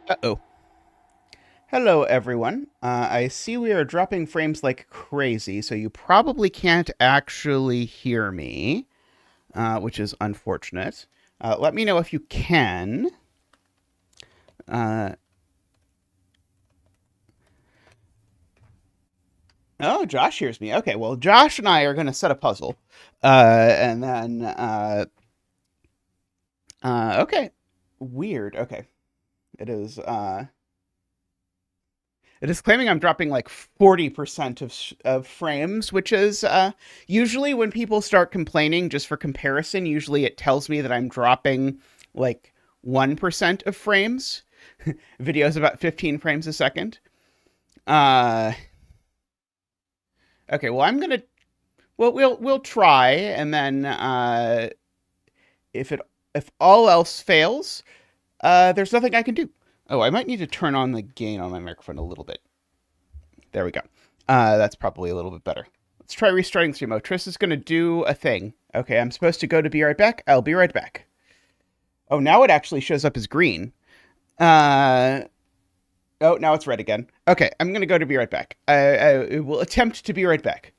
Uh-oh. Hello, everyone. I see we are dropping frames like crazy, so you probably can't actually hear me, which is unfortunate. Let me know if you can. Uh, oh, Josh hears me. Okay, well, Josh and I are going to set a puzzle. And then, okay. Weird. Okay. It is, it is claiming I'm dropping like 40% of frames, which is usually when people start complaining, just for comparison, usually it tells me that I'm dropping like 1% of frames. Videos about 15 frames a second. Uh, okay, well, we'll try, and then if it if all else fails, there's nothing I can do. Oh, I might need to turn on the gain on my microphone a little bit. There we go. That's probably a little bit better. Let's try restarting the stream. Oh, Triss is going to do a thing. Okay, I'm supposed to go to be right back. I'll be right back. Oh, now it actually shows up as green. Uh, oh, now it's red again. Okay, I'm going to go to be right back. I will attempt to be right back.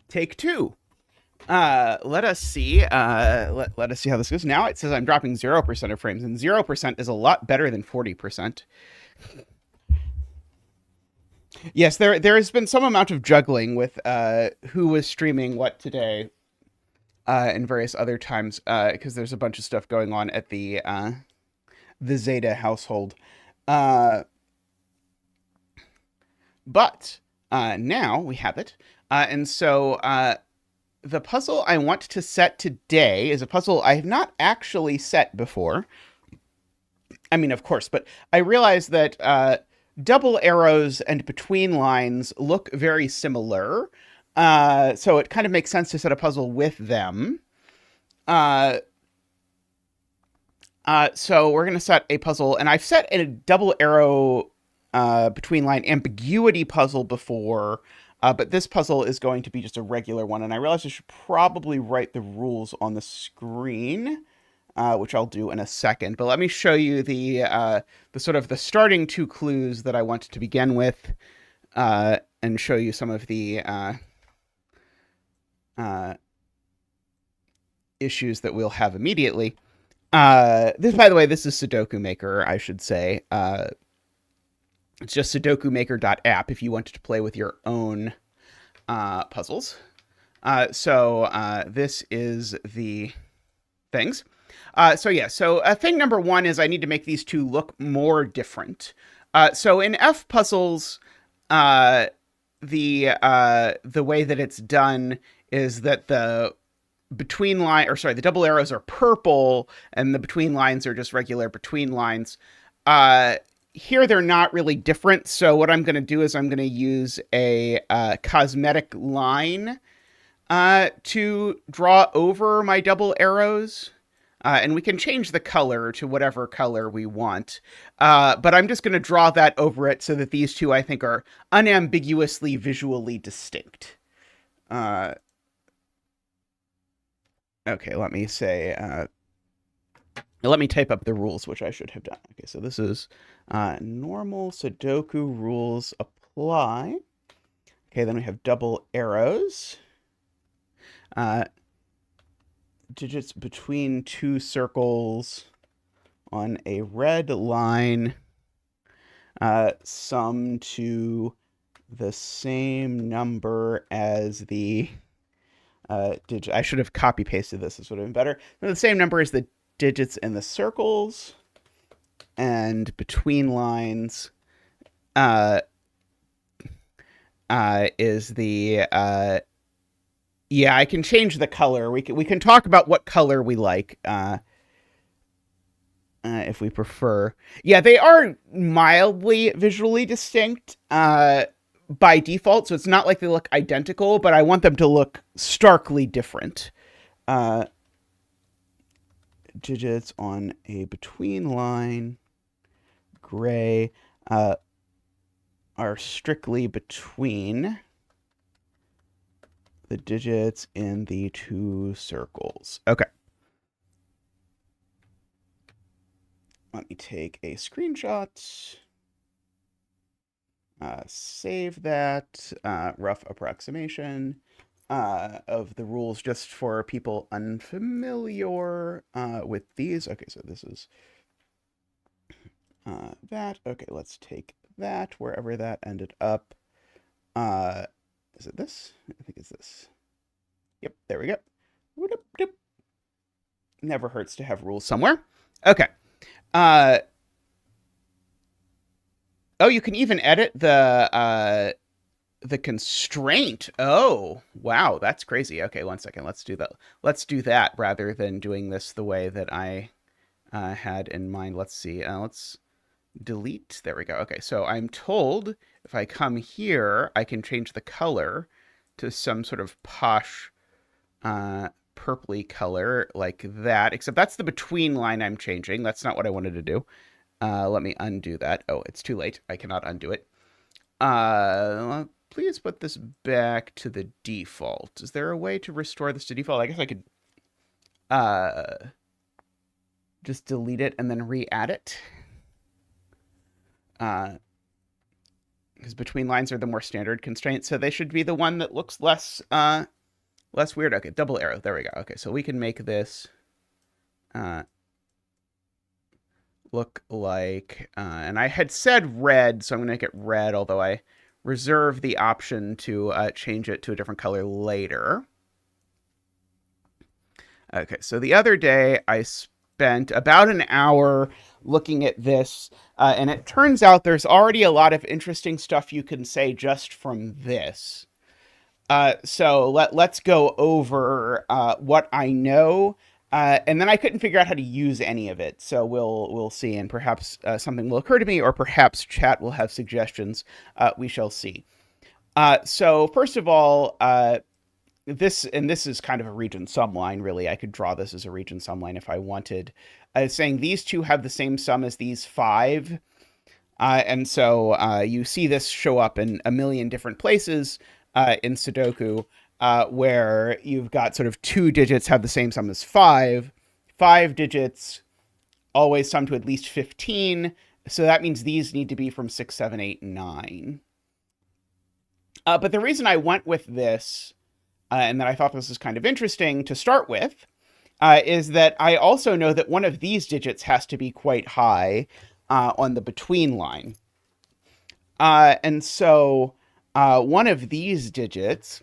Take two. Let us see. Let us see how this goes. Now it says I'm dropping 0% of frames, and 0% is a lot better than 40%. Yes, there has been some amount of juggling with who was streaming what today, and various other times, because there's a bunch of stuff going on at the Zeta household. Uh, but now we have it, and so the puzzle I want to set today is a puzzle I have not actually set before. I mean, of course, but I realize that double arrows and between lines look very similar. So it kind of makes sense to set a puzzle with them. Uh, so we're going to set a puzzle, and I've set a double arrow between line ambiguity puzzle before, but this puzzle is going to be just a regular one. And I realize I should probably write the rules on the screen, which I'll do in a second. But let me show you the sort of the starting two clues that I want to begin with, and show you some of the uh, issues that we'll have immediately. This, by the way, this is Sudoku Maker, I should say. It's just sudokumaker.app if you wanted to play with your own puzzles. So this is the things. So thing number one is I need to make these two look more different. So in F puzzles, the way that it's done is that the double arrows are purple and the between lines are just regular between lines. Here they're not really different. So what I'm going to do is I'm going to use a cosmetic line to draw over my double arrows. And we can change the color to whatever color we want. But I'm just going to draw that over it so that these two, I think, are unambiguously visually distinct. Okay, let me type up the rules, which I should have done. Okay, so this is normal Sudoku rules apply. Okay, then we have double arrows. Digits between two circles on a red line sum to the same number as the digit. I should have copy pasted this. This would have been better. The same number as the digits in the circles, and between lines is the yeah. I can change the color. We can talk about what color we like. If we prefer. Yeah, they are mildly visually distinct by default, so it's not like they look identical, but I want them to look starkly different. Digits on a between line, gray, are strictly between the digits in the two circles. Okay. Let me take a screenshot. Save that rough approximation of the rules just for people unfamiliar with these. Okay, so this is that. Okay, let's take that wherever that ended up. Is it this? I think it's this. Yep, there we go. Never hurts to have rules somewhere. Okay. Oh, you can even edit the constraint. Oh, wow, that's crazy. Okay, 1 second. Let's do that. Let's do that rather than doing this the way that I had in mind. Let's see. Let's delete. There we go. Okay, so I'm told if I come here, I can change the color to some sort of posh purpley color like that, except that's the between line I'm changing. That's not what I wanted to do. Let me undo that. Oh, it's too late. I cannot undo it. Please put this back to the default. Is there a way to restore this to default? I guess I could just delete it and then re-add it. Because between lines are the more standard constraints, so they should be the one that looks less weird. Okay, double arrow. There we go. Okay, so we can make this look like, and I had said red, so I'm going to make it red, although I reserve the option to change it to a different color later. Okay, so the other day I spent about an hour looking at this, and it turns out there's already a lot of interesting stuff you can say just from this. So let's go over what I know, and then I couldn't figure out how to use any of it. So we'll see, and perhaps something will occur to me, or perhaps chat will have suggestions. We shall see. So first of all, this is kind of a region sum line, really. I could draw this as a region sum line if I wanted. Saying these two have the same sum as these 5. And so you see this show up in a million different places in Sudoku, where you've got sort of 2 digits have the same sum as 5. 5 digits always sum to at least 15. So that means these need to be from 6, 7, 8, 9. But the reason I went with this, and that I thought this was kind of interesting to start with, is that I also know that one of these digits has to be quite high on the between line. And so one of these digits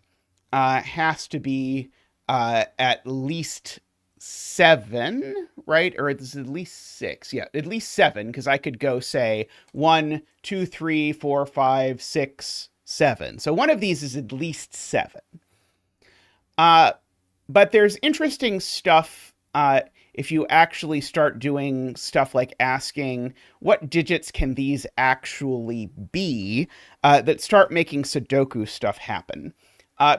has to be at least 7, right? Or it's at least 6. Yeah, at least 7, because I could go say 1, 2, 3, 4, 5, 6, 7. So one of these is at least 7. But there's interesting stuff if you actually start doing stuff like asking what digits can these actually be that start making Sudoku stuff happen.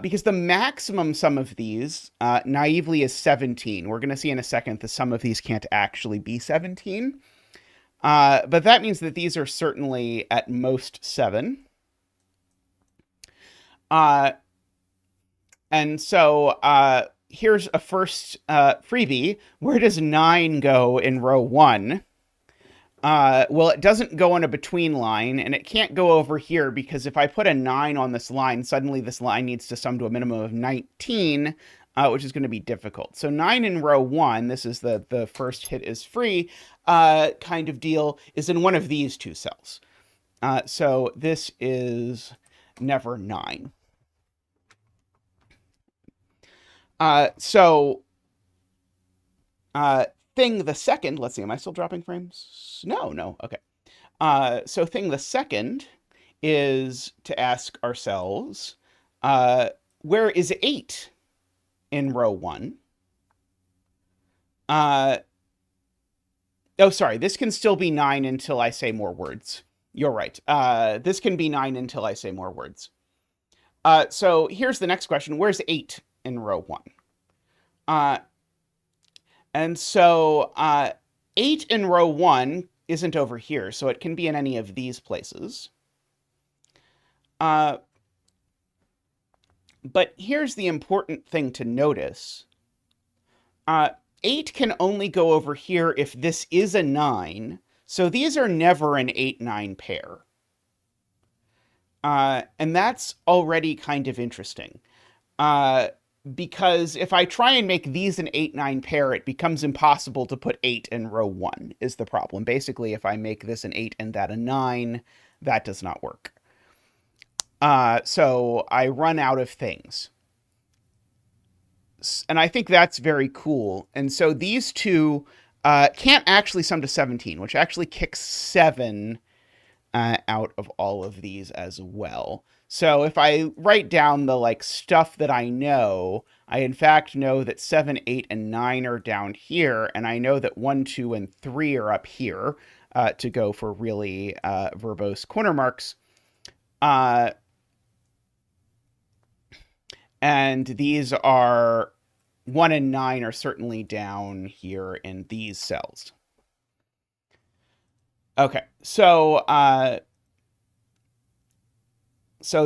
Because the maximum sum of these naively is 17. We're going to see in a second the sum of these can't actually be 17. But that means that these are certainly at most 7. And so here's a first freebie. Where does 9 go in row 1? Well, it doesn't go on a between line, and it can't go over here because if I put a 9 on this line, suddenly this line needs to sum to a minimum of 19, which is going to be difficult. So 9 in row 1, this is the first hit is free kind of deal, is in one of these two cells. So this is never 9. So thing the second, let's see, am I still dropping frames? No, okay. So thing the second is to ask ourselves, where is 8 in row 1? Oh, sorry, this can still be 9 until I say more words. You're right. This can be 9 until I say more words. So here's the next question. Where's 8 in row 1? And so 8 in row 1 isn't over here, so it can be in any of these places. But here's the important thing to notice. 8 can only go over here if this is a 9, so these are never an 8-9 pair. And that's already kind of interesting. Because if I try and make these an 8-9 pair, it becomes impossible to put 8 in row 1, is the problem. Basically, if I make this an 8 and that a 9, that does not work. So I run out of things. And I think that's very cool. And so these two can't actually sum to 17, which actually kicks 7 out of all of these as well. So if I write down the stuff that I know, I in fact know that 7, 8, and 9 are down here, and I know that 1, 2, and 3 are up here to go for really verbose corner marks. And these are 1 and 9 are certainly down here in these cells. Okay, so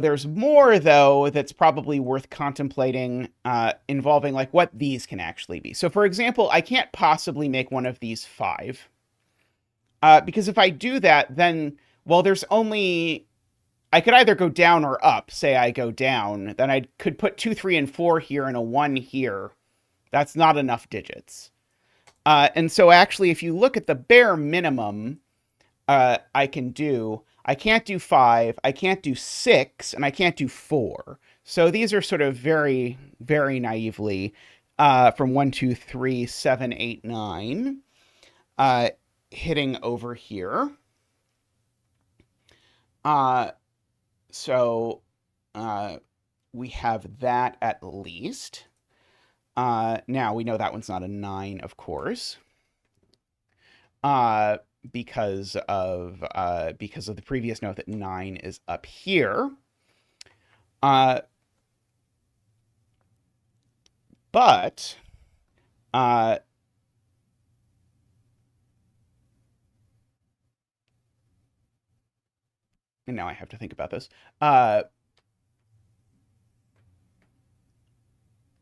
there's more, though, that's probably worth contemplating involving what these can actually be. So, for example, I can't possibly make one of these 5. Because if I do that, then, well, there's only... I could either go down or up. Say I go down. Then I could put 2, 3, and 4 here and a 1 here. That's not enough digits. And so actually, if you look at the bare minimum I can't do 5, I can't do 6, and I can't do 4. So these are sort of very, very naively from 1, 2, 3, 7, 8, 9, hitting over here. So we have that at least. Now we know that one's not a 9, of course. Because of the previous note that 9 is up here. But and now I have to think about this.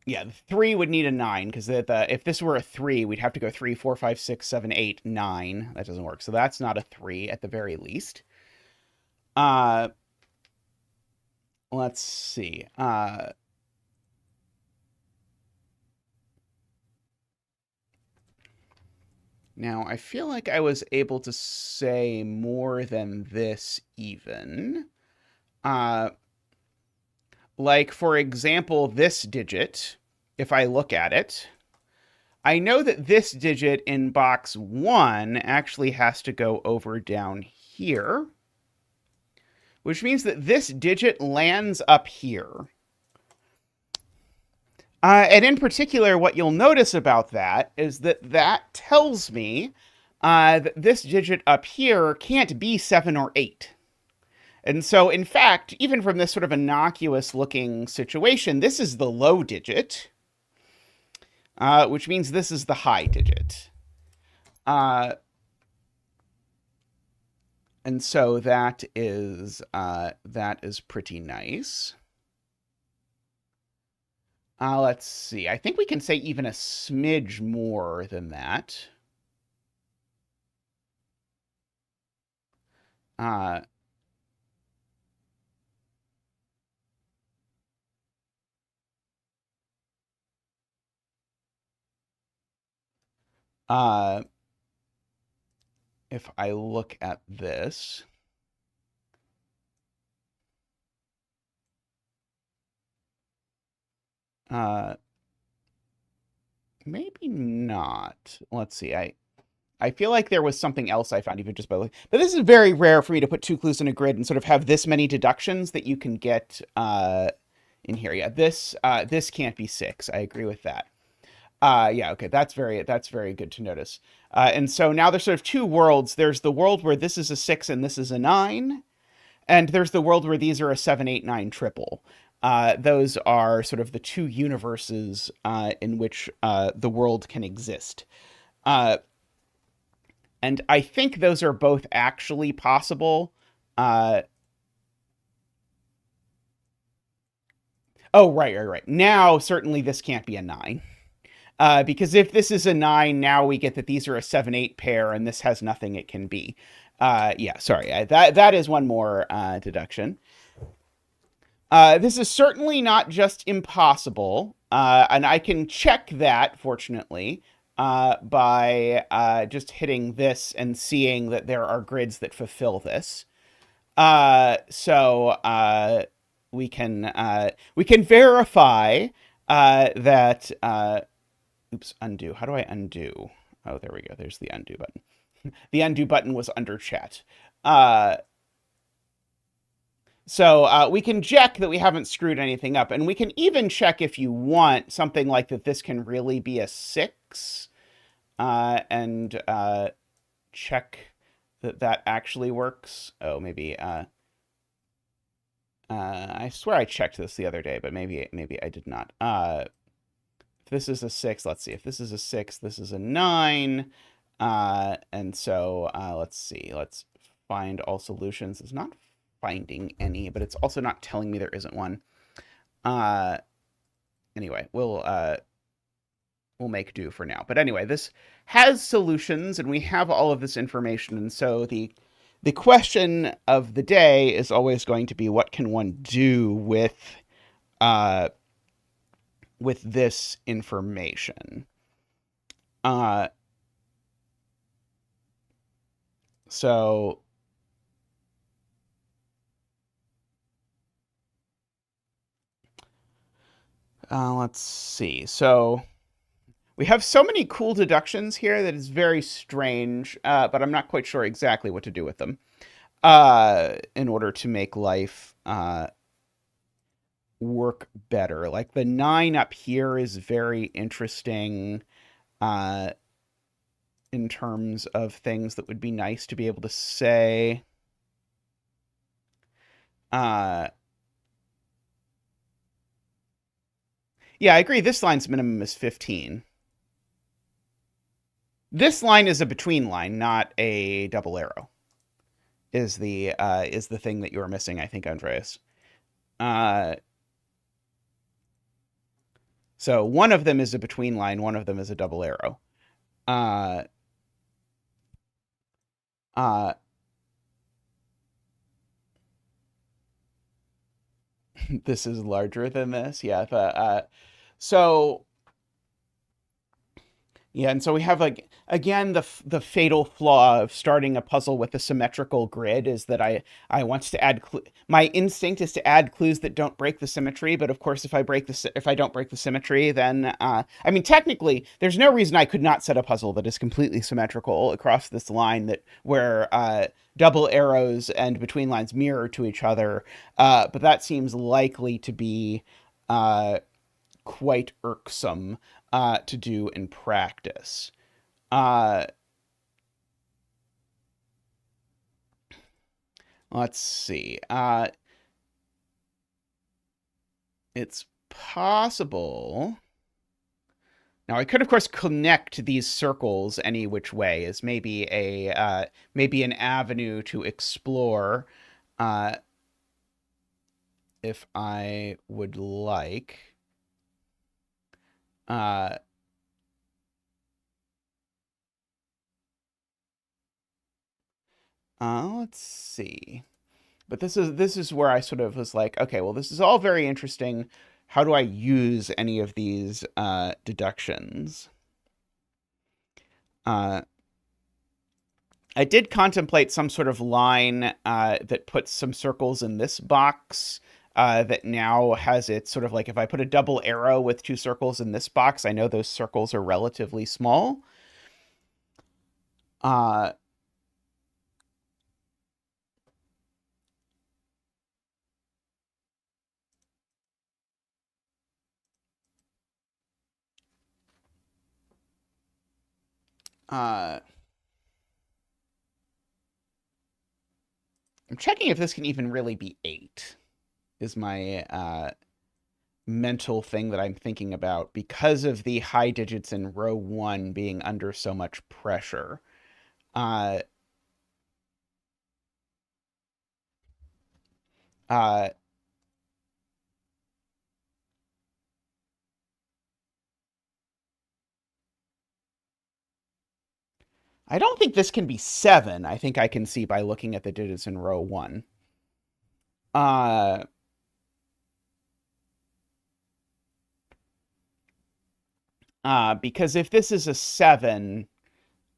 Yeah, the 3 would need a 9, because if this were a 3, we'd have to go 3, 4, 5, 6, 7, 8, 9. That doesn't work. So that's not a 3 at the very least. Let's see. Now, I feel like I was able to say more than this even. Like, for example, this digit, if I look at it, I know that this digit in box 1 actually has to go over down here, which means that this digit lands up here. And in particular, what you'll notice about that is that tells me that this digit up here can't be 7 or 8. And so, in fact, even from this sort of innocuous-looking situation, this is the low digit, which means this is the high digit. And so that is pretty nice. Let's see. I think we can say even a smidge more than that. Uh, uh, if I look at this, uh, maybe not. Let's see. I feel like there was something else I found even just by looking. But this is very rare for me to put two clues in a grid and sort of have this many deductions that you can get in here. Yeah, this can't be 6. I agree with that. Yeah, okay, that's very good to notice. And so now there's sort of two worlds. There's the world where this is a 6 and this is a 9, and there's the world where these are a 7, 8, 9 triple. Those are sort of the two universes in which the world can exist. Uh, and I think those are both actually possible. Uh, oh, right. Now, certainly this can't be a 9. Because if this is a 9, now we get that these are a 7, 8 pair, and this has nothing it can be. Yeah, sorry. That is one more deduction. This is certainly not just impossible, and I can check that, fortunately, by just hitting this and seeing that there are grids that fulfill this. So we can verify that. Oops, undo. How do I undo? Oh, there we go. There's the undo button. The undo button was under chat. Uh, so we can check that we haven't screwed anything up. And we can even check, if you want, something like that this can really be a 6. And check that that actually works. Oh, maybe. I swear I checked this the other day, but maybe I did not. If this is a 6, let's see. If this is a 6, this is a 9. And so let's see. Let's find all solutions. It's not finding any, but it's also not telling me there isn't one. Anyway, we'll make do for now. But anyway, this has solutions, and we have all of this information. And so the question of the day is always going to be, what can one do uh, with this information? So let's see. So we have so many cool deductions here that it's very strange, but I'm not quite sure exactly what to do with them in order to make life work better. Like the 9 up here is very interesting uh, in terms of things that would be nice to be able to say. Uh, yeah, I agree. This line's minimum is 15. This line is a between line, not a double arrow. Is the thing that you are missing, I think, Andreas. Uh, so one of them is a between line, one of them is a double arrow. Uh, uh, this is larger than this. Yeah. So yeah, and so we have, like, again, the fatal flaw of starting a puzzle with a symmetrical grid is that I want to add my instinct is to add clues that don't break the symmetry, but of course if I don't break the symmetry, then I mean, technically there's no reason I could not set a puzzle that is completely symmetrical across this line that where double arrows and between lines mirror to each other, but that seems likely to be quite irksome to do in practice. Uh, let's see. It's possible. Now I could, of course, connect these circles any which way as maybe an avenue to explore, uh, if I would like. Uh, Let's see. But this is where I sort of was like, okay, well, this is all very interesting. How do I use any of these deductions? Uh, I did contemplate some sort of line that puts some circles in this box that now has it sort of like if I put a double arrow with two circles in this box, I know those circles are relatively small. Uh, uh, I'm checking if this can even really be 8, is my mental thing that I'm thinking about because of the high digits in row 1 being under so much pressure. Uh, uh, I don't think this can be 7. I think I can see by looking at the digits in row 1. Uh, because if this is a 7,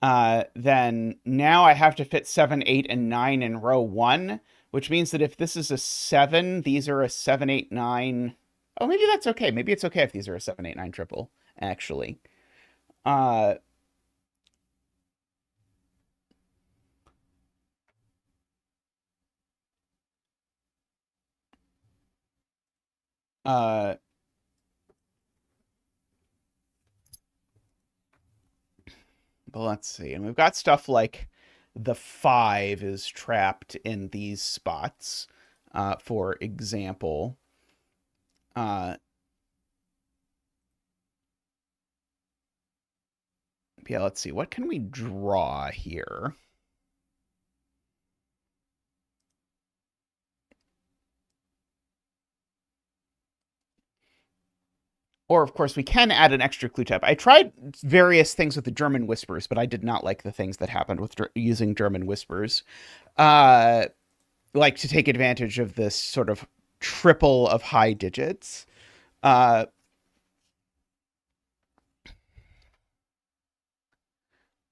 then now I have to fit 7, 8, and 9 in row 1, which means that if this is a 7, these are a 7, 8, 9. Oh, maybe that's okay. Maybe it's okay if these are a 7, 8, 9 triple, actually. Uh, uh, but let's see. And we've got stuff like the 5 is trapped in these spots, for example. Uh, yeah, let's see. What can we draw here? Or, of course, we can add an extra clue type. I tried various things with the German whispers, but I did not like the things that happened with using German whispers. Uh, like to take advantage of this sort of triple of high digits. Uh,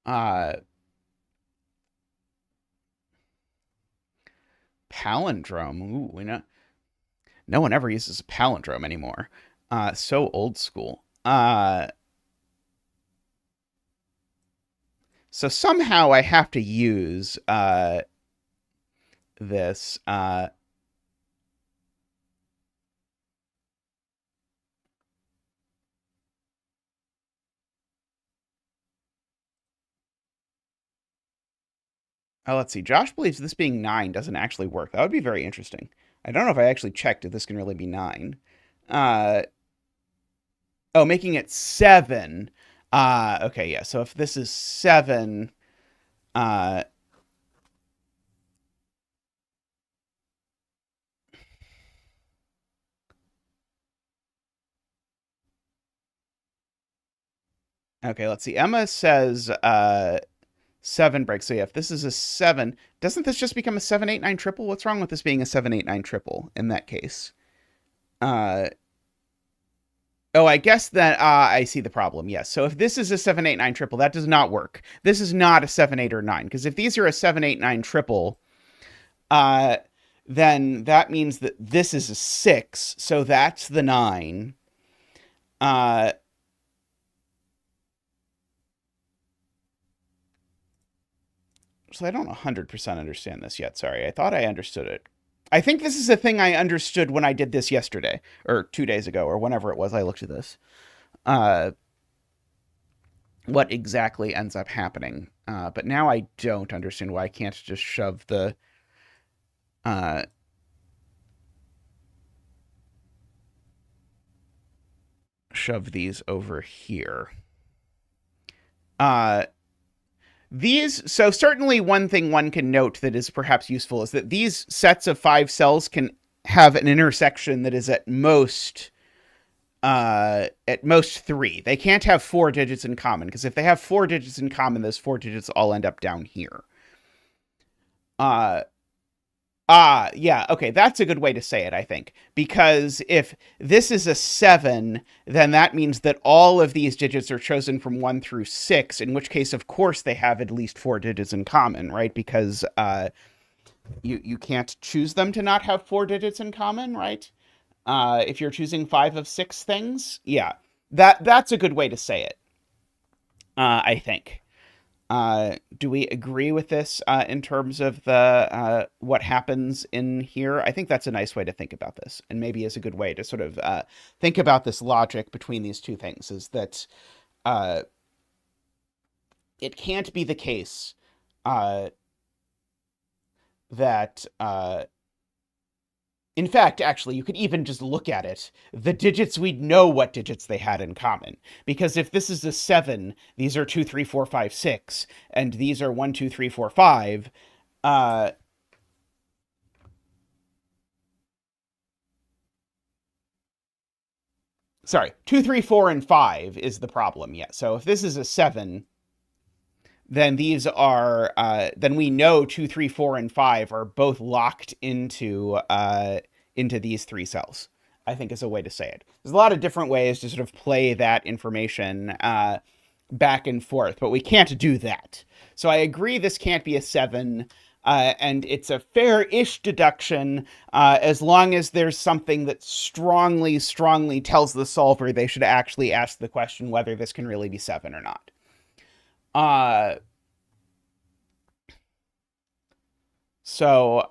uh, palindrome. Ooh, we know no one ever uses a palindrome anymore. So old school. So somehow I have to use this. Let's see. Josh believes this being 9 doesn't actually work. That would be very interesting. I don't know if I actually checked if this can really be 9. Uh, oh, making it 7. Okay, yeah. So if this is 7, uh, okay, let's see. Emma says 7 breaks. So yeah, if this is a 7, doesn't this just become a 7, 8, 9 triple? What's wrong with this being a 7, 8, 9 triple in that case? Uh, oh, I guess that I see the problem. Yes. So if this is a 7, 8, 9 triple, that does not work. This is not a 7, 8, or 9. Because if these are a 7, 8, 9 triple, uh, then that means that this is a 6. So that's the 9. Uh, so I don't 100% understand this yet. Sorry. I thought I understood it. I think this is a thing I understood when I did this yesterday or 2 days ago or whenever it was I looked at this. Uh, what exactly ends up happening. But now I don't understand why I can't just uh, shove these over here. Uh, so certainly one thing one can note that is perhaps useful is that these sets of 5 cells can have an intersection that is at most 3. They can't have 4 digits in common because if they have 4 digits in common, those 4 digits all end up down here. Uh, yeah, okay, that's a good way to say it, I think. Because if this is a 7, then that means that all of these digits are chosen from 1 through 6, in which case, of course, they have at least 4 digits in common, right? Because you can't choose them to not have 4 digits in common, right? If you're choosing 5 of 6 things, yeah, that's a good way to say it, I think. Do we agree with this in terms of the what happens in here? I think that's a nice way to think about this, and maybe is a good way to sort of think about this logic between these two things. Is that uh, it can't be the case uh, that in fact, actually, you could even just look at it. The digits, we'd know what digits they had in common. Because if this is a 7, these are 2, 3, 4, 5, 6, and these are 1, 2, 3, 4, 5. Uh, sorry, 2, 3, 4, and 5 is the problem. Yeah. So if this is a 7, then these are, then we know 2, 3, 4, and 5 are both locked into these 3 cells. I think is a way to say it. There's a lot of different ways to sort of play that information back and forth, but we can't do that. So I agree this can't be a 7, and it's a fair-ish deduction as long as there's something that strongly, strongly tells the solver they should actually ask the question whether this can really be 7 or not. Uh, so,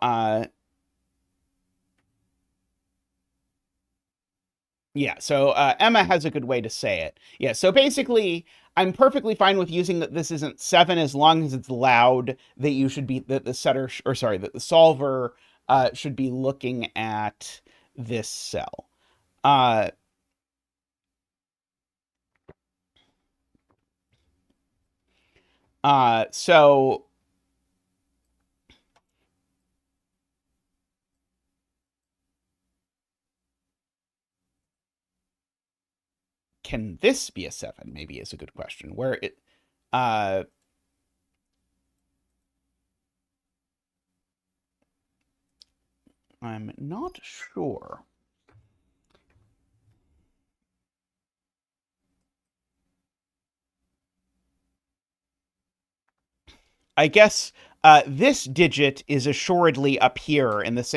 yeah, so Emma has a good way to say it. Yeah, so basically, I'm perfectly fine with using that this isn't 7 as long as it's loud that you should be, that the setter, or sorry, that the solver should be looking at this cell. Uh, so can this be a 7? Maybe is a good question. Where it, uh, I'm not sure. I guess this digit is assuredly up here, and this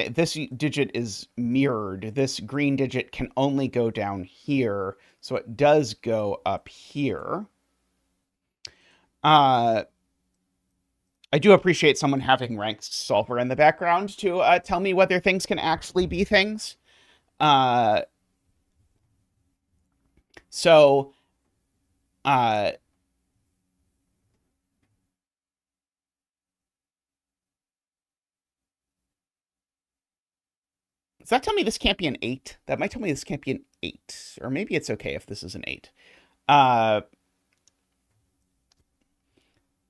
digit is mirrored. This green digit can only go down here, so it does go up here. Uh, I do appreciate someone having ranked solver in the background to tell me whether things can actually be things. Uh, so, uh, does that tell me this can't be an 8? That might tell me this can't be an 8, or maybe it's okay if this is an 8. Uh,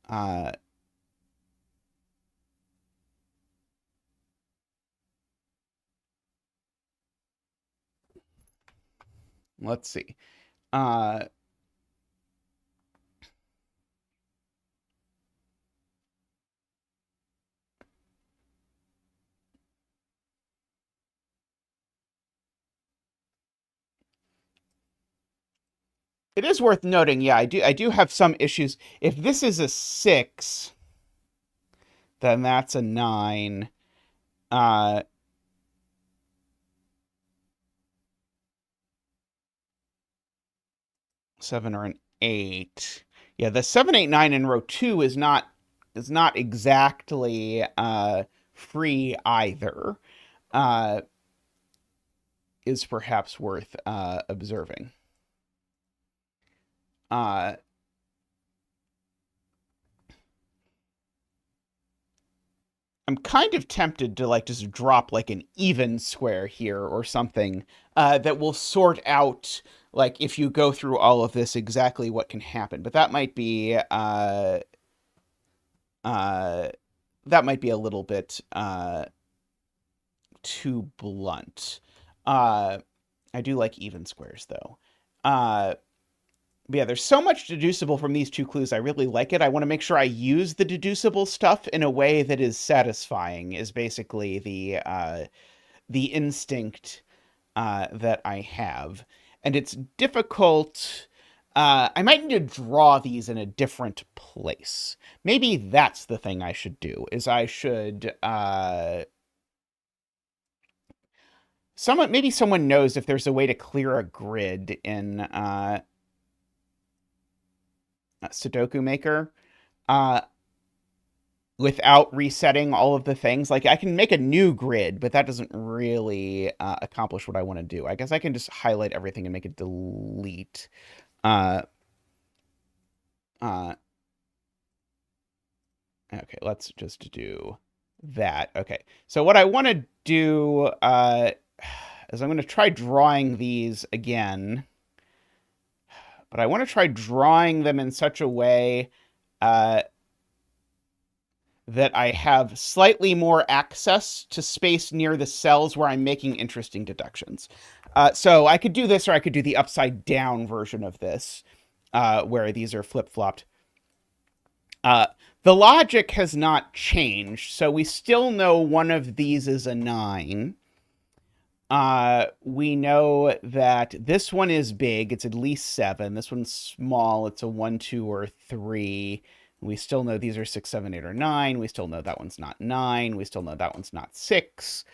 uh, let's see. Uh, It is worth noting, yeah, I do have some issues. If this is a 6, then that's a 9. Uh 7 or an 8. Yeah, the 7, 8, 9 in row 2 is not exactly free either. Uh is perhaps worth observing. Uh I'm kind of tempted to like just drop like an even square here or something that will sort out like if you go through all of this exactly what can happen. But uh, that might be a little bit too blunt. Uh, I do like even squares though. Uh, But yeah, there's so much deducible from these two clues. I really like it. I want to make sure I use the deducible stuff in a way that is satisfying. Is basically the instinct that I have, and it's difficult. I might need to draw these in a different place. Maybe that's the thing I should do. Is I should maybe someone knows if there's a way to clear a grid in Sudoku Maker uh, without resetting all of the things. Like I can make a new grid, but that doesn't really accomplish what I want to do. I guess I can just highlight everything and make it delete. Uh, uh, okay, let's just do that. Okay, so what I want to do is I'm going to try drawing these again, but I want to try drawing them in such a way that I have slightly more access to space near the cells where I'm making interesting deductions. So I could do this, or I could do the upside down version of this, where these are flip-flopped. The logic has not changed, so we still know one of these is a 9. We know that this one is big. It's at least 7. This one's small. It's a 1, 2, or 3. We still know these are 6, 7, 8, or 9. We still know that one's not 9. We still know that one's not 6.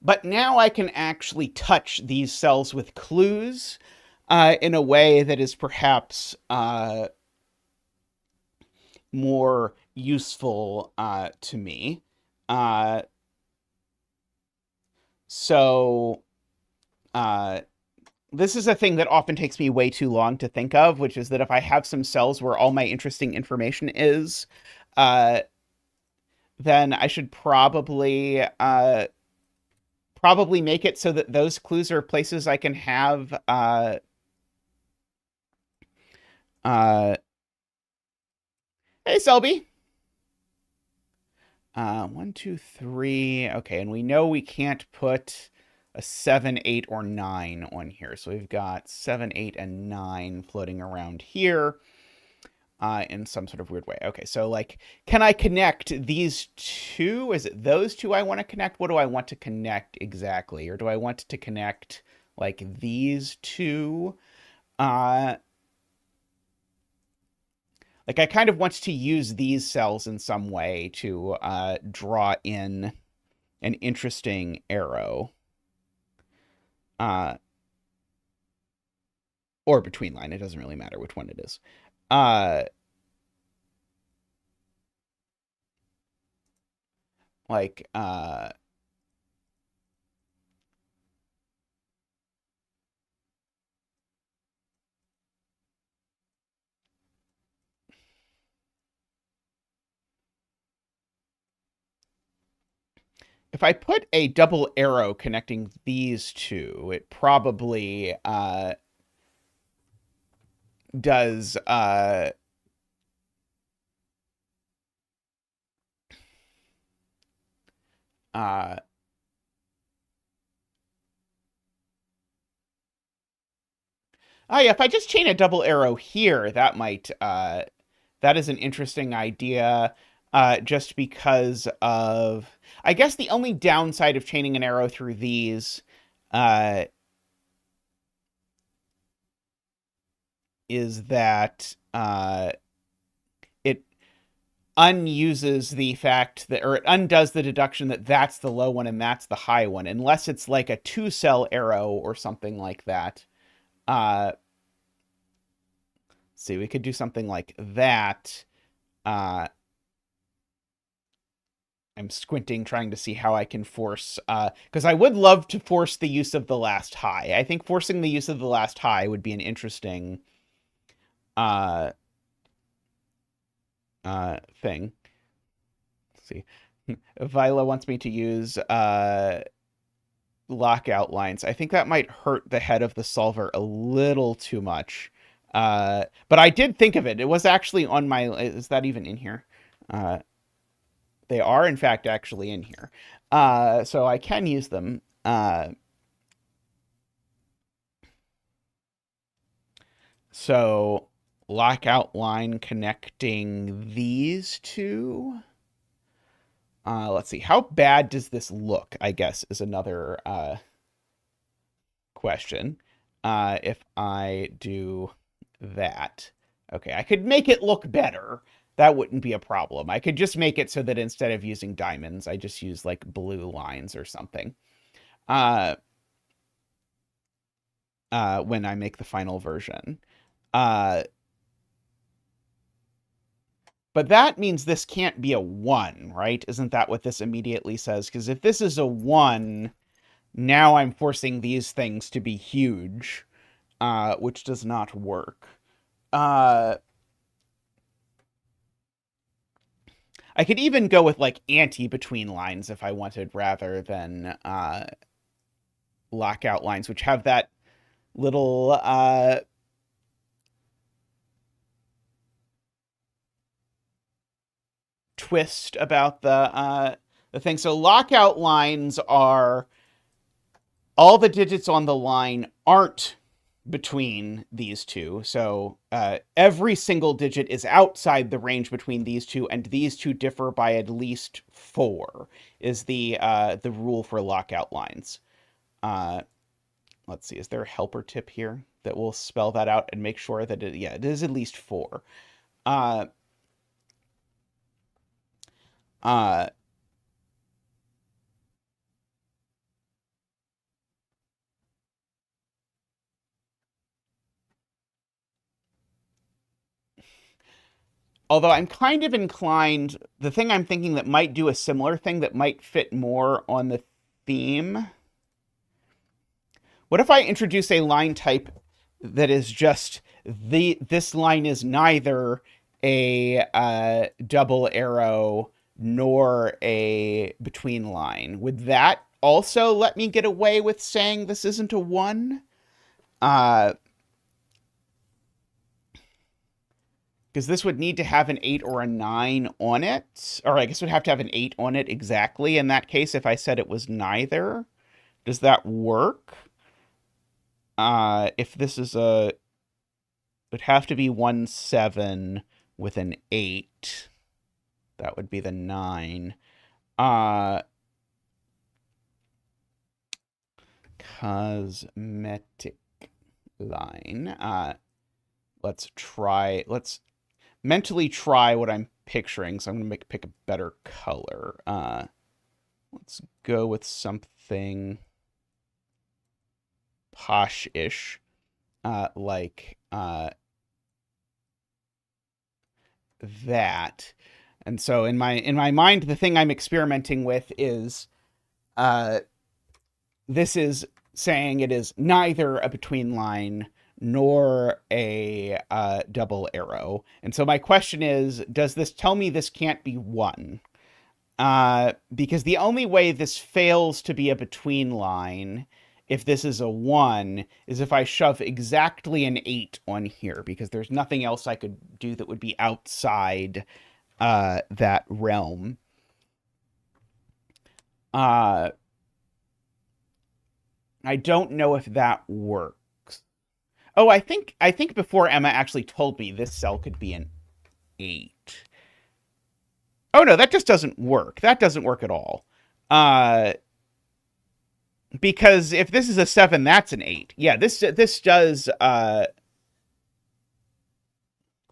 But now I can actually touch these cells with clues in a way that is perhaps more useful to me. So this is a thing that often takes me way too long to think of, which is that if I have some cells where all my interesting information is, then I should probably make it so that those clues are places I can have hey Selby. 1, 2, 3. Okay, and we know we can't put a 7, 8, or 9 on here. So we've got 7, 8, and 9 floating around here in some sort of weird way. Okay, so like, can I connect these two? Is it those two I want to connect? What do I want to connect exactly? Or do I want to connect like these two? Like I kind of want to use these cells in some way to draw in an interesting arrow. Or between line. It doesn't really matter which one it is. Like, if I put a double arrow connecting these two, it probably does oh yeah, if I just chain a double arrow here, that might that is an interesting idea. Just because of, I guess the only downside of chaining an arrow through these is that it unuses the fact that, or it undoes the deduction that that's the low one and that's the high one, unless it's like a 2-cell arrow or something like that. See, we could do something like that. I'm squinting, trying to see how I can force, because I would love to force the use of the last high. I think forcing the use of the last high would be an interesting thing. Let's see. Viola wants me to use lockout lines. I think that might hurt the head of the solver a little too much. But I did think of it. It was actually on my, is that even in here? They are, in fact, actually in here. So I can use them. So lockout line connecting these two. Let's see. How bad does this look, I guess, is another question. If I do that. Okay, I could make it look better. That wouldn't be a problem. I could just make it so that instead of using diamonds, I just use like blue lines or something. When I make the final version. But that means this can't be a 1, right? Isn't that what this immediately says? Because if this is a 1, now I'm forcing these things to be huge, which does not work. I could even go with like anti-between lines if I wanted, rather than lockout lines, which have that little twist about the thing. So lockout lines are all the digits on the line aren't between these two. So every single digit is outside the range between these two, and these two differ by at least 4 is the rule for lockout lines. Let's see, is there a helper tip here that will spell that out and make sure that it is at least 4. Although I'm kind of inclined, the thing I'm thinking that might do a similar thing that might fit more on the theme. What if I introduce a line type that is just this line is neither a double arrow nor a between line? Would that also let me get away with saying this isn't a 1? Because this would need to have an 8 or a 9 on it. Or I guess it would have to have an 8 on it exactly in that case if I said it was neither. Does that work? If this is it would have to be 1, 7 with an 8. That would be the 9. Cosmetic line. Let's mentally try what I'm picturing. So I'm going to pick a better color. Let's go with something posh-ish, like that. And so in my mind, the thing I'm experimenting with is this is saying it is neither a between line nor a double arrow. And so my question is, does this tell me this can't be 1? Because the only way this fails to be a between line, if this is a 1, is if I shove exactly an 8 on here, because there's nothing else I could do that would be outside that realm. I don't know if that works. Oh, I think before Emma actually told me this cell could be an 8. Oh no, that just doesn't work. That doesn't work at all. Because if this is a 7, that's an 8. Yeah, this does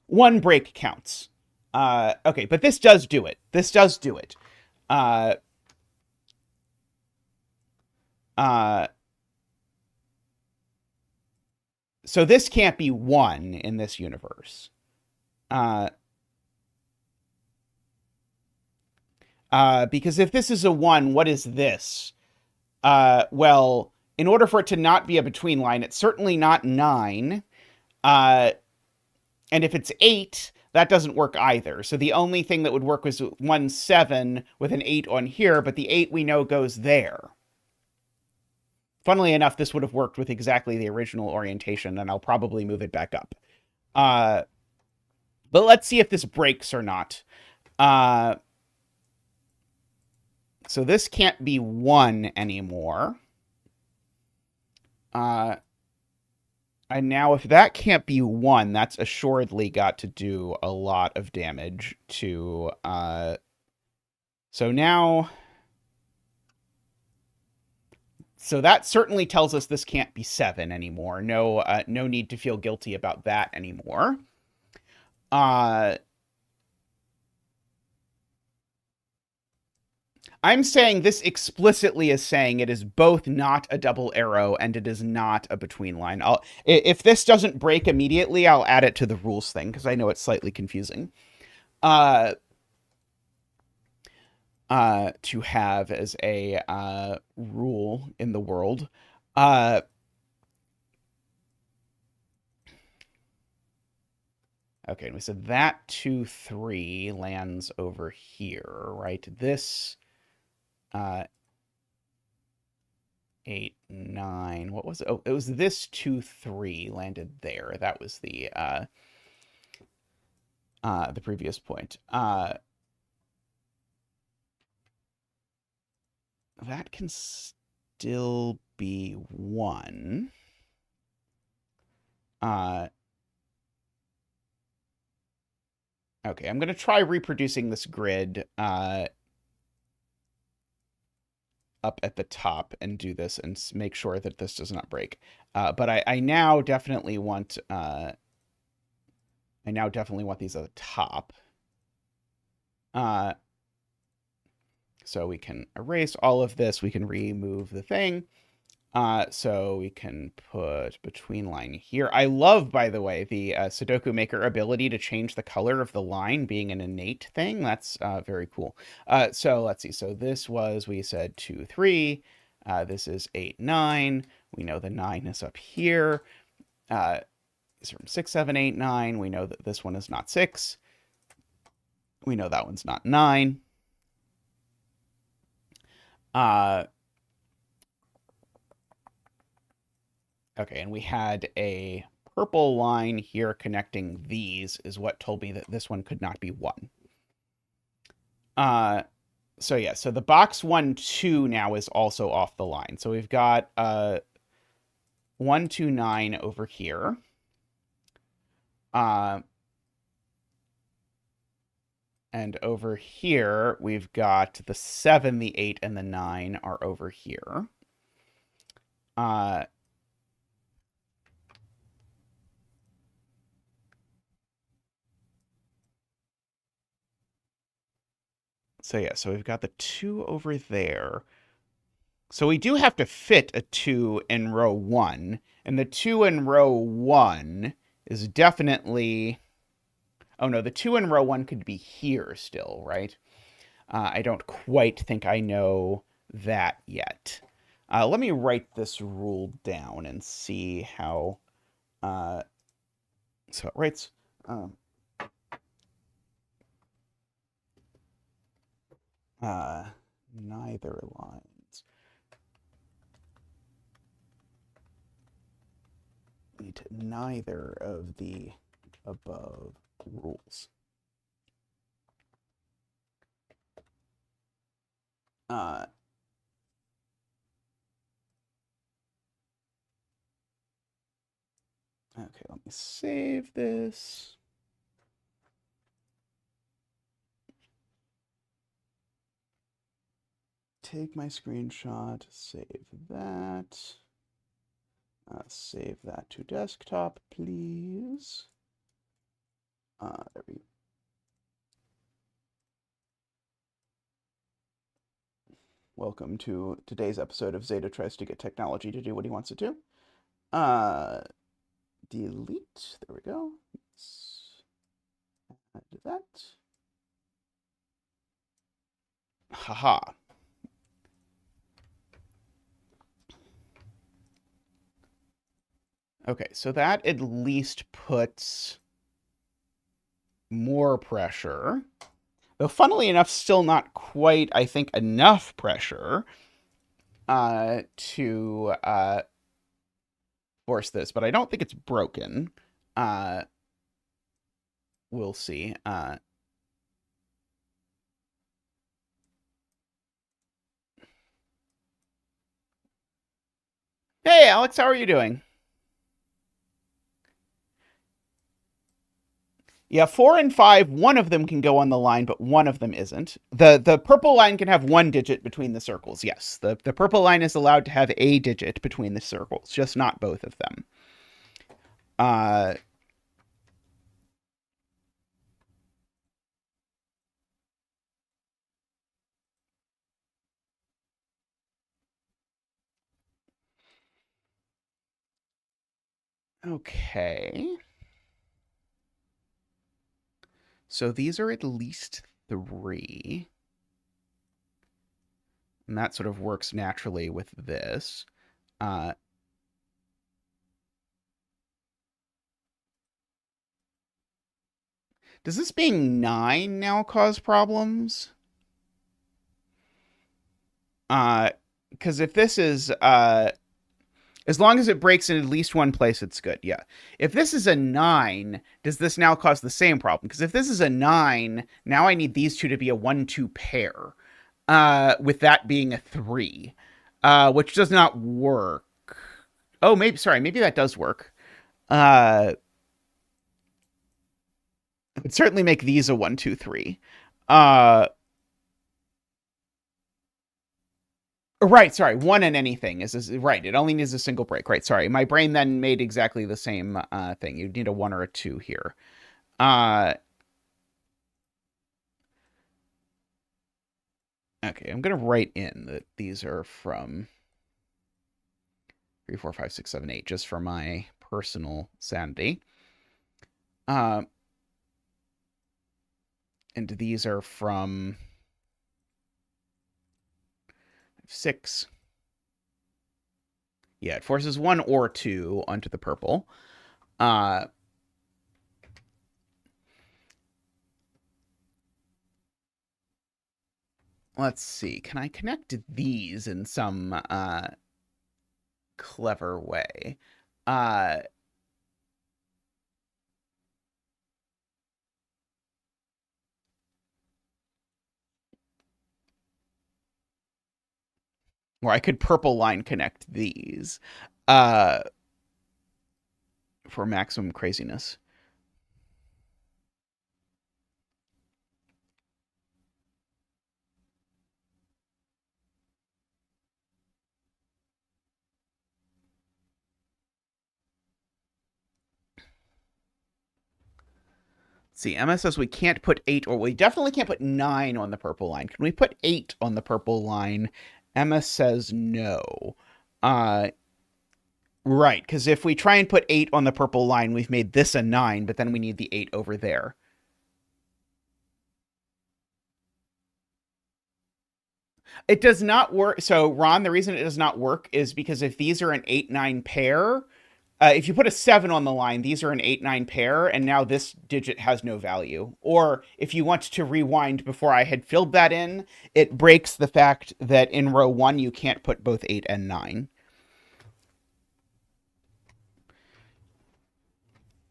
1 break counts. Okay, but this does do it. This does do it. So this can't be 1 in this universe. Because if this is a 1, what is this? Well, in order for it to not be a between line, it's certainly not 9. And if it's 8, that doesn't work either. So the only thing that would work was 1, 7 with an 8 on here, but the 8 we know goes there. Funnily enough, this would have worked with exactly the original orientation, and I'll probably move it back up. But let's see if this breaks or not. So this can't be 1 anymore. And now if that can't be 1, that's assuredly got to do a lot of damage to... so now... So that certainly tells us this can't be 7 anymore. No need to feel guilty about that anymore. I'm saying this explicitly is saying it is both not a double arrow and it is not a between line. If this doesn't break immediately, I'll add it to the rules thing because I know it's slightly confusing. To have as a rule in the world. Okay, and we said that 2, 3 lands over here, right? This 8, 9. What was it? Oh, it was this 2, 3 landed there. That was the previous point. That can still be 1. Okay, I'm going to try reproducing this grid up at the top and do this and make sure that this does not break. But I now definitely want these at the top. So we can erase all of this. We can remove the thing. So we can put between line here. I love, by the way, the Sudoku Maker ability to change the color of the line being an innate thing. That's very cool. So let's see. So this was, we said 2, 3. This is 8, 9. We know the 9 is up here. It's from 6, 7, 8, 9. We know that this one is not 6. We know that one's not 9. Okay, and we had a purple line here connecting these is what told me that this one could not be 1. So yeah, so the box 1, 2 now is also off the line. So we've got 1, 2, 9 over here. And over here, we've got the 7, the 8, and the 9 are over here. So yeah, so we've got the 2 over there. So we do have to fit a 2 in row 1. And the 2 in row 1 is definitely... Oh no, the 2 in row 1 could be here still, right? I don't quite think I know that yet. Let me write this rule down and see how... so it writes... neither lines meet neither of the above rules. Okay, let me save this. Take my screenshot, save that. Save that to desktop, please. There we go. Welcome to today's episode of Zeta Tries to Get Technology to Do What He Wants to Do. Delete. There we go. Let's add that. Haha. Okay, so that at least puts more pressure. Though, funnily enough, still not quite, I think, enough pressure to force this. But I don't think it's broken. We'll see. Hey, Alex, how are you doing? Yeah, 4 and 5, one of them can go on the line, but one of them isn't. The purple line can have one digit between the circles, yes. The purple line is allowed to have a digit between the circles, just not both of them. Uh, okay. So these are at least 3. And that sort of works naturally with this. Uh, does this being 9 now cause problems? Because if this is as long as it breaks in at least one place, it's good. Yeah. If this is a 9, does this now cause the same problem? Because if this is a 9, now I need these two to be a 1-2 pair, with that being a 3, which does not work. Oh, maybe that does work. It would certainly make these a 1-2 3. Uh, Right, sorry. One in anything is right. It only needs a single break. Right, sorry. My brain then made exactly the same thing. You need a 1 or a 2 here. Uh, okay, I'm gonna write in that these are from 3, 4, 5, 6, 7, 8, just for my personal sanity. And these are from 6. Yeah, it forces 1 or 2 onto the purple. Let's see. Can I connect these in some clever way? Or I could purple line connect these uh, for maximum craziness. See, Emma says we can't put 8, or we definitely can't put 9 on the purple line. Can we put 8 on the purple line? Emma says no. Right, because if we try and put 8 on the purple line, we've made this a 9, but then we need the 8 over there. It does not work. So, Ron, the reason it does not work is because if these are an 8-9 pair, if you put a 7 on the line, these are an 8-9 pair, and now this digit has no value. Or if you want to rewind before I had filled that in, it breaks the fact that in row 1 you can't put both 8 and 9.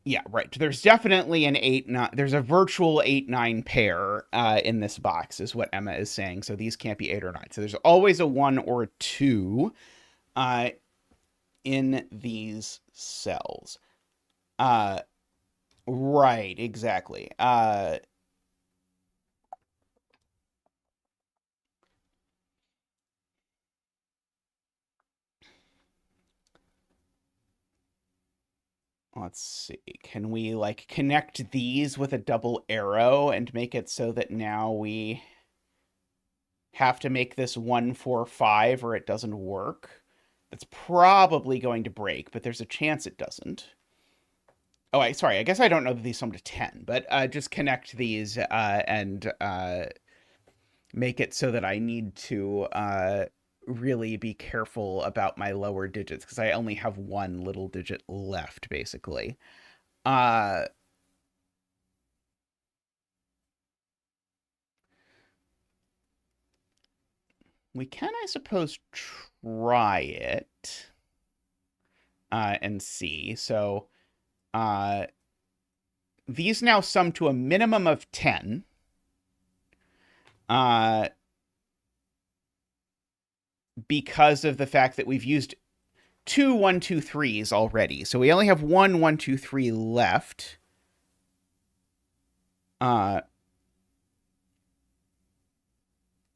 Yeah, right. There's definitely an 8-9. There's a virtual 8-9 pair in this box, is what Emma is saying. So these can't be 8 or 9. So there's always a 1 or a 2 uh, in these cells. Right, exactly. Let's see. Can we like connect these with a double arrow and make it so that now we have to make this 1, 4, 5 or it doesn't work? That's probably going to break, but there's a chance it doesn't. Oh, sorry. I guess I don't know that these sum to 10, but just connect these and make it so that I need to really be careful about my lower digits because I only have one little digit left, basically. Uh, we can, I suppose, try it and see. So these now sum to a minimum of 10. Because of the fact that we've used 2 1 2 3s already. So we only have 1 1 2 3 left. Uh,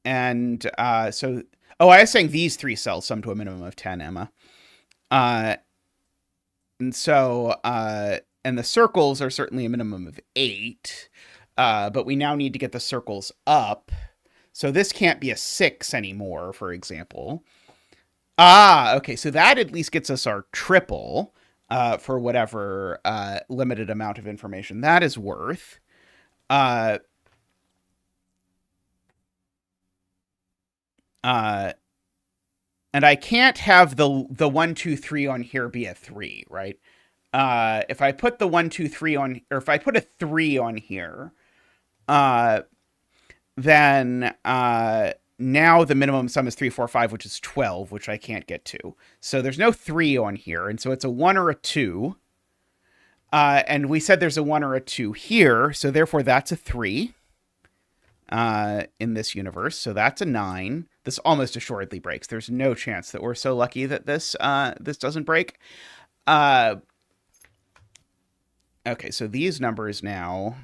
and so, oh, I was saying these three cells sum to a minimum of 10, Emma. Uh, and so, and the circles are certainly a minimum of 8, but we now need to get the circles up. So this can't be a 6 anymore, for example. Ah, okay. So that at least gets us our triple for whatever limited amount of information that is worth. Uh, uh, and I can't have the 1, 2, 3 on here be a 3, right? If I put the 1, 2, 3 on, or if I put a 3 on here, uh, then now the minimum sum is 3, 4, 5, which is 12, which I can't get to. So there's no 3 on here, and so it's a 1 or a 2. And we said there's a 1 or a 2 here, so therefore that's a 3 in this universe. So that's a 9. This almost assuredly breaks. There's no chance that we're so lucky that this doesn't break. Okay, so these numbers now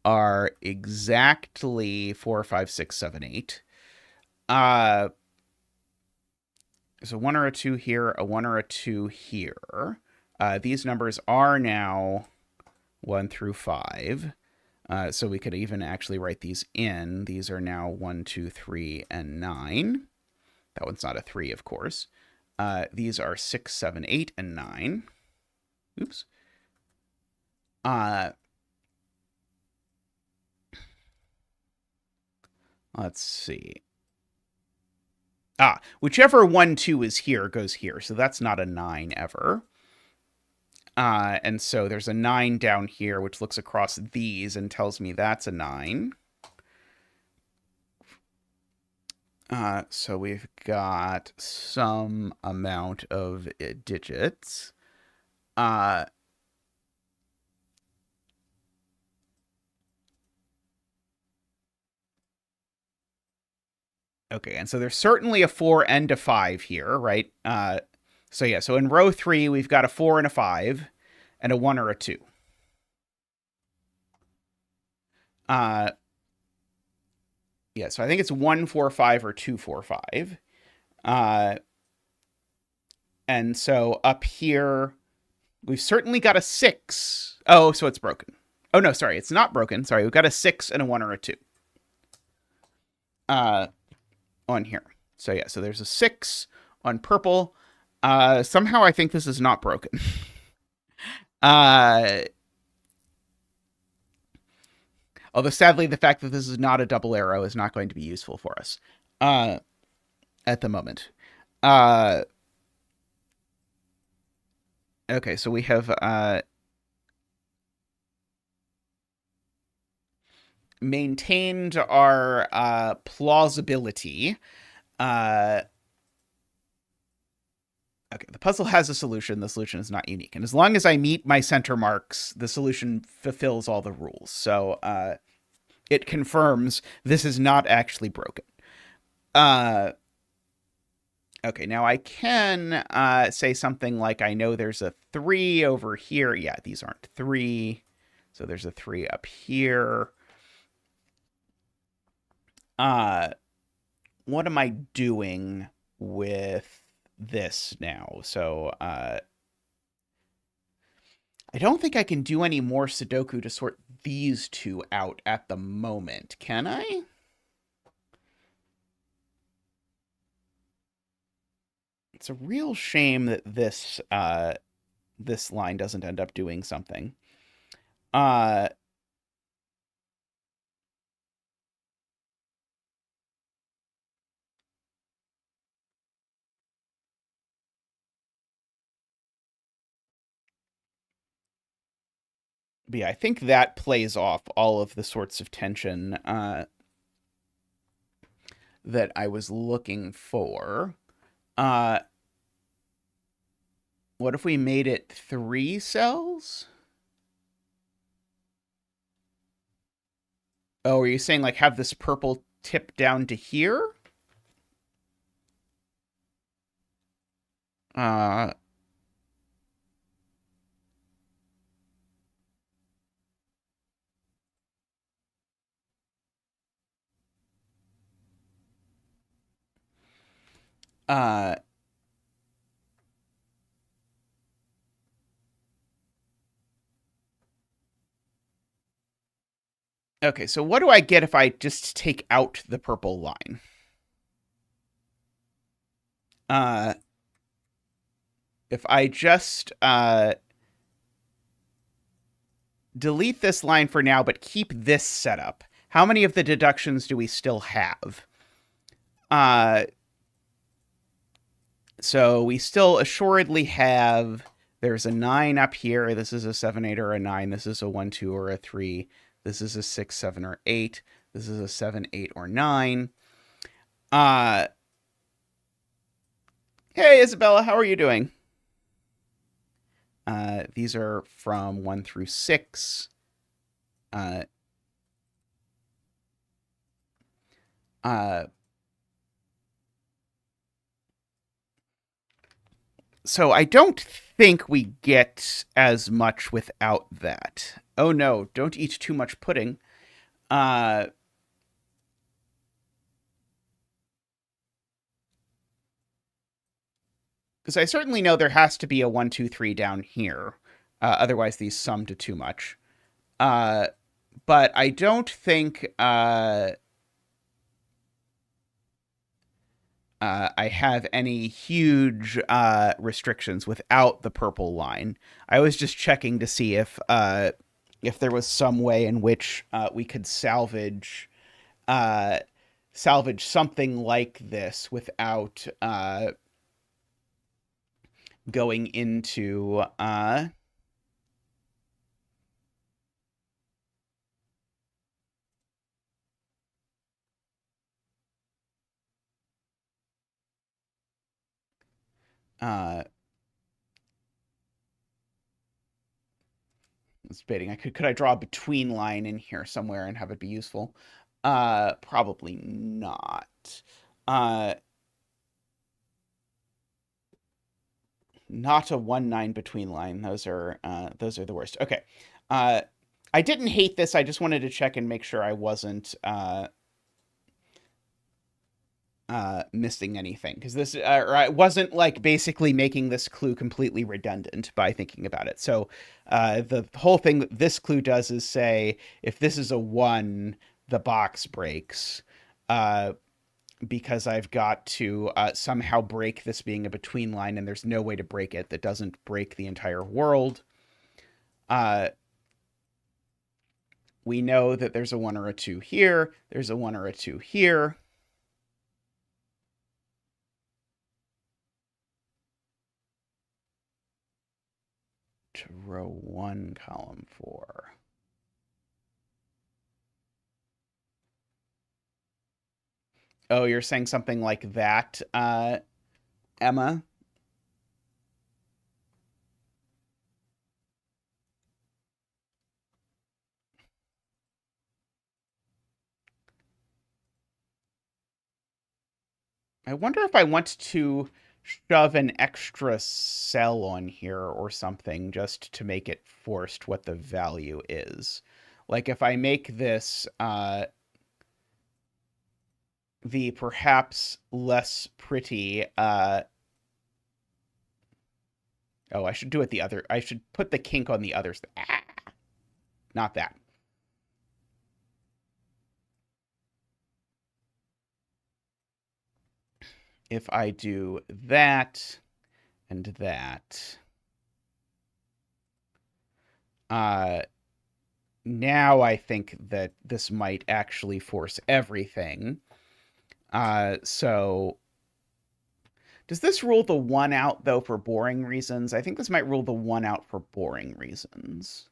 are exactly 4, 5, 6, 7, 8. There's a 1 or a 2 here, a 1 or a 2 here. These numbers are now 1 through 5. So we could even actually write these in. These are now 1, 2, 3, and 9. That one's not a 3, of course. These are 6, 7, 8, and 9. Oops. Let's see. Whichever 1, 2 is here goes here. So that's not a 9 ever. And so there's a 9 down here, which looks across these and tells me that's a 9. So we've got some amount of digits. Okay, and so there's certainly a 4 and a 5 here, right? So yeah, so in row 3, we've got a 4 and a 5, and a 1 or a 2. Yeah, so I think it's 1, 4, 5 or 2, 4, 5. And so up here, we've certainly got a 6. Oh, so it's broken. Oh, no, sorry, it's not broken. Sorry, we've got a 6 and a 1 or a 2. On here. So yeah, so there's a 6 on purple. Somehow I think this is not broken. Although sadly, the fact that this is not a double arrow is not going to be useful for us at the moment. Okay, so we have maintained our plausibility. Okay, the puzzle has a solution. The solution is not unique. And as long as I meet my center marks, the solution fulfills all the rules. So it confirms this is not actually broken. Okay, now I can say something like, I know there's a 3 over here. Yeah, these aren't 3. So there's a 3 up here. What am I doing with this now? So I don't think I can do any more sudoku to sort these two out at the moment, can I? It's a real shame that this this line doesn't end up doing something. But yeah, I think that plays off all of the sorts of tension that I was looking for. What if we made it 3 cells? Oh, are you saying like have this purple tip down to here? Uh, Uh, okay, so what do I get if I just take out the purple line? Uh, if I just delete this line for now, but keep this setup, how many of the deductions do we still have? Uh, so we still assuredly have. There's a 9 up here. This is a 7, 8, or a 9. This is a 1, 2, or a 3. This is a 6, 7, or 8. This is a 7, 8, or 9. Uh, hey, Isabella, how are you doing? These are from 1 through 6. Uh, uh, so I don't think we get as much without that. Oh no, don't eat too much pudding. Uh, because I certainly know there has to be a 1, 2, 3 down here. Otherwise, these sum to too much. Uh, but I don't think I have any huge restrictions without the purple line. I was just checking to see if there was some way in which we could uh, salvage something like this without going into uh, debating. Could I draw a between line in here somewhere and have it be useful? Probably not. Uh, Not a 1, 9 between line. Those are the worst. Okay. Uh, I didn't hate this. I just wanted to check and make sure I wasn't missing anything because or I wasn't like basically making this clue completely redundant by thinking about it. So the whole thing that this clue does is say if this is a 1, the box breaks. Because I've got to somehow break this being a between line, and there's no way to break it that doesn't break the entire world. Uh, we know that there's a 1 or a 2 here. There's a 1 or a 2 here. To row 1, column 4. Oh, you're saying something like that, Emma? I wonder if I want to shove an extra cell on here or something just to make it forced what the value is. Like if I make this the perhaps less pretty oh, I should do it the other. I should put the kink on the others. Ah, not that. If I do that and that, uh, now I think that this might actually force everything. So does this rule the 1 out though for boring reasons? I think this might rule the 1 out for boring reasons.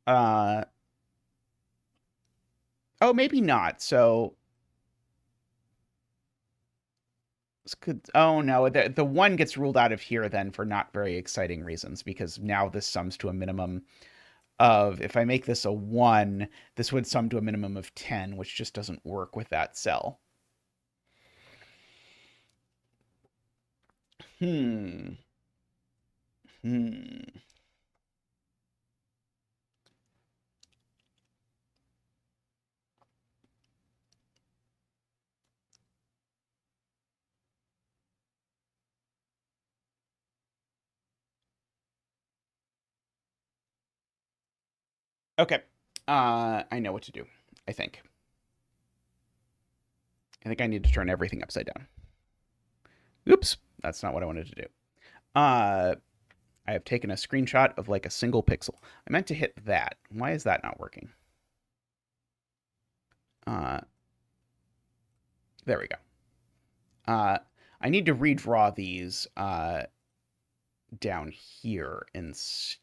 Uh, oh, maybe not. So oh no, the 1 gets ruled out of here then for not very exciting reasons because now this sums to a minimum of, if I make this a 1, this would sum to a minimum of 10, which just doesn't work with that cell. Hmm. Hmm. Okay. I know what to do, I think. I need to turn everything upside down. Oops, that's not what I wanted to do. I have taken a screenshot of like a single pixel. I meant to hit that. Why is that not working? There we go. I need to redraw these down here instead.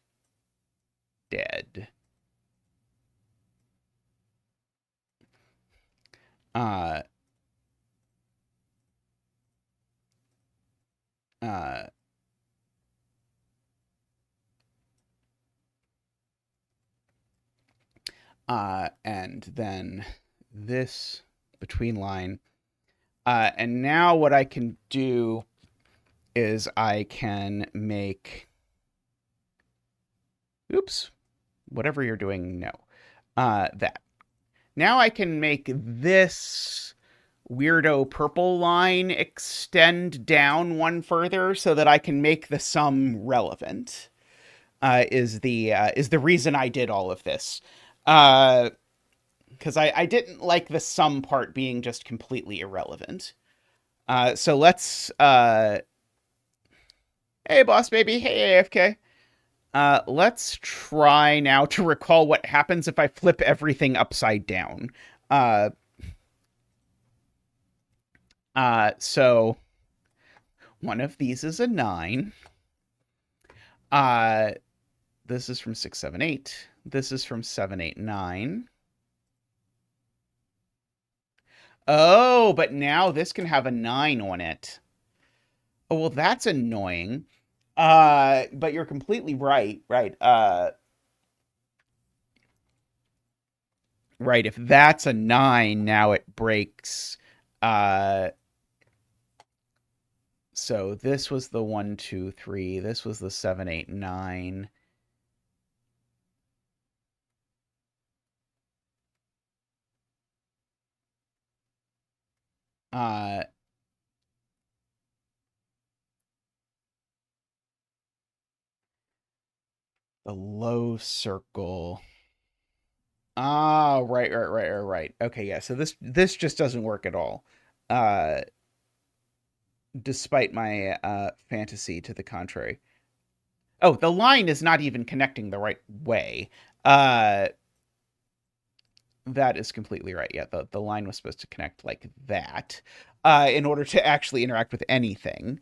Uh, uh, and then this between line. And now what I can do is I can make, oops, whatever you're doing, no, that. Now I can make this weirdo purple line extend down one further so that I can make the sum relevant. Is the reason I did all of this. Because I didn't like the sum part being just completely irrelevant. So let's hey boss baby, hey AFK. Let's try now to recall what happens if I flip everything upside down. So one of these is a 9. This is from 6, 7, 8. This is from 7, 8, 9. Oh, but now this can have a 9 on it. Oh, well, that's annoying. But you're completely right. Right. Right. If that's a 9, now it breaks. So this was the 1, 2, 3. This was the 7, 8, 9. The low circle. Ah, right. Okay, yeah. So this just doesn't work at all. Uh, despite my fantasy to the contrary. Oh, the line is not even connecting the right way. That is completely right. Yeah, the line was supposed to connect like that in order to actually interact with anything.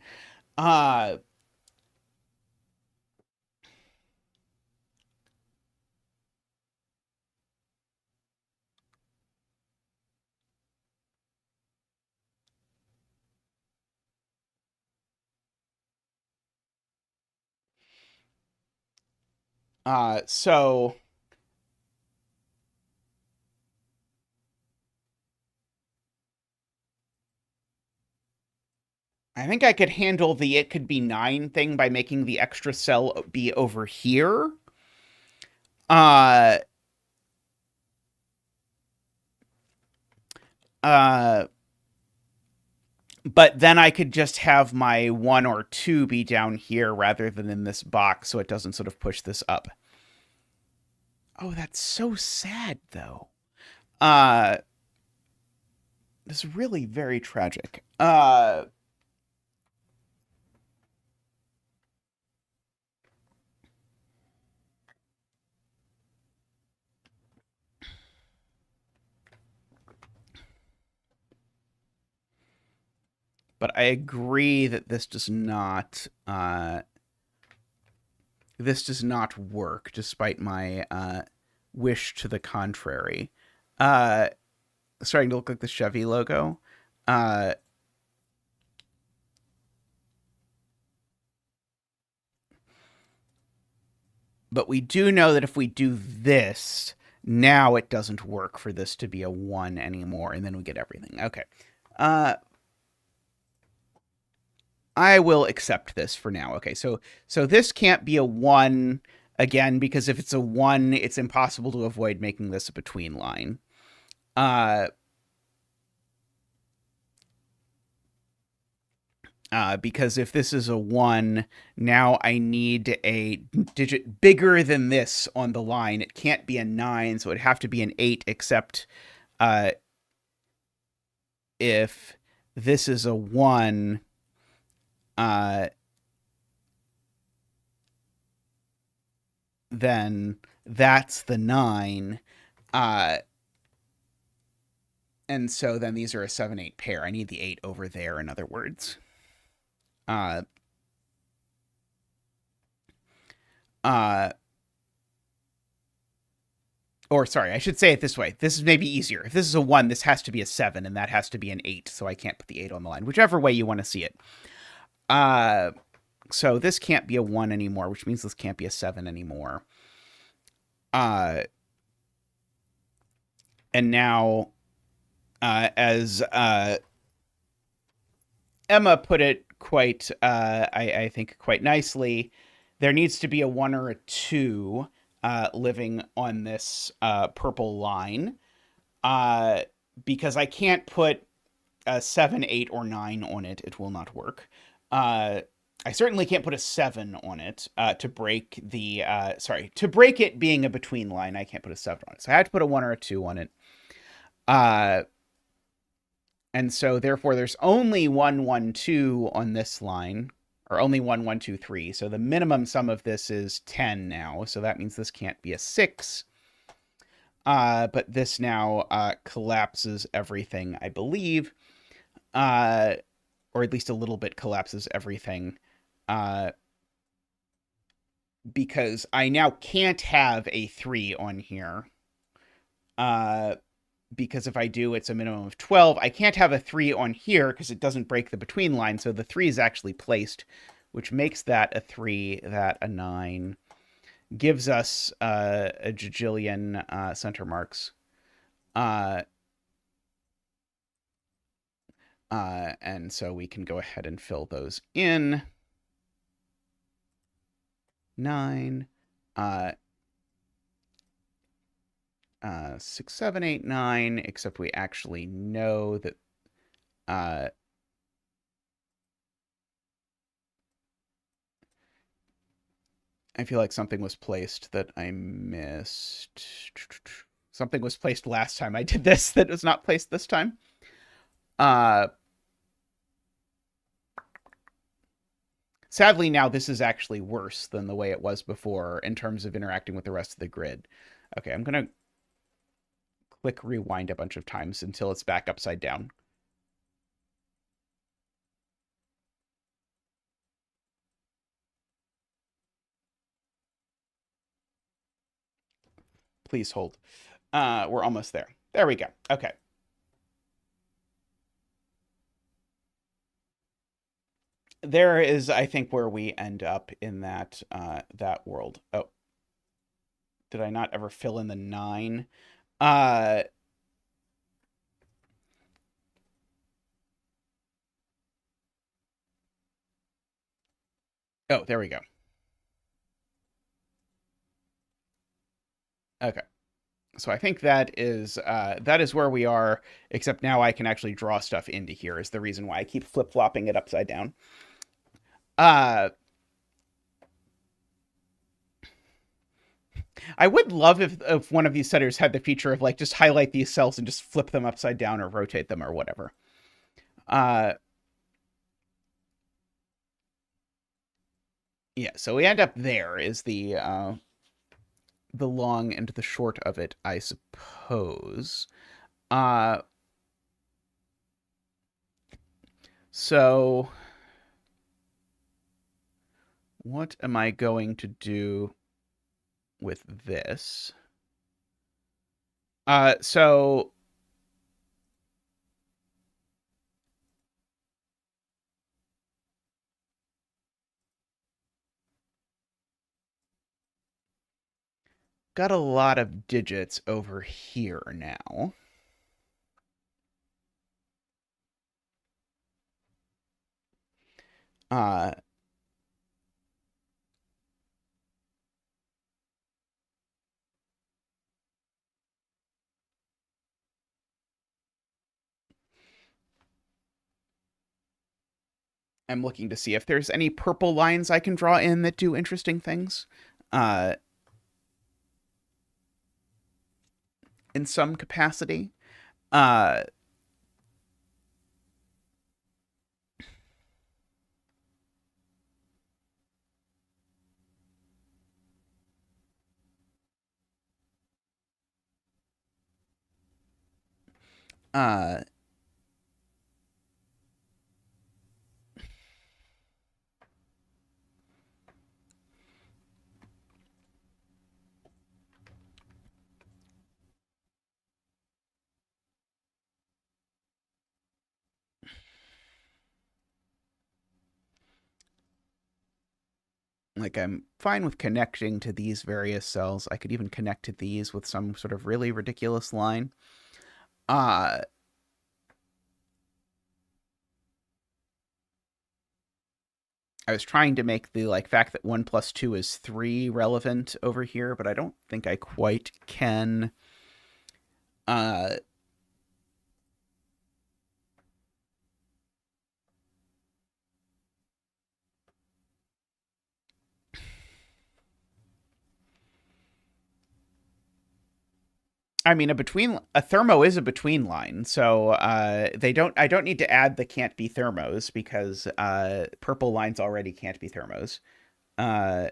Uh, so I think I could handle the it could be 9 thing by making the extra cell be over here. Uh, uh, but then I could just have my 1 or 2 be down here rather than in this box so it doesn't sort of push this up. Oh, that's so sad, though. This is really very tragic. But I agree that this does not work, despite my wish to the contrary. Starting to look like the Chevy logo. Uh, but we do know that if we do this, now it doesn't work for this to be a 1 anymore, and then we get everything. Okay. I will accept this for now. Okay, so this can't be a 1 again, because if it's a 1, it's impossible to avoid making this a between line. because if this is a 1, now I need a digit bigger than this on the line. It can't be a 9, so it'd have to be an 8, except uh, if this is a 1, uh, then that's the 9. Uh, and so then these are a 7 8 pair. I need the 8 over there, in other words. Uh, uh, or sorry, I should say it this way. This is maybe easier. If this is a 1, this has to be a 7, and that has to be an 8, so I can't put the 8 on the line, whichever way you want to see it. So this can't be a 1 anymore, which means this can't be a 7 anymore. And now, as Emma put it quite, I think, quite nicely, there needs to be a 1 or a 2 living on this purple line, because I can't put a 7, 8, or 9 on it. It will not work. I certainly can't put a 7 on it to break the, to break it being a between line. I can't put a 7 on it. So I have to put a 1 or a 2 on it. And so therefore there's only 1, 1, 2 on this line, or only 1, 1, 2, 3. So the minimum sum of this is 10 now. So that means this can't be a 6. But this now collapses everything, I believe. Or at least a little bit collapses everything. Because I now can't have a 3 on here. Because if I do, it's a minimum of 12. I can't have a 3 on here because it doesn't break the between line, so the 3 is actually placed, which makes that a 3, that a 9. Gives us a jajillion center marks. And so we can go ahead and fill those in. 9, 6, 7, 8, 9, except we actually know that I feel like something was placed that I missed. Something was placed last time I did this that was not placed this time. Sadly, now this is actually worse than the way it was before in terms of interacting with the rest of the grid. Okay, I'm going to click rewind a bunch of times until it's back upside down. Please hold. We're almost there. There we go. Okay. There is, I think, where we end up in that that world. Oh, did I not ever fill in the 9? Oh, there we go. Okay. So I think that is where we are, except now I can actually draw stuff into here is the reason why I keep flip-flopping it upside down. I would love if one of these setters had the feature of like just highlight these cells and just flip them upside down or rotate them or whatever. Yeah, so we end up there is the long and the short of it, I suppose. So what am I going to do with this? So got a lot of digits over here now. I'm looking to see if there's any purple lines I can draw in that do interesting things. Uh, in some capacity. Uh, uh, like I'm fine with connecting to these various cells. I could even connect to these with some sort of really ridiculous line. Uh, I was trying to make the like fact that 1 plus 2 is 3 relevant over here, but I don't think I quite can. Uh, I mean, a thermo is a between line, so they don't. I don't need to add the can't be thermos because purple lines already can't be thermos. Uh,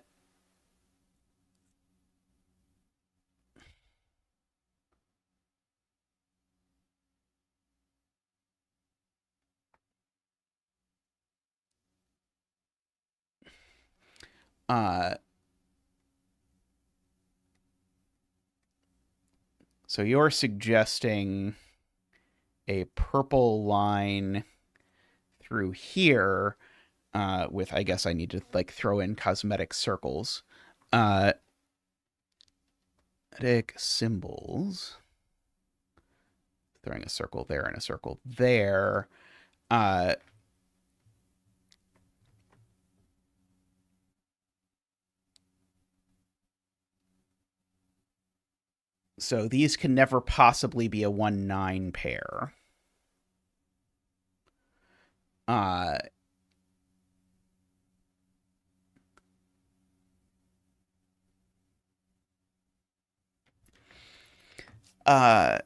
uh, so you're suggesting a purple line through here with, I guess I need to like throw in cosmetic circles. Uh, Cosmetic symbols. Throwing a circle there and a circle there. Uh, so these can never possibly be a 1-9 pair. Uh, uh,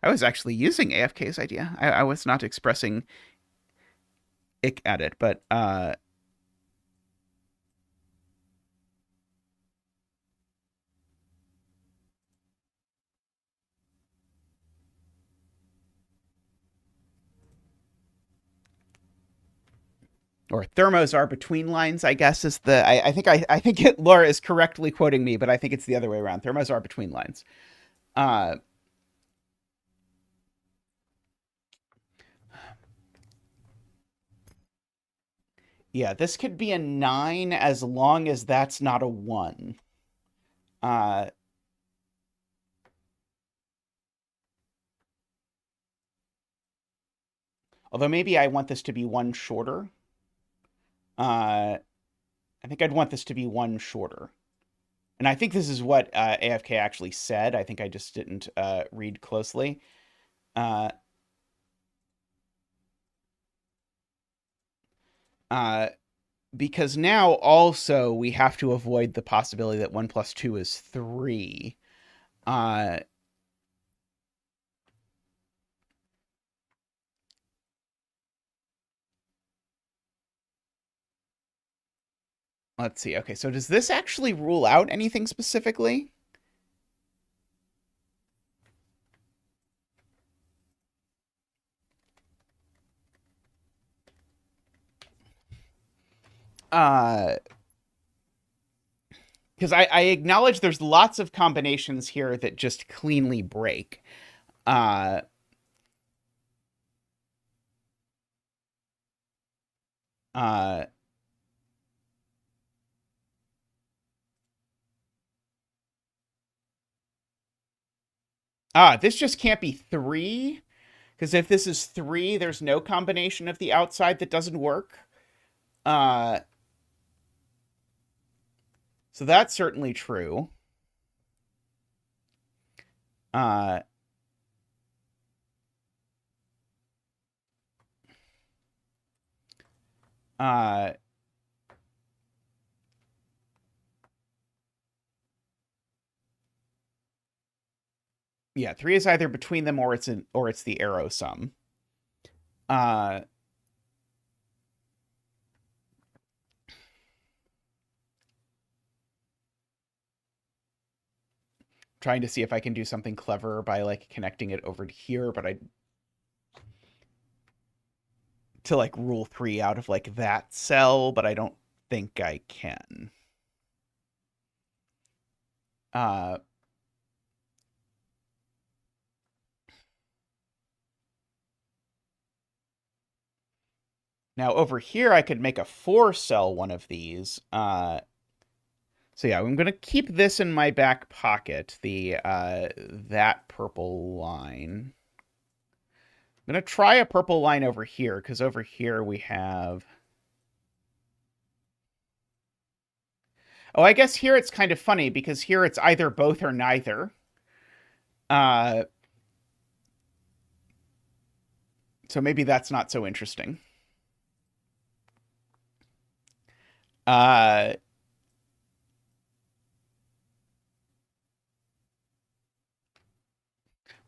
I was actually using AFK's idea. I was not expressing ick at it, but or thermos are between lines, I guess is the I think Laura is correctly quoting me, but I think it's the other way around. Thermos are between lines. Uh, yeah, this could be a 9 as long as that's not a 1. Uh, although maybe I want this to be 1 shorter. Uh, I think I'd want this to be 1 shorter. And I think this is what AFK actually said. I think I just didn't read closely. Uh, uh, because now also we have to avoid the possibility that 1 plus 2 is 3. Uh, let's see. Okay, so does this actually rule out anything specifically? Uh, because I acknowledge there's lots of combinations here that just cleanly break. Uh, uh, this just can't be 3. Because if this is 3, there's no combination of the outside that doesn't work. Uh, So that's certainly true. Uh, uh, yeah, 3 is either between them or it's the arrow sum. Uh, trying to see if I can do something clever by like connecting it over to here, but I to like rule 3 out of like that cell, but I don't think I can. Uh, Now over here, I could make a 4 cell one of these. So yeah, I'm gonna keep this in my back pocket. That purple line. I'm gonna try a purple line over here because over here we have. Oh, I guess here it's kind of funny because here it's either both or neither. Uh, so maybe that's not so interesting. Uh,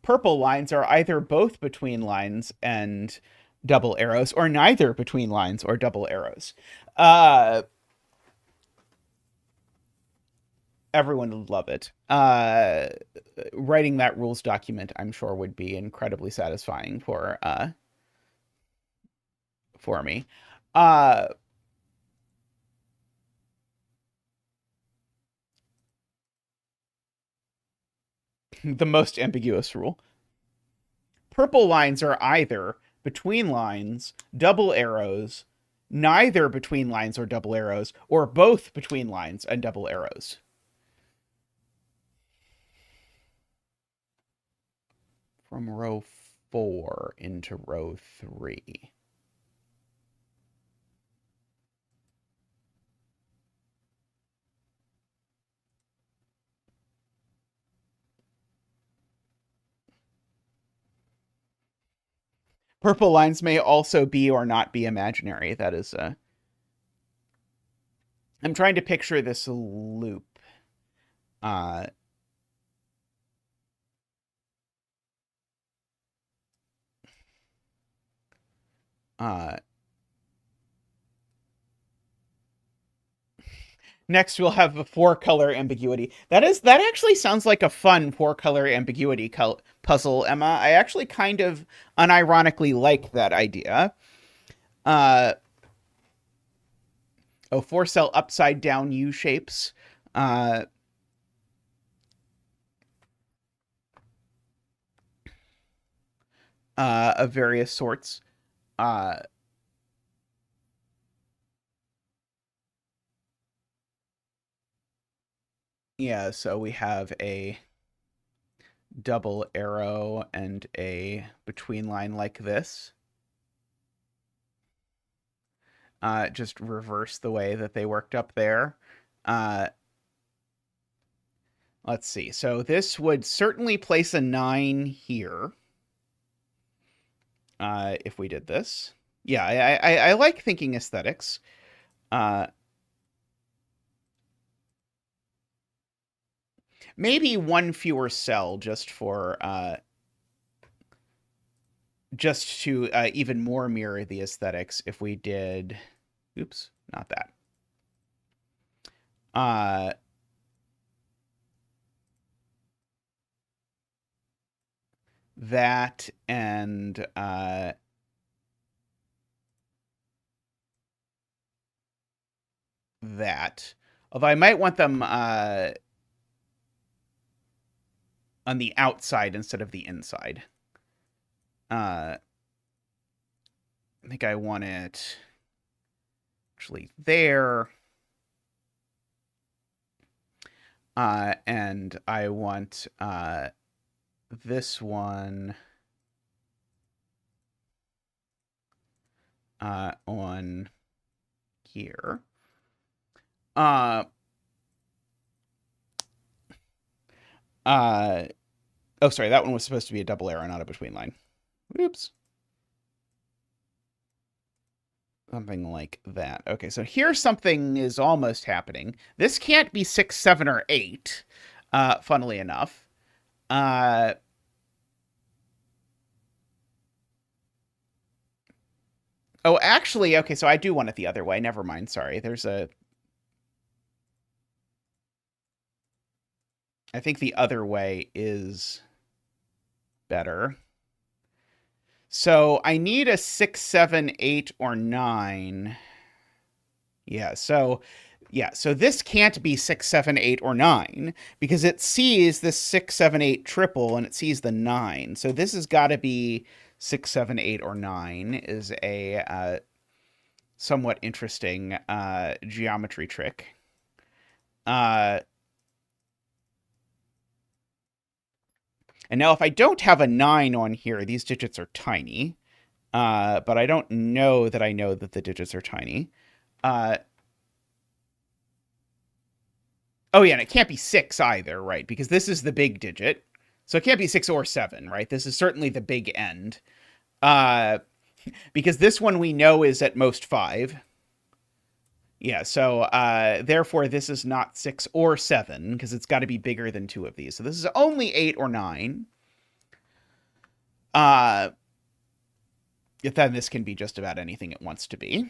Purple lines are either both between lines and double arrows or neither between lines or double arrows. Uh, Everyone would love it. Writing that rules document, I'm sure, would be incredibly satisfying for me. Uh, the most ambiguous rule. Purple lines are either between lines, double arrows, neither between lines or double arrows, or both between lines and double arrows. From row 4 into row 3. Purple lines may also be or not be imaginary. That is, I'm trying to picture this loop. Uh, uh, Next, we'll have a 4-color ambiguity. That actually sounds like a fun 4-color ambiguity puzzle, Emma. I actually kind of unironically like that idea. Uh, 4-cell upside down U shapes. Uh, of various sorts. Uh, yeah, so we have a double arrow and a between line like this. Just reverse the way that they worked up there. Let's see. So this would certainly place a 9 here. If we did this. Yeah, I like thinking aesthetics. Maybe one fewer cell just to even more mirror the aesthetics if we did. Oops, not that. That and that. Although I might want them on the outside instead of the inside. I think I want it actually there. And I want this one on here. Uh, oh, sorry, that one was supposed to be a double arrow, not a between line. Oops. Something like that. Okay, so here something is almost happening. This can't be 6, 7, or 8, funnily enough. Uh, oh, actually, okay, so I do want it the other way. Never mind, sorry. I think the other way is better. So I need a 6, 7, 8, or 9. So this can't be 6, 7, 8, or 9 because it sees this 6, 7, 8 triple and it sees the 9. So this has got to be 6, 7, 8, or 9 is a somewhat interesting geometry trick. And now if I don't have a 9 on here, these digits are tiny. But I don't know that I know that the digits are tiny. Oh, yeah, and it can't be 6 either, right? Because this is the big digit. So it can't be 6 or 7, right? This is certainly the big end. Because this one we know is at most 5. Yeah, so therefore this is not 6 or 7, because it's got to be bigger than 2 of these. So this is only 8 or 9. Then this can be just about anything it wants to be.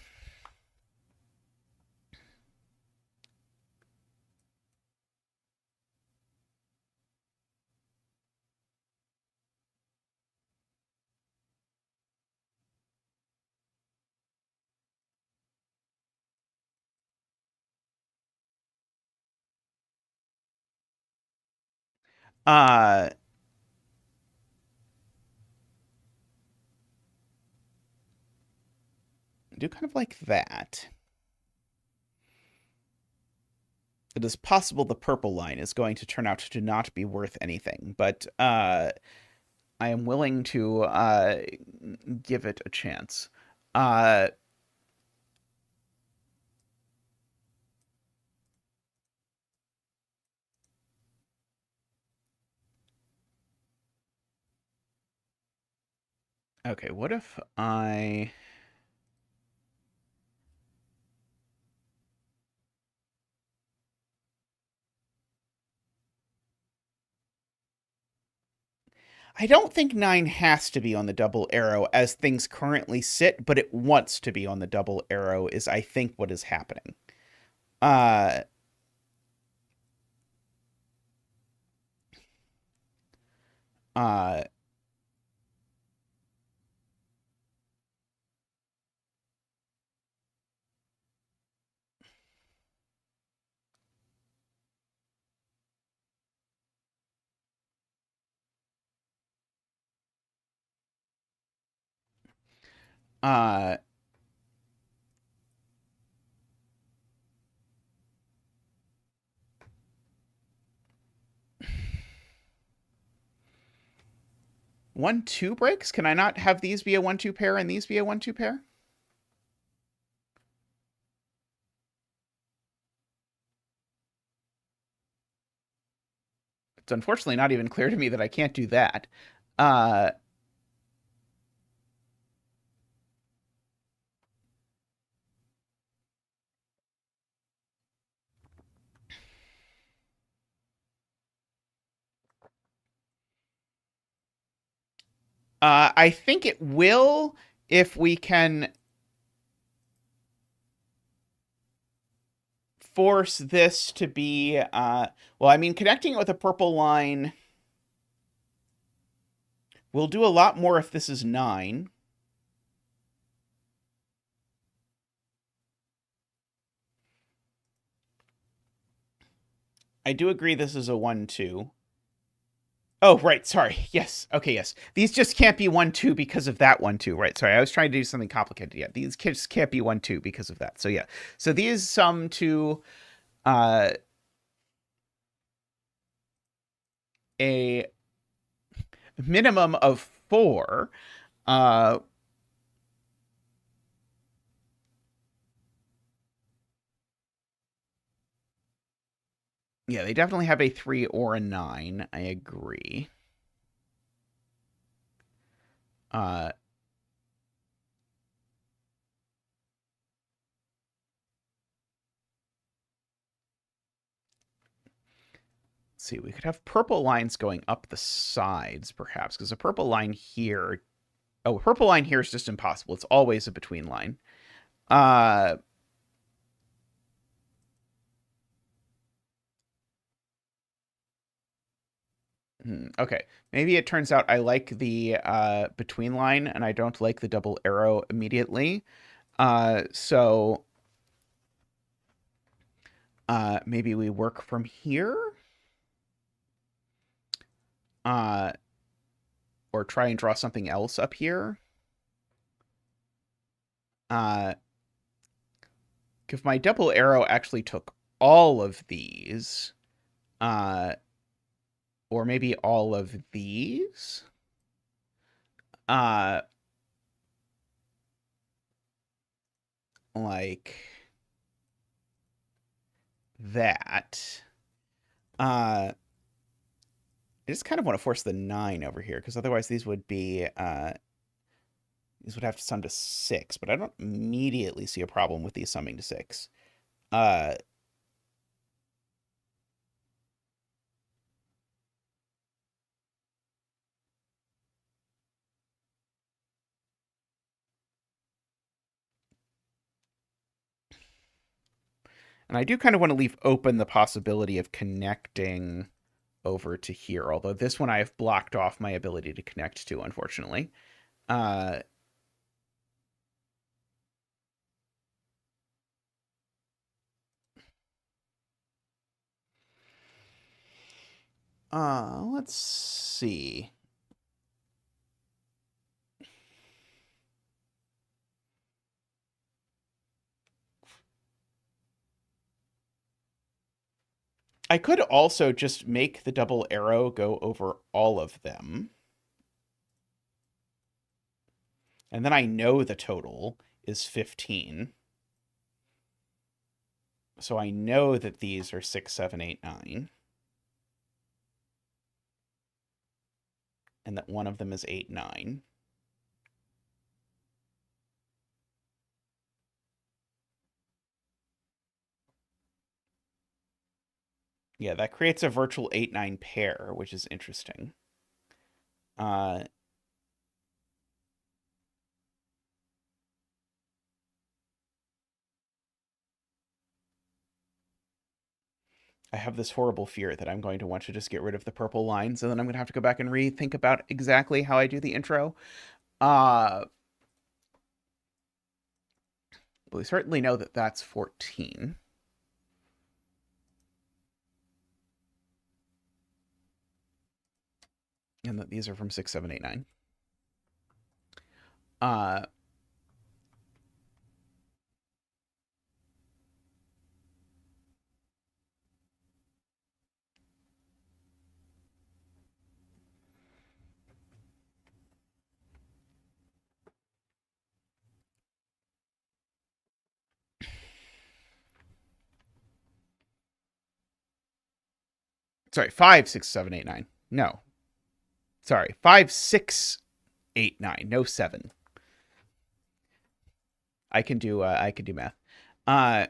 Uh, do kind of like that. It is possible the purple line is going to turn out to not be worth anything, but I am willing to give it a chance. Uh, okay, what if I don't think 9 has to be on the double arrow as things currently sit, but it wants to be on the double arrow is, I think, what is happening. Uh, uh, uh, one, two breaks? Can I not have these be a 1-2 pair and these be a 1-2 pair? It's unfortunately not even clear to me that I can't do that. Uh, I think it will if we can force this to be, well, I mean, connecting it with a purple line will do a lot more if this is 9. I do agree this is a 1-2. Oh, right. Sorry. Yes. Okay. Yes. These just can't be 1-2 because of that 1-2. Right. Sorry. I was trying to do something complicated. Yeah. These just can't be 1-2 because of that. So yeah. So these sum to uh, a minimum of 4. Uh, Yeah, they definitely have a 3 or a 9. I agree. Uh, let's see, we could have purple lines going up the sides, perhaps, because a purple line here. Oh, a purple line here is just impossible. It's always a between line. Uh, okay. Maybe it turns out I like the between line and I don't like the double arrow immediately. So maybe we work from here. Uh, or try and draw something else up here. If my double arrow actually took all of these, uh, or maybe all of these, uh, like that. I just kind of want to force the 9 over here because otherwise these would be these would have to sum to 6, but I don't immediately see a problem with these summing to 6. Uh, and I do kind of want to leave open the possibility of connecting over to here, although this one I have blocked off my ability to connect to, unfortunately. Uh, let's see. I could also just make the double arrow go over all of them. And then I know the total is 15. So I know that these are 6, 7, 8, 9. And that one of them is 8, 9. Yeah, that creates a virtual 8, 9 pair, which is interesting. Uh, I have this horrible fear that I'm going to want to just get rid of the purple lines, and then I'm going to have to go back and rethink about exactly how I do the intro. Well, we certainly know that that's 14. And that these are from 6, 7, 8, 9. Uh, sorry, 5, 6, 7, 8, 9. No, sorry, 5, 6, 8, 9. No 7. I can do math. Uh,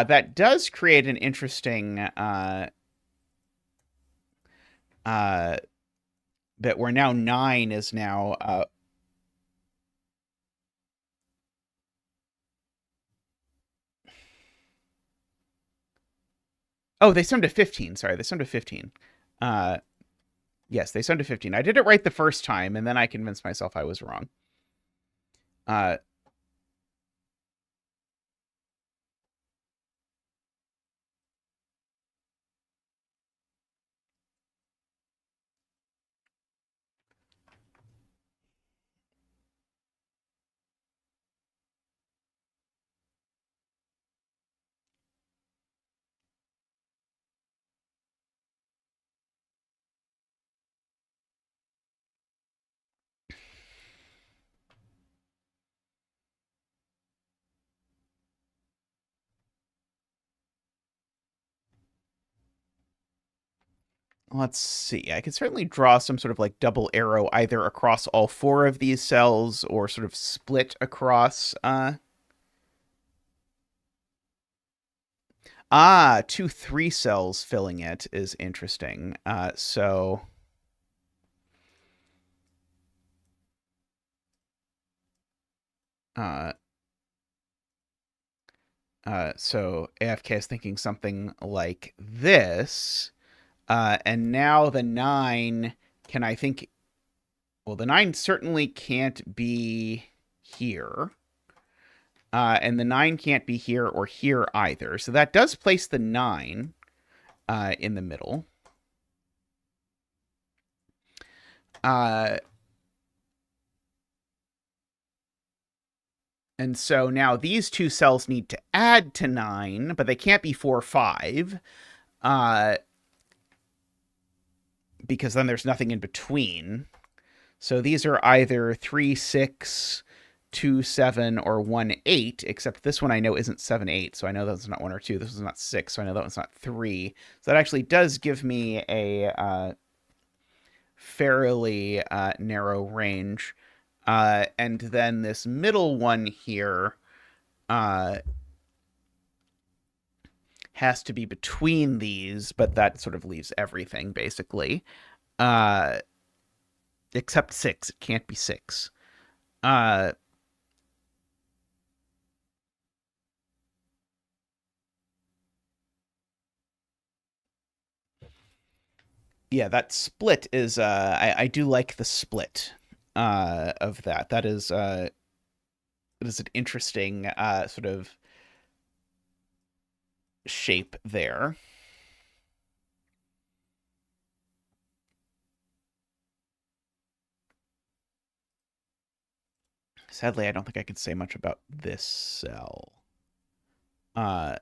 that does create an interesting uh, that where now 9 is now oh, they summed to 15. Sorry, they summed to 15. Uh, yes, they summed to 15. I did it right the first time, and then I convinced myself I was wrong. Uh, let's see. I could certainly draw some sort of like double arrow either across all four of these cells or sort of split across. Two three cells filling it is interesting. Uh, so AFK is thinking something like this. And now the nine can I think well the nine certainly can't be here. And the nine can't be here or here either. So that does place the nine in the middle. And so now these two cells need to add to 9, but they can't be 4, 5, because then there's nothing in between. So these are either 3, 6, 2, 7, or 1, 8, except this one I know isn't 7, 8, so I know that's not 1 or 2. This is not 6, so I know that one's not 3. So that actually does give me a fairly narrow range. And then this middle one here has to be between these, but that sort of leaves everything basically, except 6. It can't be 6. Yeah, that split is. I do like the split of that. That is. It is an interesting sort of shape there. Sadly, I don't think I can say much about this cell. Uh,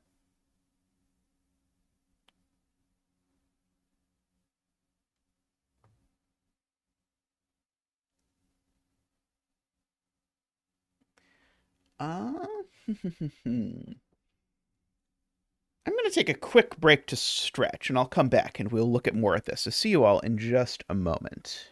uh, I'm going to take a quick break to stretch, and I'll come back and we'll look at more at this. So see you all in just a moment.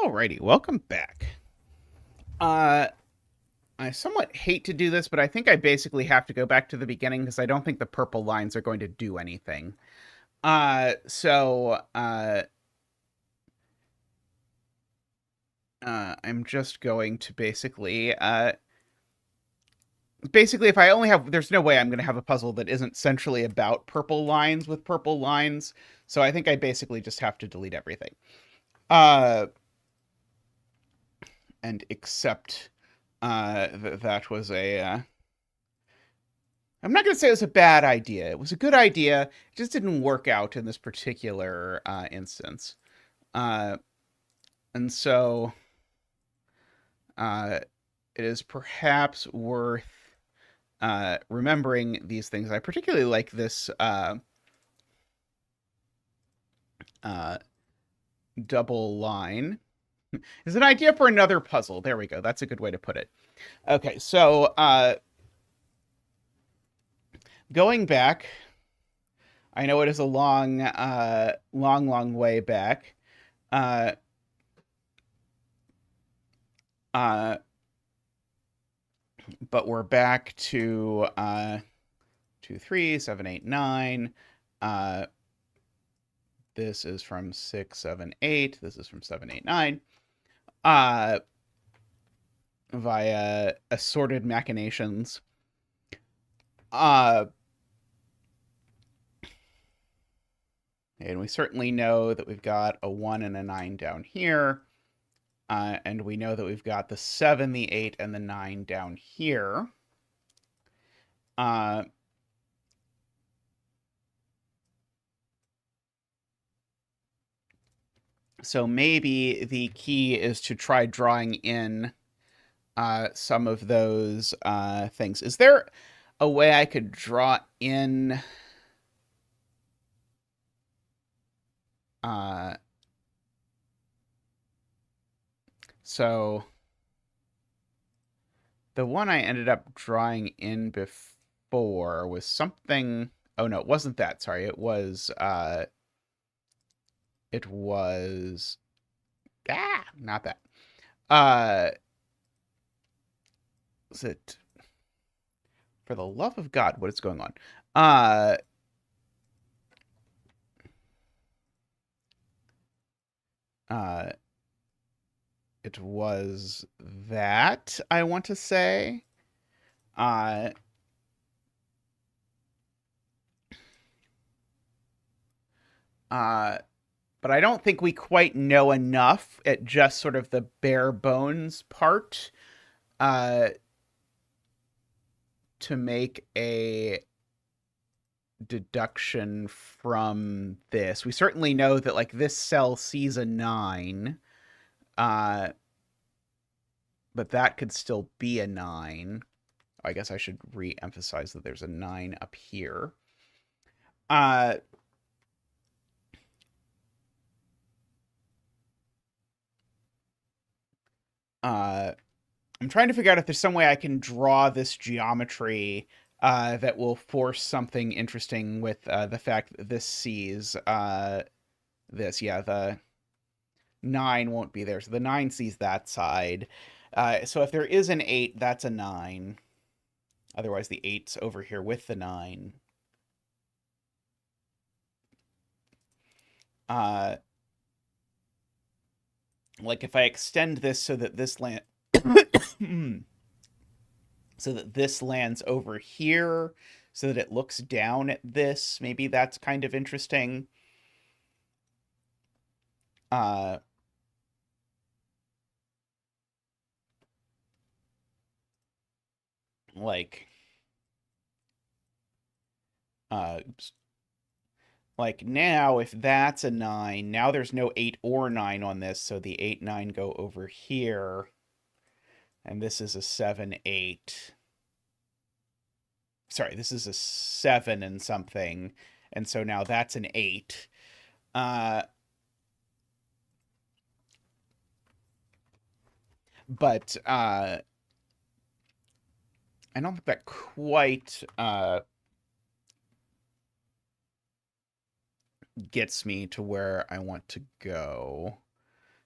Alrighty, welcome back. I somewhat hate to do this, but I think I basically have to go back to the beginning because I don't think the purple lines are going to do anything. I'm just going to basically, if I only have, there's no way I'm going to have a puzzle that isn't centrally about purple lines with purple lines. So I think I basically just have to delete everything. And accept that was a. I'm not going to say it was a bad idea. It was a good idea. It just didn't work out in this particular instance. And so it is perhaps worth remembering these things. I particularly like this double line. Is an idea for another puzzle. There we go. That's a good way to put it. Okay, so going back, I know it is a long way back. But we're back to 2, 3, 7, 8, 9. This is from 6, 7, 8. This is from 7, 8, 9. Via assorted machinations. And we certainly know that we've got a 1 and a 9 down here. And we know that we've got the 7, the 8, and the 9 down here. So maybe the key is to try drawing in some of those things. Is there a way I could draw in so the one I ended up drawing in before was something. Oh no, it wasn't that. Sorry, it was not that. Is it, for the love of God, what is going on? It was that, I want to say. Uh, but I don't think we quite know enough at just sort of the bare bones part uh, to make a deduction from this. We certainly know that like this cell sees a 9, uh, but that could still be a 9. I guess I should re-emphasize that there's a 9 up here. Uh, I'm trying to figure out if there's some way I can draw this geometry that will force something interesting with the fact that this sees this. Yeah, the 9 won't be there. So the 9 sees that side. So if there is an 8, that's a 9. Otherwise, the 8's over here with the 9. Like if I extend this so that this land so that this lands over here, so that it looks down at this, maybe that's kind of interesting. Like oops. Like now, if that's a 9, now there's no 8 or 9 on this, so the 8, 9 go over here. And this is a 7, 8. Sorry, this is a 7 and something. And so now that's an 8. But I don't think that quite gets me to where I want to go.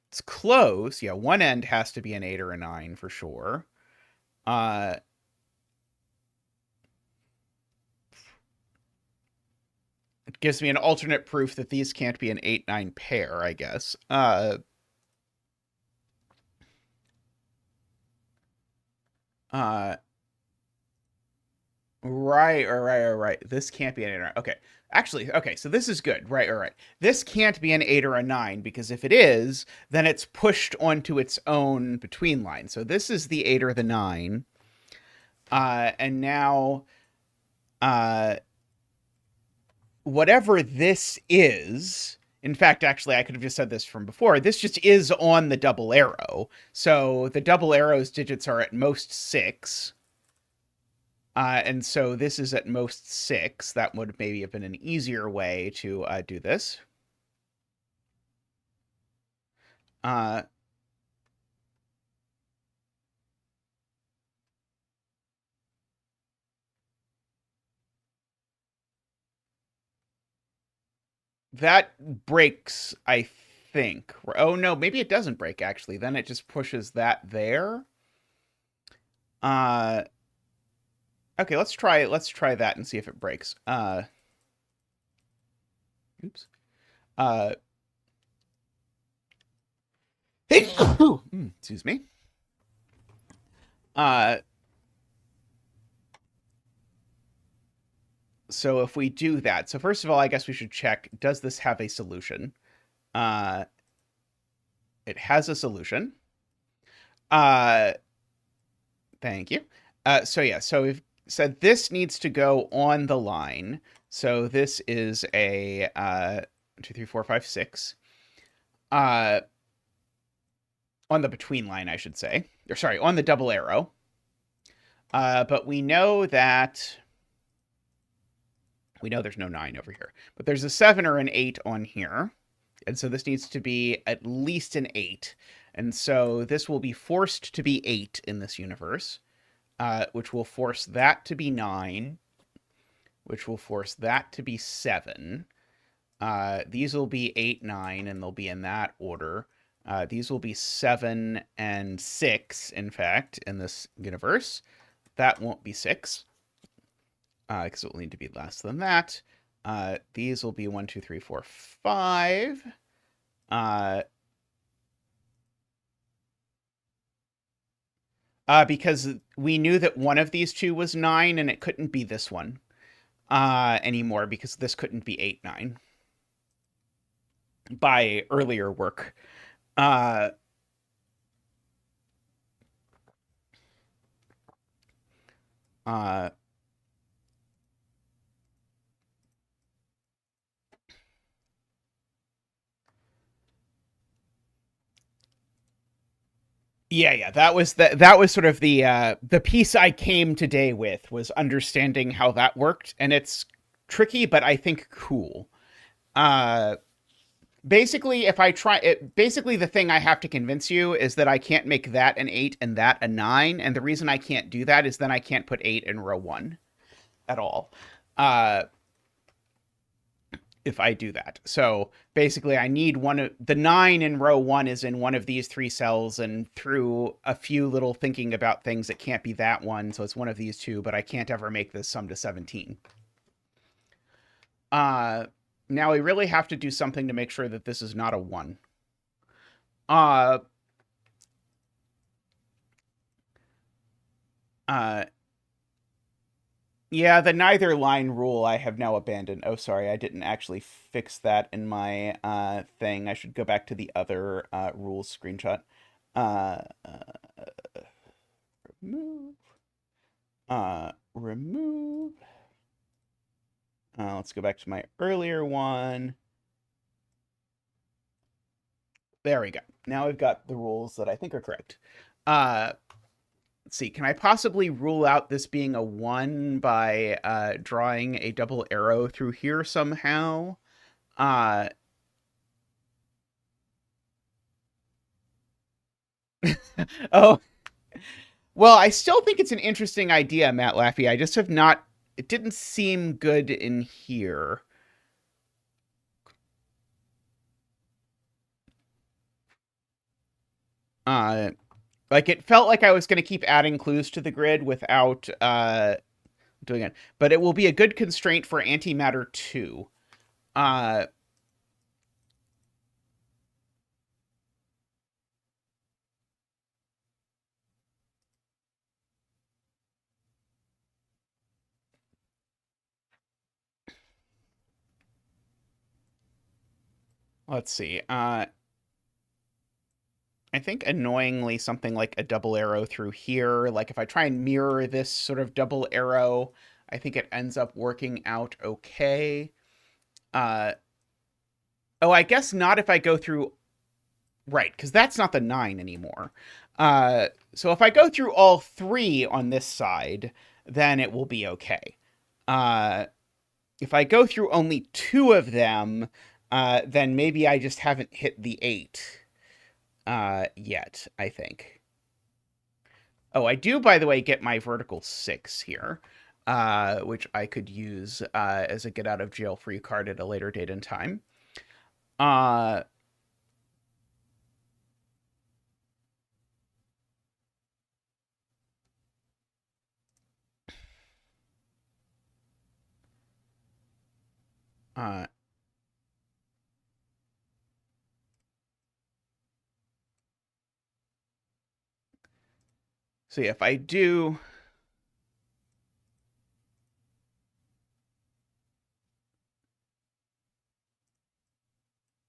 It's close. Yeah, one end has to be an 8 or a 9 for sure. It gives me an alternate proof that these can't be an 8-9 pair, I guess. Right. This can't be an 8 or 9. Okay. Actually, okay, so this is good. Right. This can't be an 8 or a 9, because if it is, then it's pushed onto its own between line. So this is the 8 or the 9. And now, whatever this is, in fact, actually, I could have just said this from before. This just is on the double arrow. So the double arrow's digits are at most 6. And so this is at most 6. That would maybe have been an easier way to do this. That breaks, I think. Oh, no, maybe it doesn't break, actually. Then it just pushes that there. Okay, let's try that and see if it breaks. Oops. Excuse me. So if we do that, so first of all, I guess we should check, does this have a solution? It has a solution. Thank you. So yeah, so we've said this needs to go on the line. So this is a 1, 2, 3, 4, 5, 6. On the between line, I should say. Or sorry, on the double arrow. But we know there's no 9 over here. But there's a 7 or an 8 on here. And so this needs to be at least an 8. And so this will be forced to be 8 in this universe, which will force that to be 9, which will force that to be 7. These will be 8, 9, and they'll be in that order. These will be 7 and 6, in fact, in this universe. That won't be 6, because it will need to be less than that. These will be 1, 2, 3, 4, 5. Because we knew that one of these two was 9, and it couldn't be this one anymore, because this couldn't be 8, 9. by earlier work. Uh, uh, yeah, that was sort of the piece I came today with, was understanding how that worked, and it's tricky, but I think cool. Uh, Basically, if I try it, basically the thing I have to convince you is that I can't make that an 8 and that a 9, and the reason I can't do that is then I can't put 8 in row 1 at all. Uh, if I do that. So basically, I need one of the 9 in row 1 is in one of these 3 cells, and through a few little thinking about things, it can't be that one, so it's one of these two, but I can't ever make this sum to 17. Uh, Now we really have to do something to make sure that this is not a 1. Uh, uh, Yeah, the neither line rule I have now abandoned. Oh, sorry, I didn't actually fix that in my thing. I should go back to the other rules screenshot. Remove. Remove. Let's go back to my earlier one. There we go. Now we've got the rules that I think are correct. Let's see. Can I possibly rule out this being a 1 by drawing a double arrow through here somehow? Uh, oh, well, I still think it's an interesting idea, Matt Laffey. I just have not. It didn't seem good in here. Uh, like it felt like I was going to keep adding clues to the grid without doing it. But it will be a good constraint for antimatter 2. Uh, let's see. I think annoyingly something like a double arrow through here. Like if I try and mirror this sort of double arrow, I think it ends up working out okay. Uh, oh, I guess not if I go through. Right, because that's not the 9 anymore. So if I go through all 3 on this side, then it will be okay. Uh, if I go through only 2 of them, then maybe I just haven't hit the 8 yet, I think. Oh, I do, by the way, get my vertical 6 here, which I could use as a get out of jail free card at a later date and time. Uh, uh, so yeah, if I do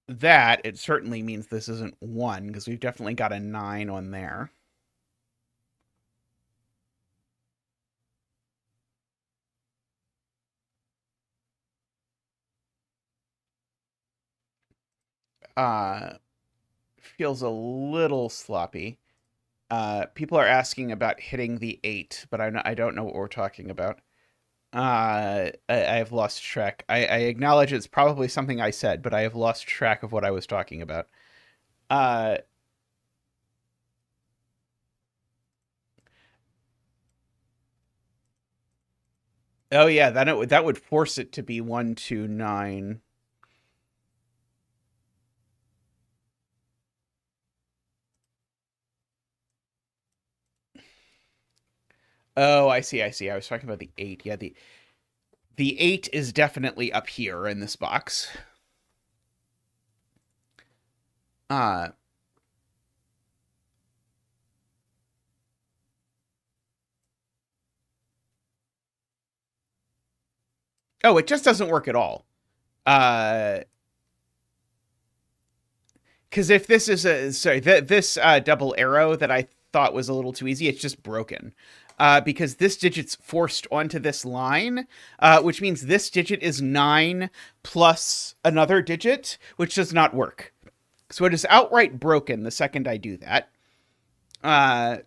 that, it certainly means this isn't 1, because we've definitely got a 9 on there. Uh, Feels a little sloppy. People are asking about hitting the 8, but I don't know what we're talking about. I have lost track. I acknowledge it's probably something I said, but I have lost track of what I was talking about. Uh, oh yeah, that would force it to be 129. Oh, I see, I see. I was talking about the 8. Yeah, the 8 is definitely up here in this box. Uh oh, it just doesn't work at all. Uh Because if this is this double arrow that I thought was a little too easy, it's just broken. Because this digit's forced onto this line, which means this digit is 9 plus another digit, which does not work. So it is outright broken the second I do that. Uh,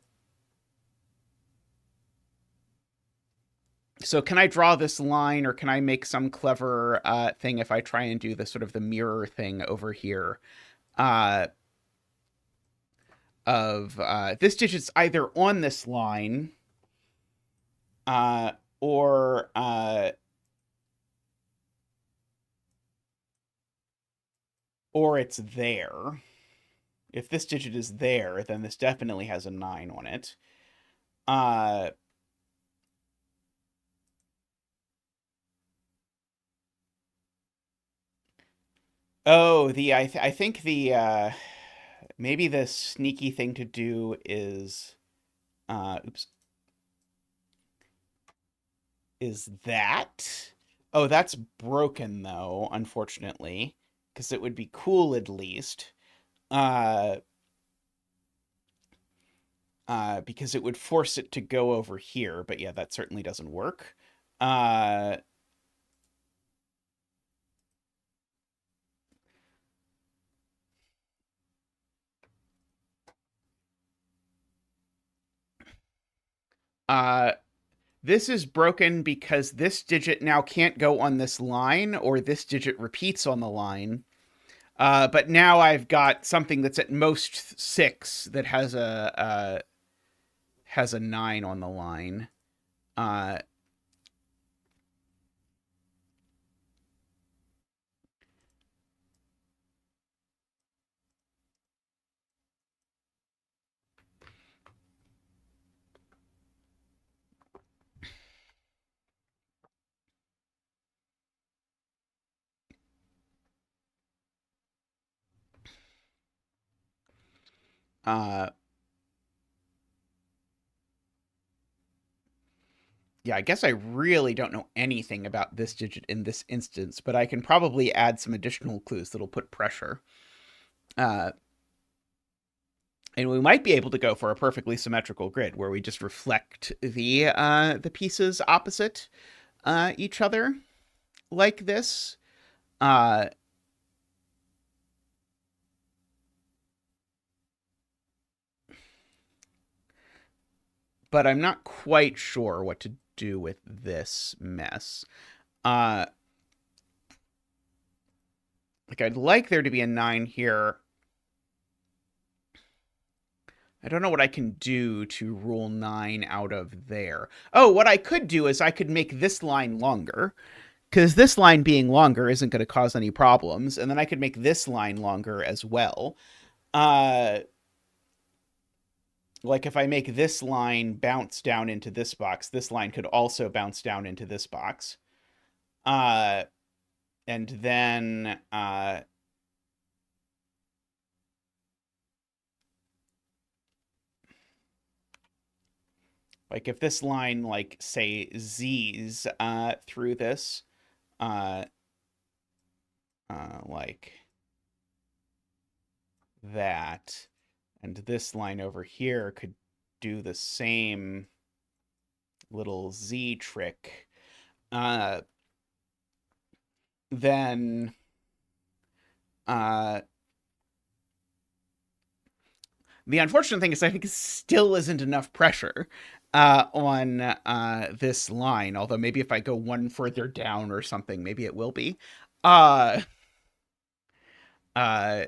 so can I draw this line, or can I make some clever thing if I try and do the sort of the mirror thing over here? Uh, of this digit's either on this line, uh, or or it's there. If this digit is there, then this definitely has a 9 on it. Uh, oh, I think the maybe the sneaky thing to do is oops, is that. Oh, that's broken though, unfortunately, because it would be cool at least. Uh, because it would force it to go over here, but yeah, that certainly doesn't work. Uh, uh, this is broken because this digit now can't go on this line, or this digit repeats on the line. But now I've got something that's at most 6 that has a 9 on the line. Uh, uh, yeah, I guess I really don't know anything about this digit in this instance, but I can probably add some additional clues that'll put pressure. Uh, and we might be able to go for a perfectly symmetrical grid where we just reflect the pieces opposite each other like this. Uh, but I'm not quite sure what to do with this mess. Uh, like I'd like there to be a 9 here. I don't know what I can do to rule 9 out of there. Oh, what I could do is I could make this line longer, because this line being longer isn't going to cause any problems, and then I could make this line longer as well. Uh, like if I make this line bounce down into this box, this line could also bounce down into this box. Uh, and then like if this line, like say Z's through this, uh, like that, and this line over here could do the same little Z trick, uh, then uh, the unfortunate thing is I think it still isn't enough pressure on this line, although maybe if I go one further down or something, maybe it will be. Uh,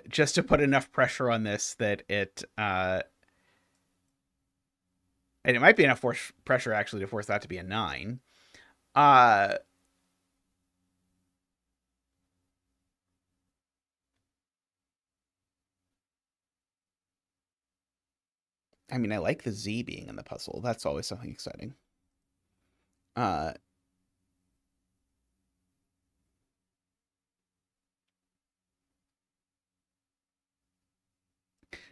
just to put enough pressure on this that and it might be enough force pressure actually to force that to be a 9. Uh, I mean, I like the Z being in the puzzle. That's always something exciting. Uh,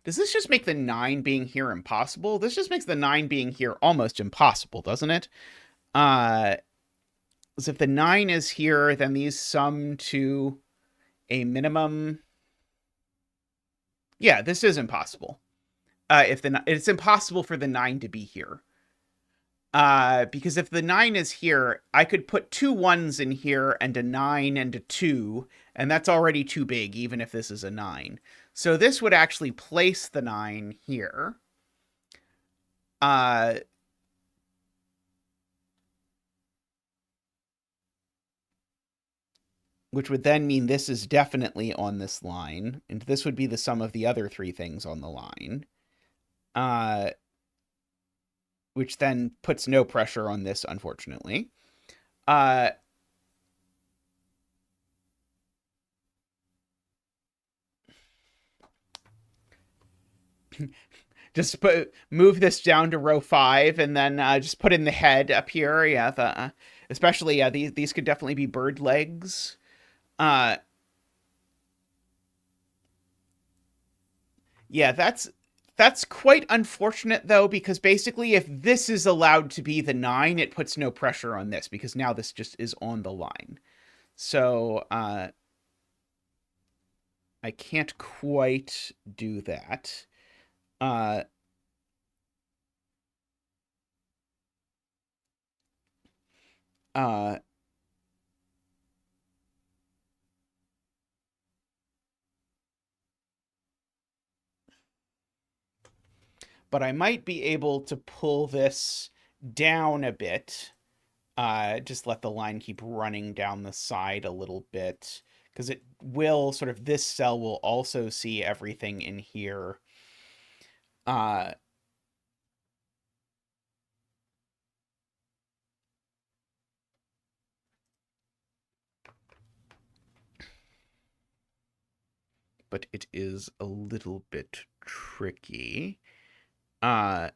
does this just make the 9 being here impossible? This just makes the 9 being here almost impossible, doesn't it? Uh, so if the 9 is here, then these sum to a minimum. Yeah, this is impossible. If it's impossible for the 9 to be here. Because if the 9 is here, I could put two ones in here and a 9 and a 2, and that's already too big, even if this is a 9. So this would actually place the 9 here. Uh, which would then mean this is definitely on this line, and this would be the sum of the other three things on the line. Uh, which then puts no pressure on this, unfortunately. Uh, just move this down to row 5, and then just put in the head up here. Yeah, especially these could definitely be bird legs. Uh, yeah, that's quite unfortunate though, because basically if this is allowed to be the 9, it puts no pressure on this because now this just is on the line. So I can't quite do that. Uh, uh, but I might be able to pull this down a bit. Just let the line keep running down the side a little bit, because it will sort of, this cell will also see everything in here. Uh, but it is a little bit tricky. Uh,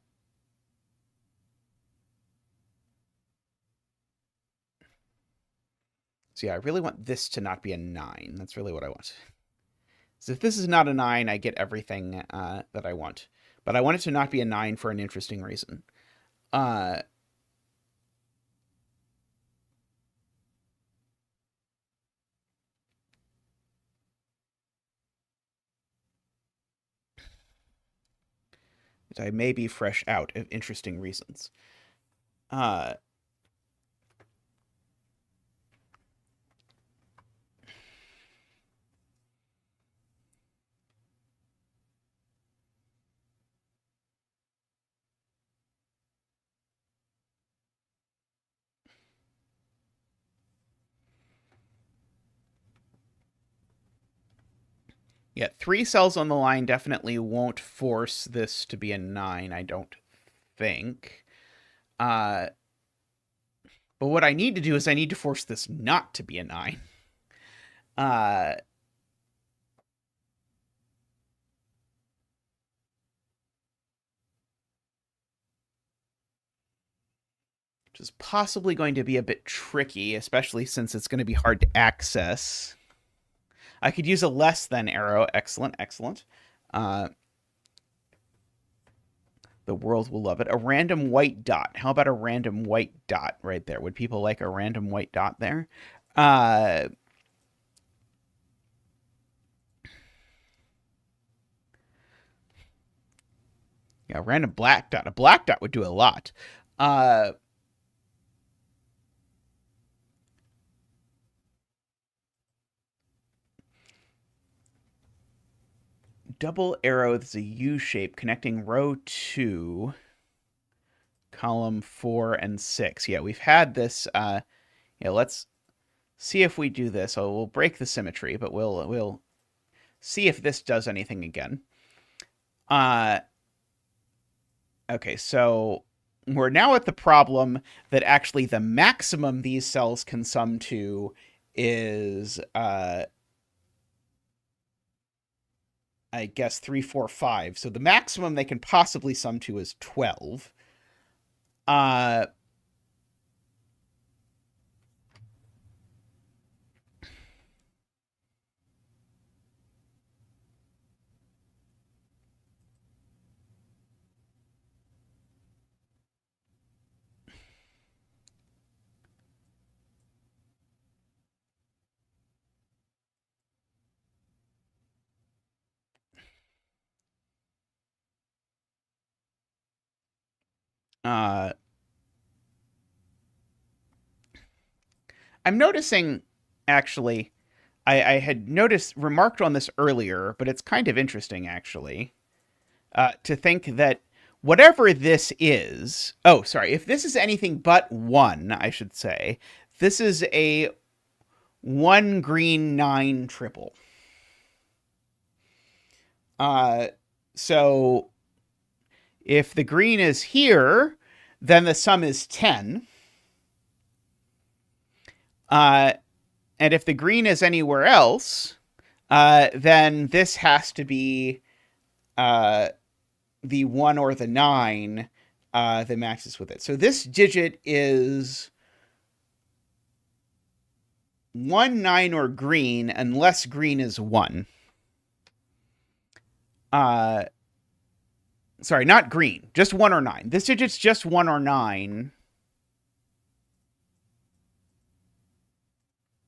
so yeah, I really want this to not be a 9. That's really what I want. So if this is not a 9, I get everything that I want. But I want it to not be a 9 for an interesting reason. Uh, I may be fresh out of interesting reasons. Uh, Yeah, 3 cells on the line definitely won't force this to be a 9, I don't think. Uh, but what I need to do is I need to force this not to be a 9. Uh, which is possibly going to be a bit tricky, especially since it's going to be hard to access. I could use a less than arrow. Excellent, excellent. Uh, the world will love it. A random white dot. How about a random white dot right there? Would people like a random white dot there? Uh, yeah, random black dot. A black dot would do a lot. Uh, double arrow that's a U shape connecting row 2, column 4, and 6. Yeah, we've had this. Yeah, let's see if we do this. Oh, we'll break the symmetry, but we'll see if this does anything again. Uh, okay, so we're now at the problem that actually the maximum these cells can sum to is, I guess, 3, 4, 5. So the maximum they can possibly sum to is 12. Uh, Uh, I'm noticing, actually, I had remarked on this earlier, but it's kind of interesting, actually, to think that whatever this is, oh, sorry, if this is anything but one, I should say, this is a one green nine triple. Uh, so if the green is here, then the sum is 10. Uh, and if the green is anywhere else, then this has to be uh, the 1 or the 9 that matches with it. So this digit is 1, 9, or green, unless green is 1. Uh, sorry, not green, just 1 or 9. This digit's just 1 or 9.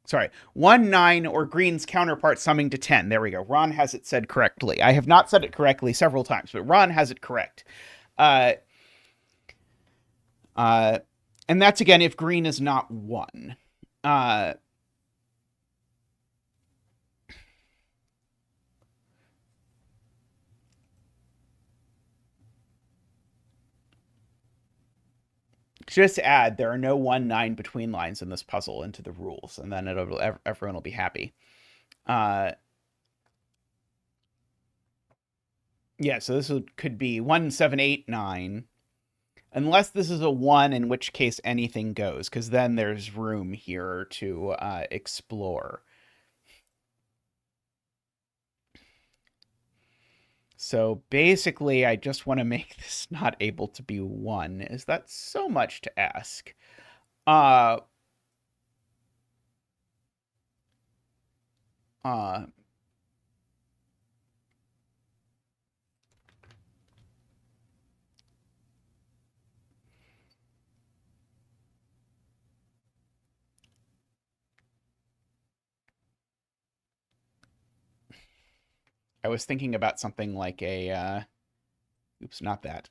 Sorry, 1, 9, or green's counterpart summing to 10. There we go. Ron has it said correctly. I have not said it correctly several times, but Ron has it correct. Uh, uh, and that's, again, if green is not 1. Just to add, there are no 1, 9 between lines in this puzzle into the rules, and then everyone will be happy. Yeah, so this could be 1, 7, 8, 9. Unless this is a 1, in which case anything goes, because then there's room here to explore. So basically, I just want to make this not able to be 1. Is that so much to ask? Uh, uh, I was thinking about something like a, oops, not that.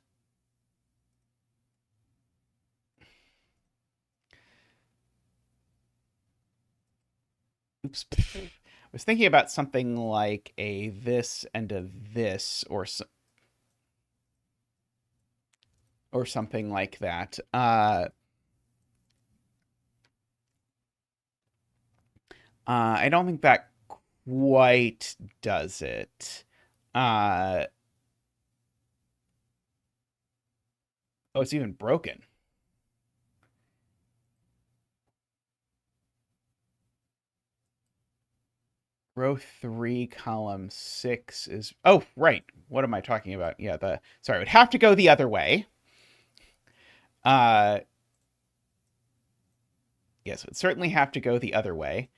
Oops. I was thinking about something like a this and a this, or something like that. I don't think that quite does it. Uh, oh, it's even broken. Row 3, column 6 is. Oh, right. What am I talking about? Yeah, sorry, it would have to go the other way. Yes, it would certainly have to go the other way.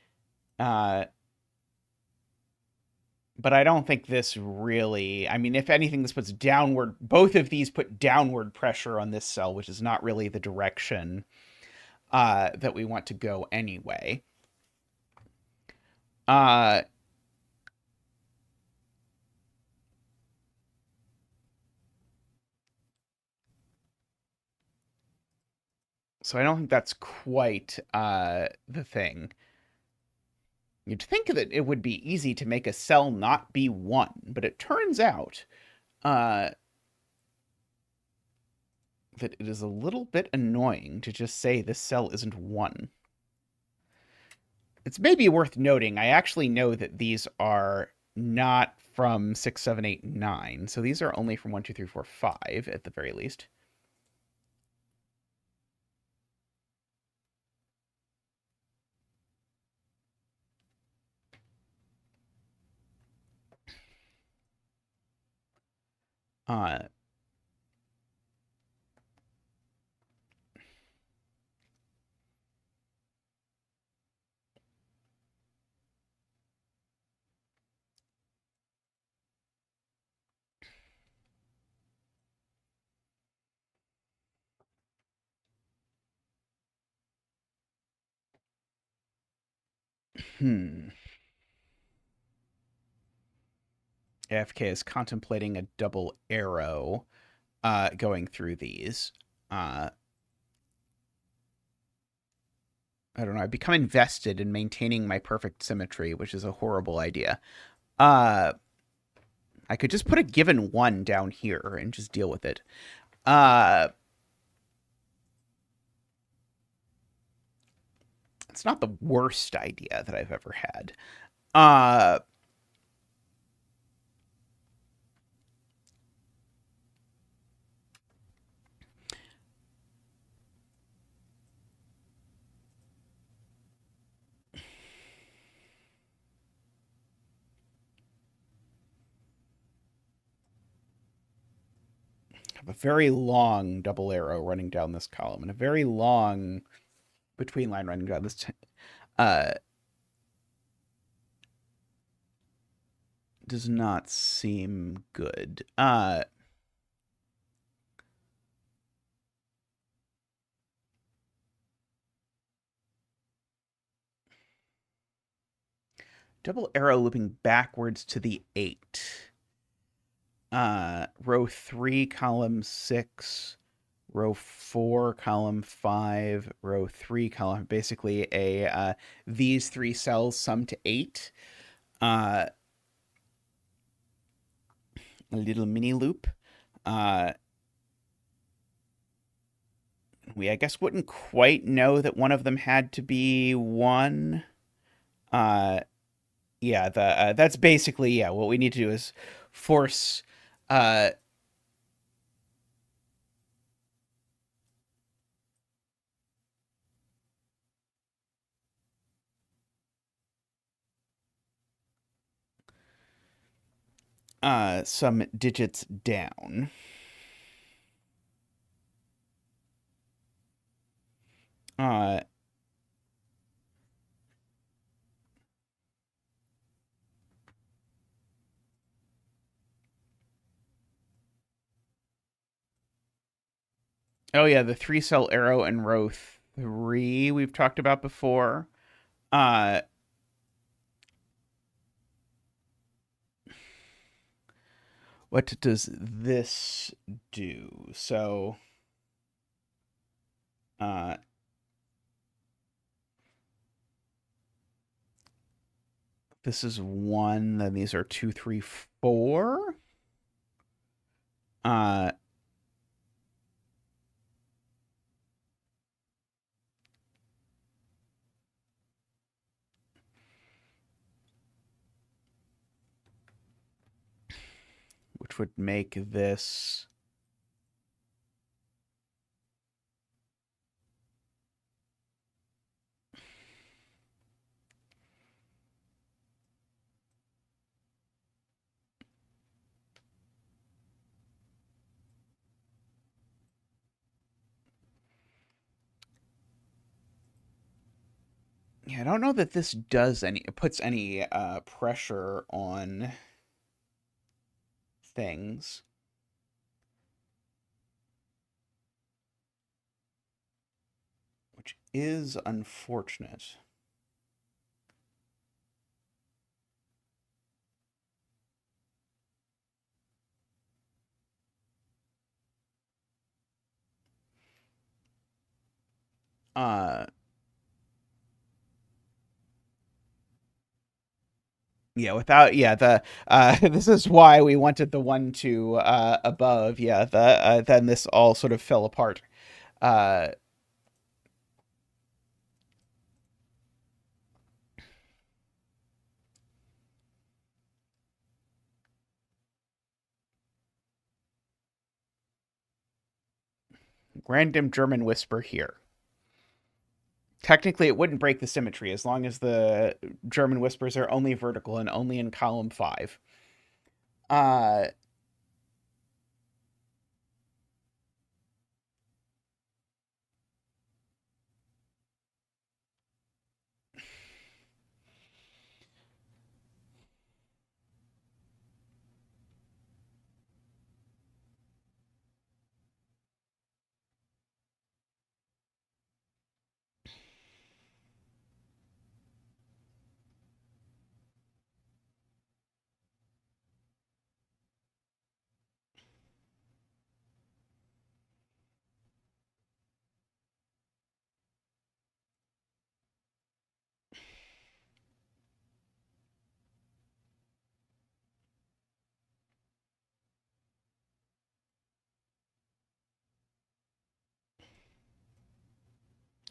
But I don't think this really. I mean, if anything, this puts downward. Both of these put downward pressure on this cell, which is not really the direction that we want to go anyway. So I don't think that's quite the thing. You'd think that it would be easy to make a cell not be 1, but it turns out that it is a little bit annoying to just say this cell isn't 1. It's maybe worth noting, I actually know that these are not from 6, 7, 8, 9. So these are only from 1, 2, 3, 4, 5 at the very least. Uh, hmm. AFK is contemplating a double arrow going through these. Uh, I don't know. I've become invested in maintaining my perfect symmetry, which is a horrible idea. Uh, I could just put a given one down here and just deal with it. Uh, it's not the worst idea that I've ever had. Uh, have a very long double arrow running down this column and a very long between line running down this. Uh, does not seem good. Double arrow looping backwards to the 8. Row 3, column 6, row 4, column 5, row 3, column, basically these 3 cells sum to 8. A little mini loop. We, I guess, wouldn't quite know that one of them had to be 1. Uh, yeah, that's basically, yeah, what we need to do is force uh, some digits down. Uh, oh yeah, the 3-cell arrow in row 3 we've talked about before. Uh, what does this do? So, uh, this is 1, then these are 2, 3, 4. Uh, which would make this yeah, I don't know that this does any puts any pressure on things. Which is unfortunate. Uh, yeah, without yeah the this is why we wanted the 1 2 above. Yeah, then this all sort of fell apart. Uh, Random German whisper here. Technically, it wouldn't break the symmetry as long as the German whispers are only vertical and only in column 5. Uh,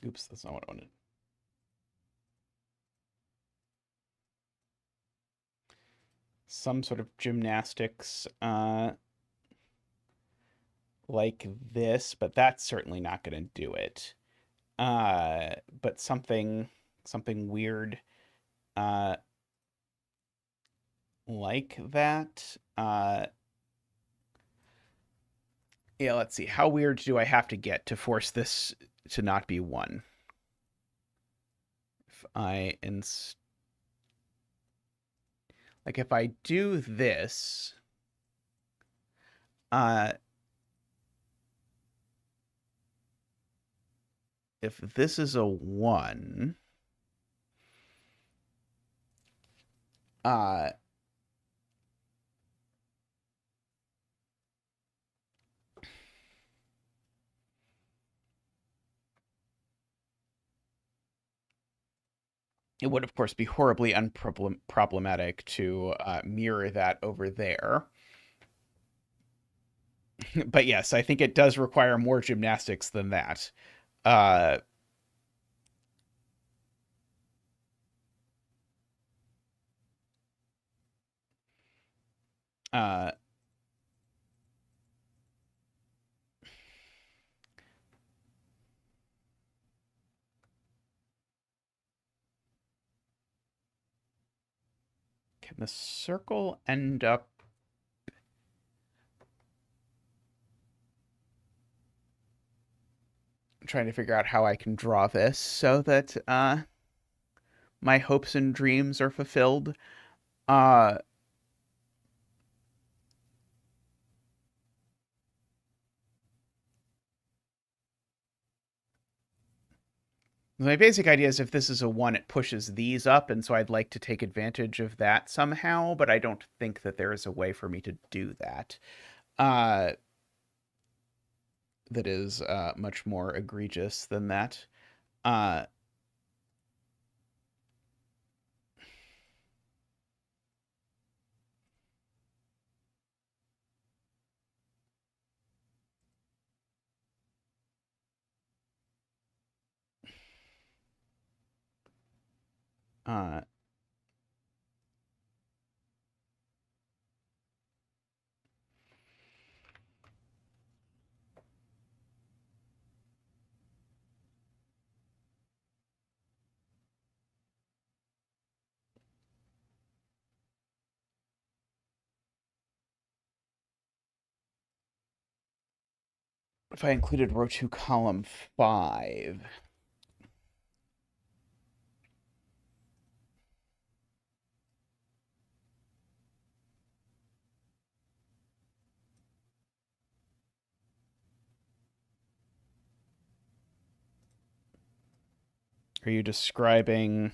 Oops, that's not what I wanted. Some sort of gymnastics like this, but that's certainly not going to do it. But something weird uh, like that. Yeah, let's see. How weird do I have to get to force this to not be 1? If I like if I do this, if this is a 1, it would, of course, be horribly unproblematic to mirror that over there. But yes, I think it does require more gymnastics than that. Uh, uh, can the circle end up... I'm trying to figure out how I can draw this so that my hopes and dreams are fulfilled. Uh, my basic idea is if this is a 1, it pushes these up, and so I'd like to take advantage of that somehow, but I don't think that there is a way for me to do that. That is much more egregious than that. Uh, uh, if I included row 2, column 5... Are you describing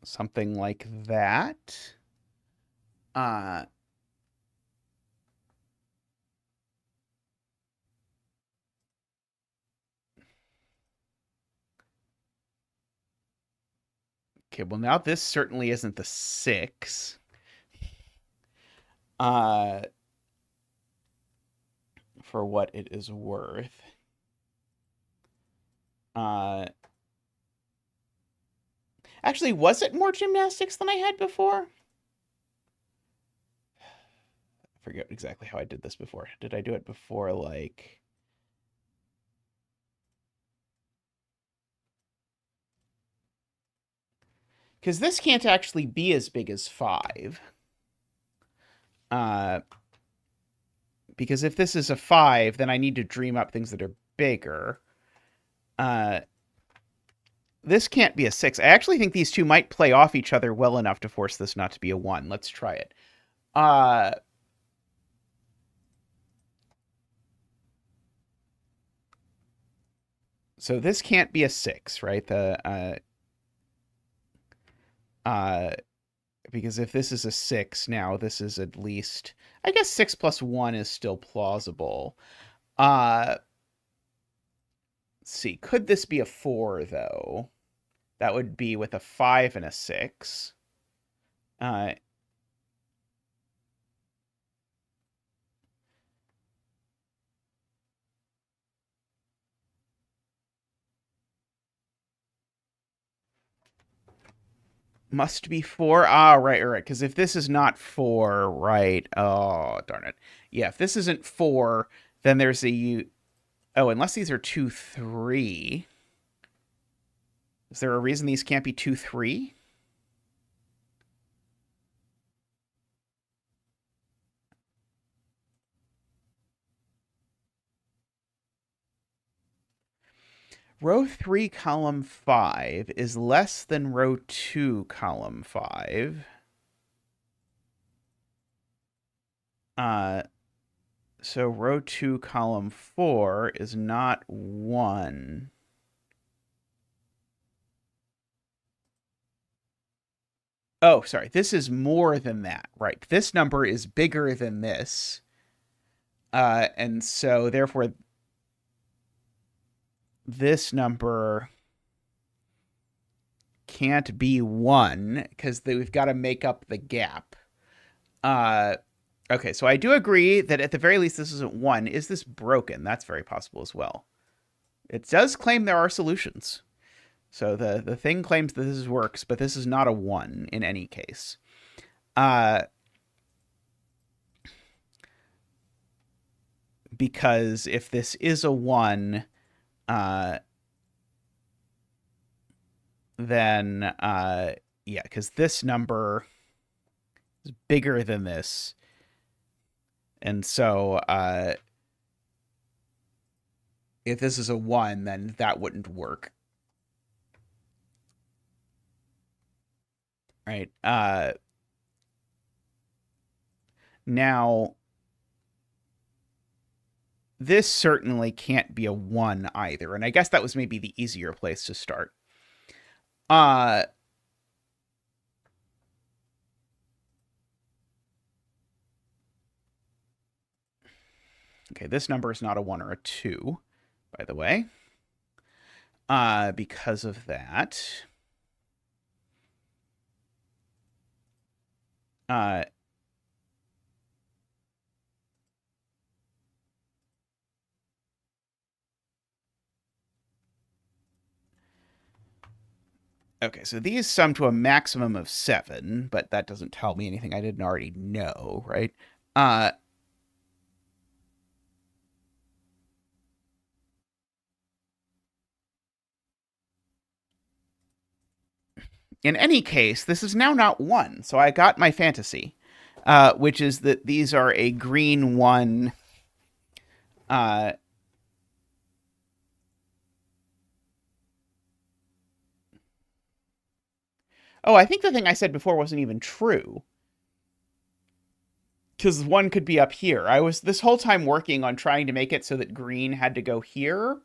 something like that? Okay, well, now this certainly isn't the 6. For what it is worth. Actually, was it more gymnastics than I had before? I forget exactly how I did this before. Did I do it before, like... Because this can't actually be as big as 5. Because if this is a 5, then I need to dream up things that are bigger. This can't be a 6. I actually think these two might play off each other well enough to force this not to be a 1. Let's try it. So this can't be a 6, right? Because if this is a 6 now, this is at least... I guess 6 plus 1 is still plausible. Let's see. Could this be a 4, though? That would be with a 5 and a 6. Must be 4. Ah, right. Because if this is not 4, right. Oh, darn it. Yeah, if this isn't 4, then there's a U. Oh, unless these are 2, 3. Is there a reason these can't be 2, 3? Row 3, column 5 is less than row 2, column 5. So row 2, column 4 is not 1. Oh, sorry. This is more than that, right? This number is bigger than this. And so therefore this number can't be 1 because we've got to make up the gap. Okay, so I do agree that at the very least this isn't 1. Is this broken? That's very possible as well. It does claim there are solutions. So the thing claims that this works, but this is not a 1 in any case. Because if this is a 1, then yeah, because this number is bigger than this. And so if this is a 1, then that wouldn't work. Right. Now, this certainly can't be a 1 either. And I guess that was maybe the easier place to start. Okay, this number is not a 1 or a 2, by the way. Because of that. Okay, so these sum to a maximum of 7, but that doesn't tell me anything I didn't already know, right? In any case, this is now not 1, so I got my fantasy, which is that these are a green 1. Oh, I think the thing I said before wasn't even true. Because 1 could be up here. I was this whole time working on trying to make it so that green had to go here.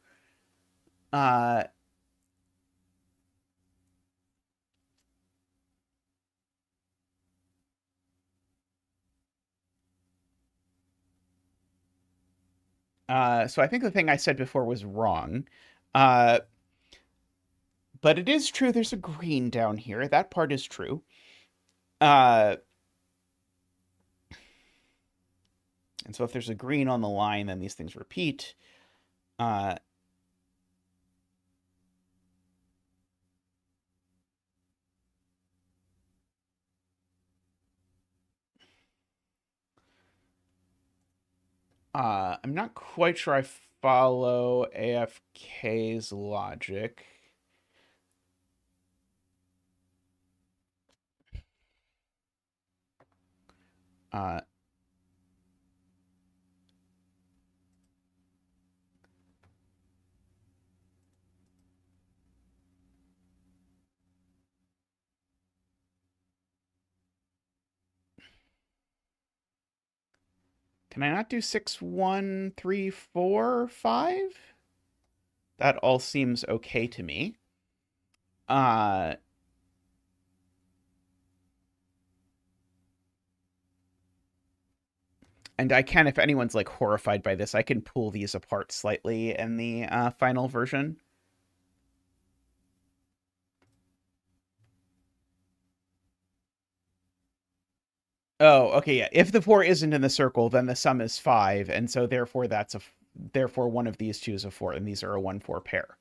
So I think the thing I said before was wrong. But it is true there's a green down here. That part is true. And so if there's a green on the line, then these things repeat. I'm not quite sure I follow AFK's logic. Can I not do 6, 1, 3, 4, 5? That all seems okay to me. And I can, if anyone's like horrified by this, I can pull these apart slightly in the final version. Oh, okay, yeah. If the 4 isn't in the circle, then the sum is 5, and so therefore therefore one of these two is a 4, and these are a 1, 4 pair.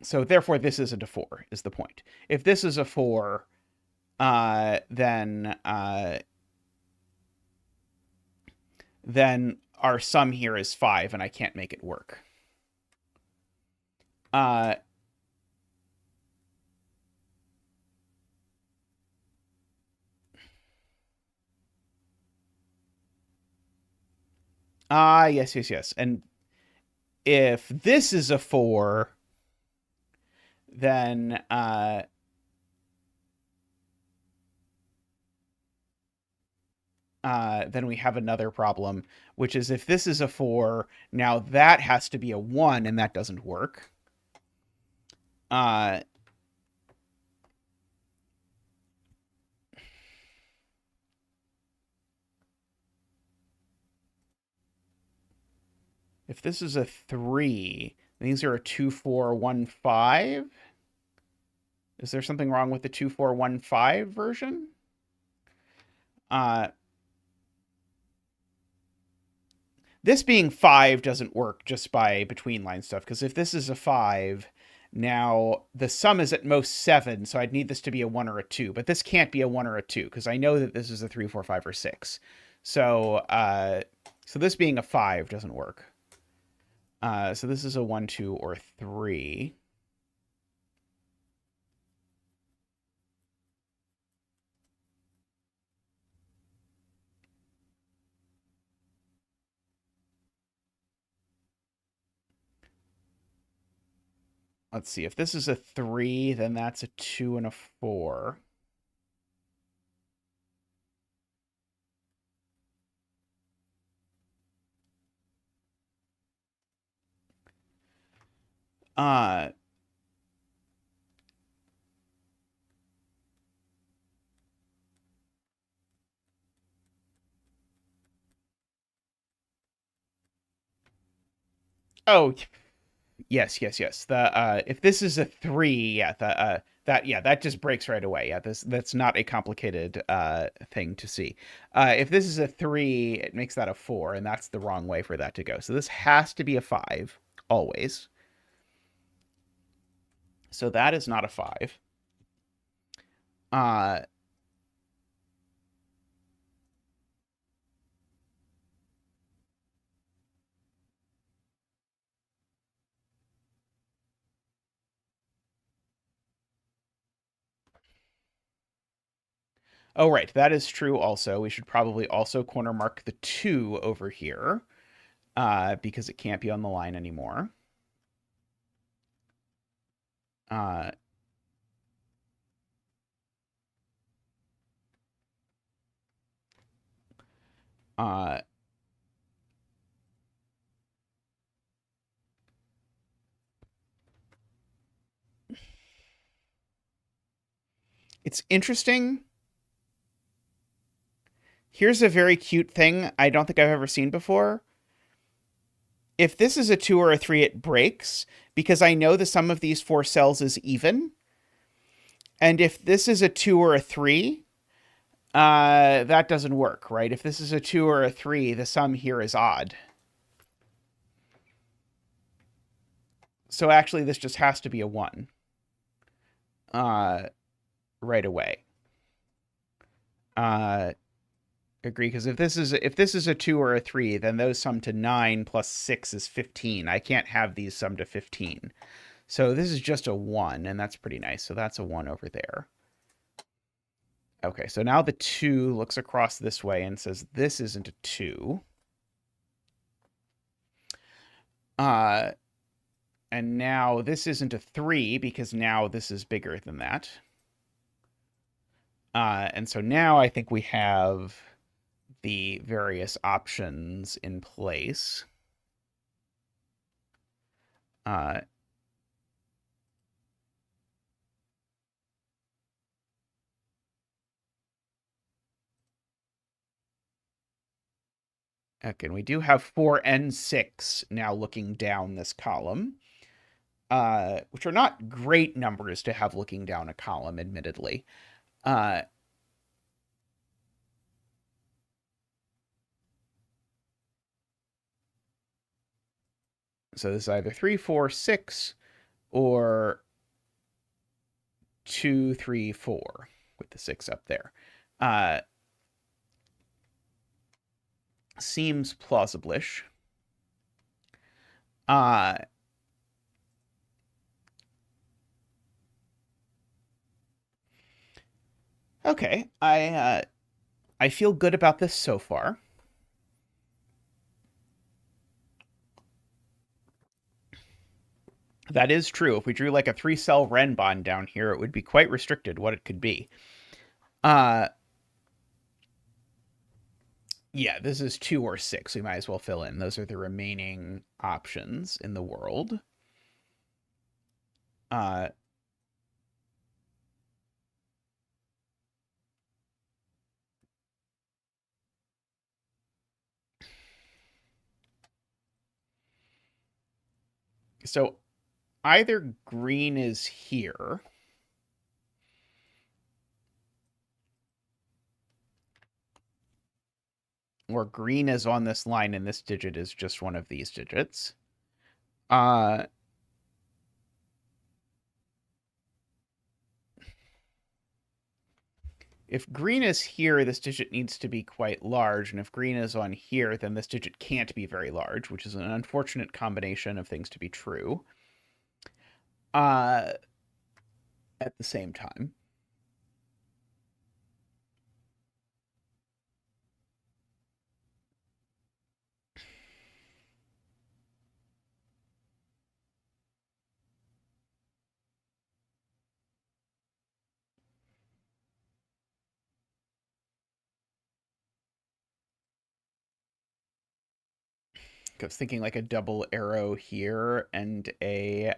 So therefore, this isn't a 4, is the point. If this is a 4, then our sum here is 5, and I can't make it work. Yes. And if this is a 4, then we have another problem, which is if this is a 4, now that has to be a 1, and that doesn't work. If this is a 3, these are a 2, 4, 1, 5. Is there something wrong with the 2, 4, 1, 5 version? This being 5 doesn't work just by between line stuff, because if this is a 5, now the sum is at most 7, so I'd need this to be a 1 or a 2, but this can't be a 1 or a 2, because I know that this is a 3, 4, 5, or 6. So this being a 5 doesn't work. So this is a 1, 2, or 3. Let's see. If this is a 3, then that's a 2 and a 4. Oh, yes. The if this is a 3, yeah, that just breaks right away. Yeah, that's not a complicated thing to see. If this is a 3, it makes that a 4, and that's the wrong way for that to go. So this has to be a 5 always. So that is not a 5. Oh, right. That is true also. We should probably also corner mark the 2 over here because it can't be on the line anymore. Uh, uh, it's interesting. Here's a very cute thing I don't think I've ever seen before. If this is a 2 or a 3, it breaks because I know the sum of these 4 cells is even. And if this is a 2 or a 3, that doesn't work, right? If this is a 2 or a 3, the sum here is odd. So actually, this just has to be a 1 right away. Agree, because if this is a 2 or a 3, then those sum to 9 plus 6 is 15. I can't have these sum to 15. So this is just a 1, and that's pretty nice. So that's a 1 over there. Okay, so now the 2 looks across this way and says this isn't a 2. And now this isn't a 3 because now this is bigger than that. And so now I think we have the various options in place. Okay, and we do have 4 and 6 now looking down this column, which are not great numbers to have looking down a column, admittedly. So this is either 3, 4, 6, or 2, 3, 4 with the 6 up there. Seems plausible-ish. Okay, I feel good about this so far. That is true. If we drew like a 3-cell Renbon down here, it would be quite restricted what it could be. Yeah, this is 2 or 6. We might as well fill in. Those are the remaining options in the world. So either green is here, or green is on this line and this digit is just one of these digits. If green is here, this digit needs to be quite large, and if green is on here, then this digit can't be very large, which is an unfortunate combination of things to be true. At the same time. I was thinking like a double arrow here and a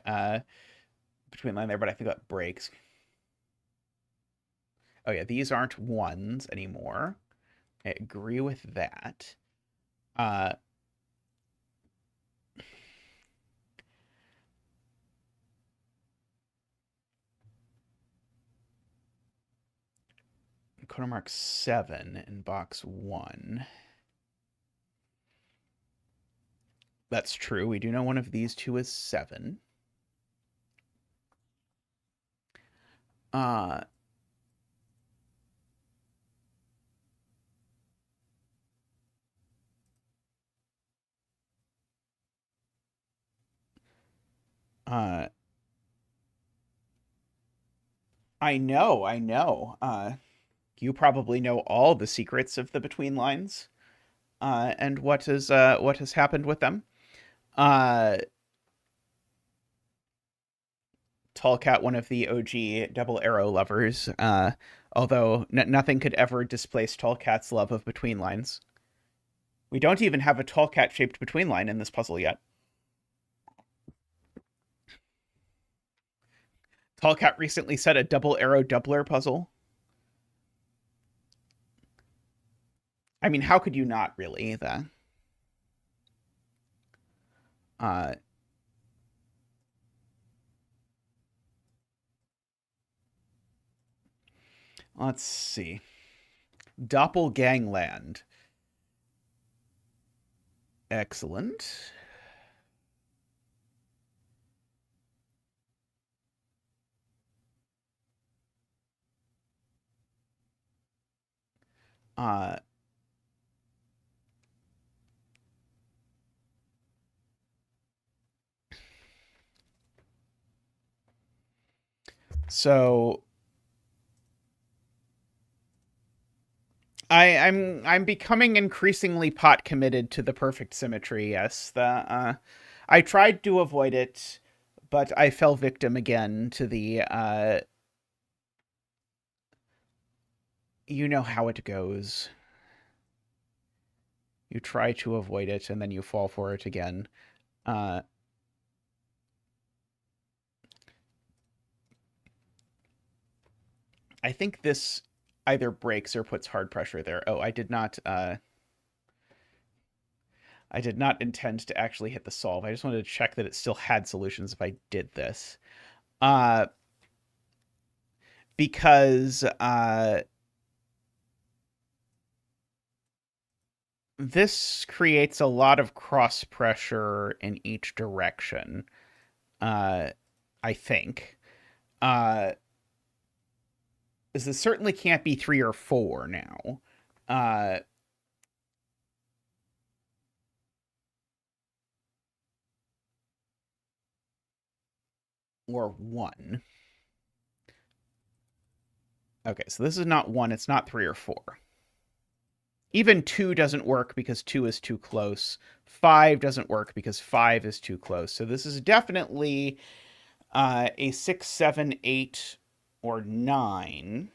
between line there, but I think that breaks. Oh yeah, these aren't ones anymore. I agree with that. Corner mark 7 in box 1. That's true. We do know one of these two is 7. I know. You probably know all the secrets of the between lines, and what has happened with them. Tallcat, one of the OG double arrow lovers, although nothing could ever displace Tallcat's love of between lines. We don't even have a Tallcat shaped between line in this puzzle yet. Tallcat recently set a double arrow doubler puzzle. I mean, how could you not really? Uh, let's see. Doppelgangland. Excellent. So I'm becoming increasingly pot committed to the perfect symmetry. Yes, I tried to avoid it, but I fell victim again to the you know how it goes. You try to avoid it and then you fall for it again. I think this either breaks or puts hard pressure there. Oh, I did not intend to actually hit the solve. I just wanted to check that it still had solutions if I did this. Because this creates a lot of cross pressure in each direction. I think. Is this certainly can't be 3 or 4 now. Uh, or 1. Okay, so this is not 1, it's not 3 or 4. Even 2 doesn't work because 2 is too close. 5 doesn't work because 5 is too close. So this is definitely a 6, 7, 8, or 9.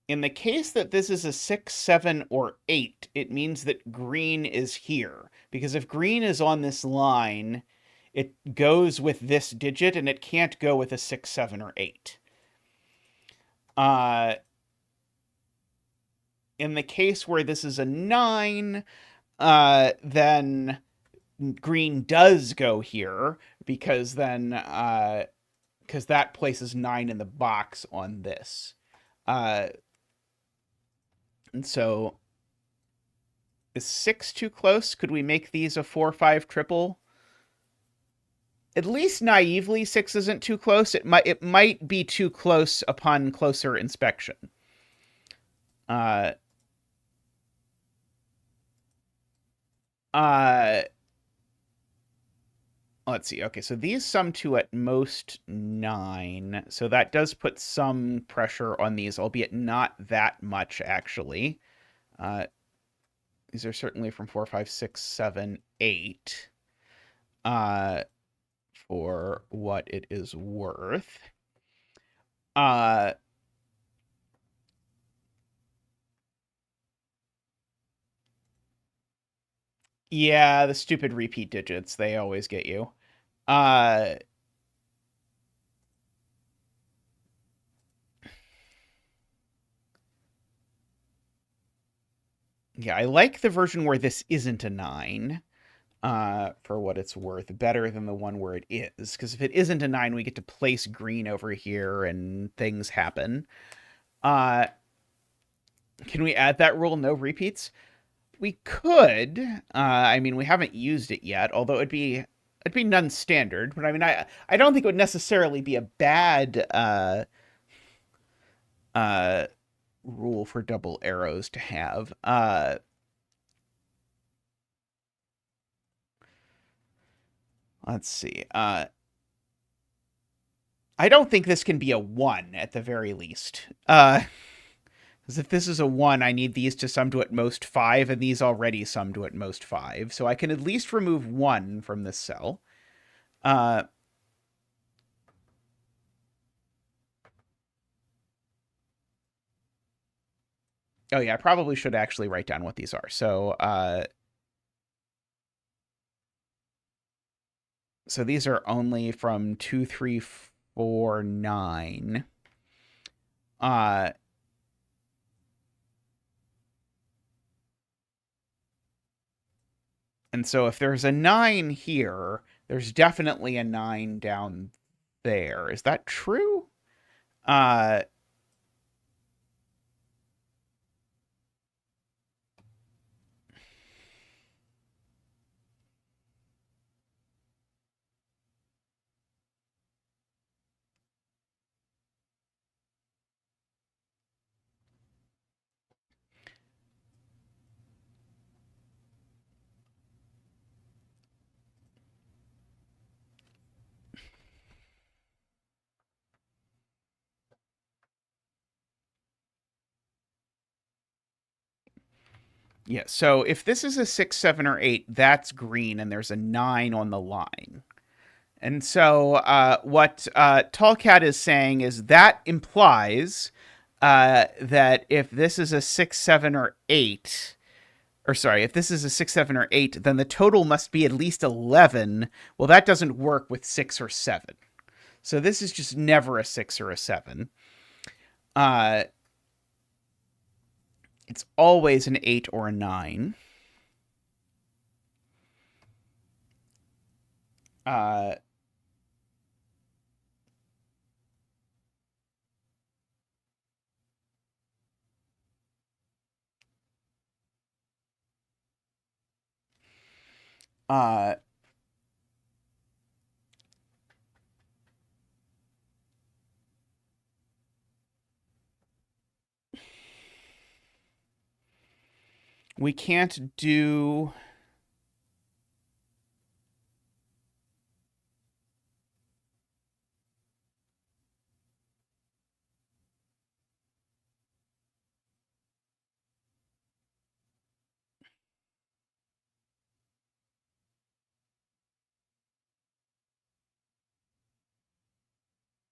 In the case that this is a 6, 7, or 8, it means that green is here. Because if green is on this line, it goes with this digit, and it can't go with a 6, 7, or 8. In the case where this is a 9, then green does go here, because then because that places 9 in the box on this. And so is 6 too close? Could we make these a 4, 5 triple? At least naively, 6 isn't too close. It might be too close upon closer inspection. Uh, uh, let's see. Okay, so these sum to at most 9. So that does put some pressure on these, albeit not that much, actually. These are certainly from 4, 5, 6, 7, 8. For what it is worth. Yeah, the stupid repeat digits, they always get you. Uh, yeah, I like the version where this isn't a 9, for what it's worth, better than the one where it is. Because if it isn't a 9, we get to place green over here and things happen. Uh, can we add that rule, no repeats? We could. I mean, we haven't used it yet, although it'd be non-standard. But I mean, I don't think it would necessarily be a bad uh, rule for double arrows to have. Let's see. I don't think this can be a 1 at the very least. Because if this is a 1, I need these to sum to at most 5, and these already sum to at most 5. So I can at least remove 1 from this cell. Oh yeah, I probably should actually write down what these are. So these are only from 2, 3, 4, 9. Uh, and so if there's a 9 here, there's definitely a 9 down there. Is that true? Uh, yeah, so if this is a 6, 7, or 8, that's green, and there's a 9 on the line. And so what Tallcat is saying is that implies that if this is a 6, 7, or 8, or sorry, if this is a 6, 7, or 8, then the total must be at least 11. Well, that doesn't work with 6 or 7. So this is just never a 6 or a 7. Uh, it's always an 8 or a 9. Uh, uh, We can't do...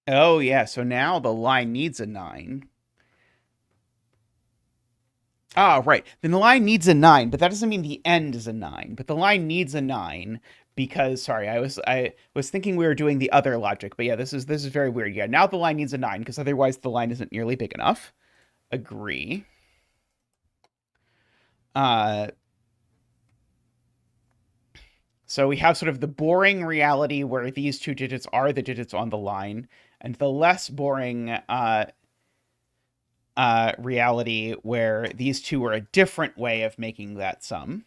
Oh, yeah, so now the line needs a 9. Ah, right. Then the line needs a 9, but that doesn't mean the end is a 9. But the line needs a 9 because sorry, I was thinking we were doing the other logic, but yeah, this is very weird. Yeah, now the line needs a 9 because otherwise the line isn't nearly big enough. Agree. Uh so we have sort of the boring reality where these two digits are the digits on the line, and the less boring reality where these two are a different way of making that sum.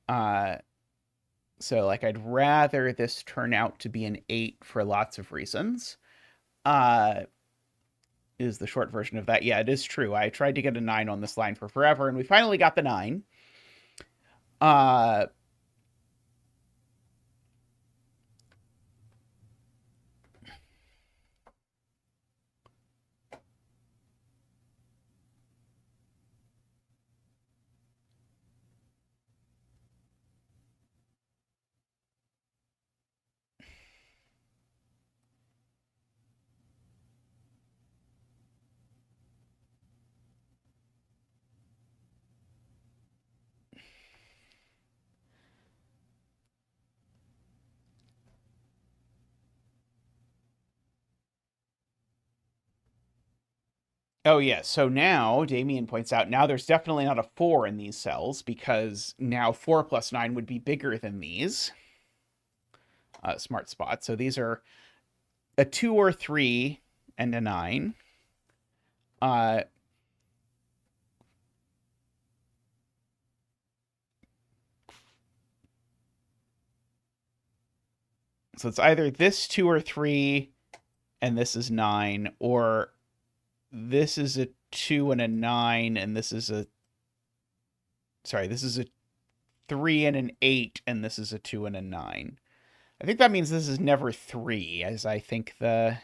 Uh, so, like, I'd rather this turn out to be an 8 for lots of reasons. Uh, is the short version of that. Yeah, it is true. I tried to get a 9 on this line for forever, and we finally got the 9. Uh, oh, yeah. So now, Damien points out, now there's definitely not a 4 in these cells because now 4 plus 9 would be bigger than these. Smart spot. So these are a 2 or 3 and a 9. Uh, so it's either this 2 or 3 and this is 9, or this is a 2 and a 9 and this is a... Sorry, this is a 3 and an 8 and this is a 2 and a 9. I think that means this is never 3, as I think the